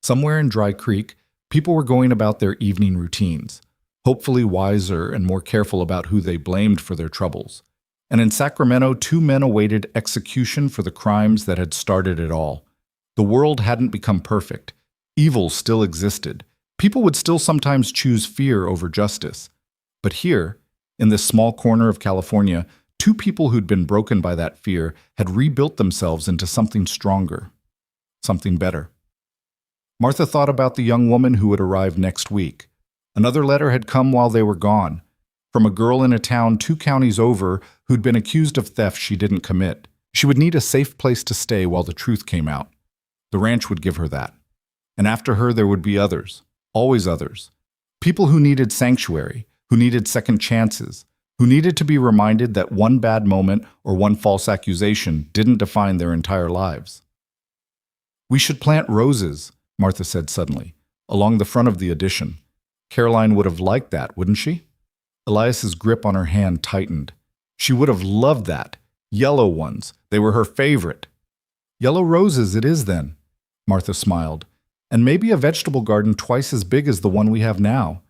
Somewhere in Dry Creek, people were going about their evening routines, hopefully wiser and more careful about who they blamed for their troubles. And in Sacramento, 2 men awaited execution for the crimes that had started it all. The world hadn't become perfect. Evil still existed. People would still sometimes choose fear over justice. But here, in this small corner of California, 2 people who'd been broken by that fear had rebuilt themselves into something stronger, something better. Martha thought about the young woman who would arrive next week. Another letter had come while they were gone, from a girl in a town 2 counties over who'd been accused of theft she didn't commit. She would need a safe place to stay while the truth came out. The ranch would give her that. And after her there would be others, always others. People who needed sanctuary, who needed second chances, who needed to be reminded that one bad moment or one false accusation didn't define their entire lives. "We should plant roses," Martha said suddenly, "along the front of the addition. Caroline would have liked that, wouldn't she?" Elias's grip on her hand tightened. She would have loved that. Yellow ones. They were her favorite. Yellow roses it is then, Martha smiled. And maybe a vegetable garden twice as big as the one we have now.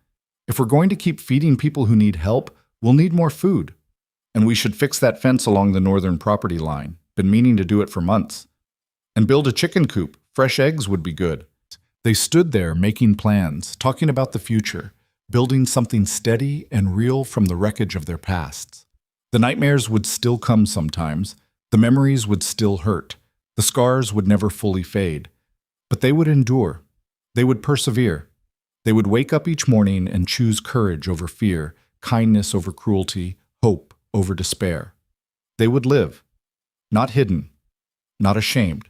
If we're going to keep feeding people who need help, we'll need more food. And we should fix that fence along the northern property line. Been meaning to do it for months. And build a chicken coop. Fresh eggs would be good. They stood there making plans, talking about the future, building something steady and real from the wreckage of their pasts. The nightmares would still come sometimes. The memories would still hurt. The scars would never fully fade. But they would endure. They would persevere. They would wake up each morning and choose courage over fear, kindness over cruelty, hope over despair. They would live. Not hidden. Not ashamed.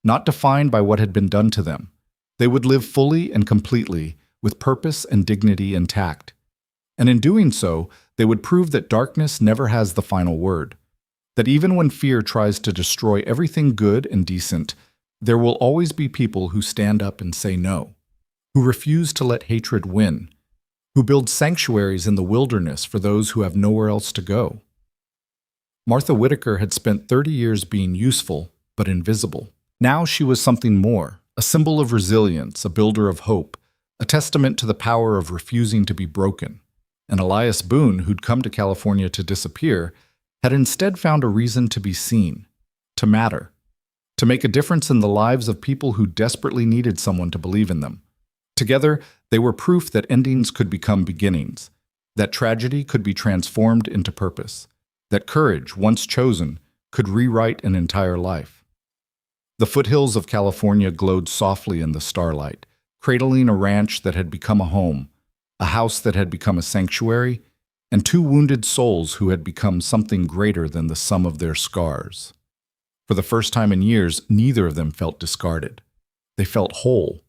Not defined by what had been done to them. They would live fully and completely, with purpose and dignity intact. And in doing so, they would prove that darkness never has the final word. That even when fear tries to destroy everything good and decent, there will always be people who stand up and say no, who refuse to let hatred win, who build sanctuaries in the wilderness for those who have nowhere else to go. Martha Whitaker had spent 30 years being useful, but invisible. Now she was something more, a symbol of resilience, a builder of hope, a testament to the power of refusing to be broken. And Elias Boone, who'd come to California to disappear, had instead found a reason to be seen, to matter, to make a difference in the lives of people who desperately needed someone to believe in them. Together, they were proof that endings could become beginnings, that tragedy could be transformed into purpose, that courage, once chosen, could rewrite an entire life. The foothills of California glowed softly in the starlight, cradling a ranch that had become a home, a house that had become a sanctuary, and two wounded souls who had become something greater than the sum of their scars. For the first time in years, neither of them felt discarded. They felt whole,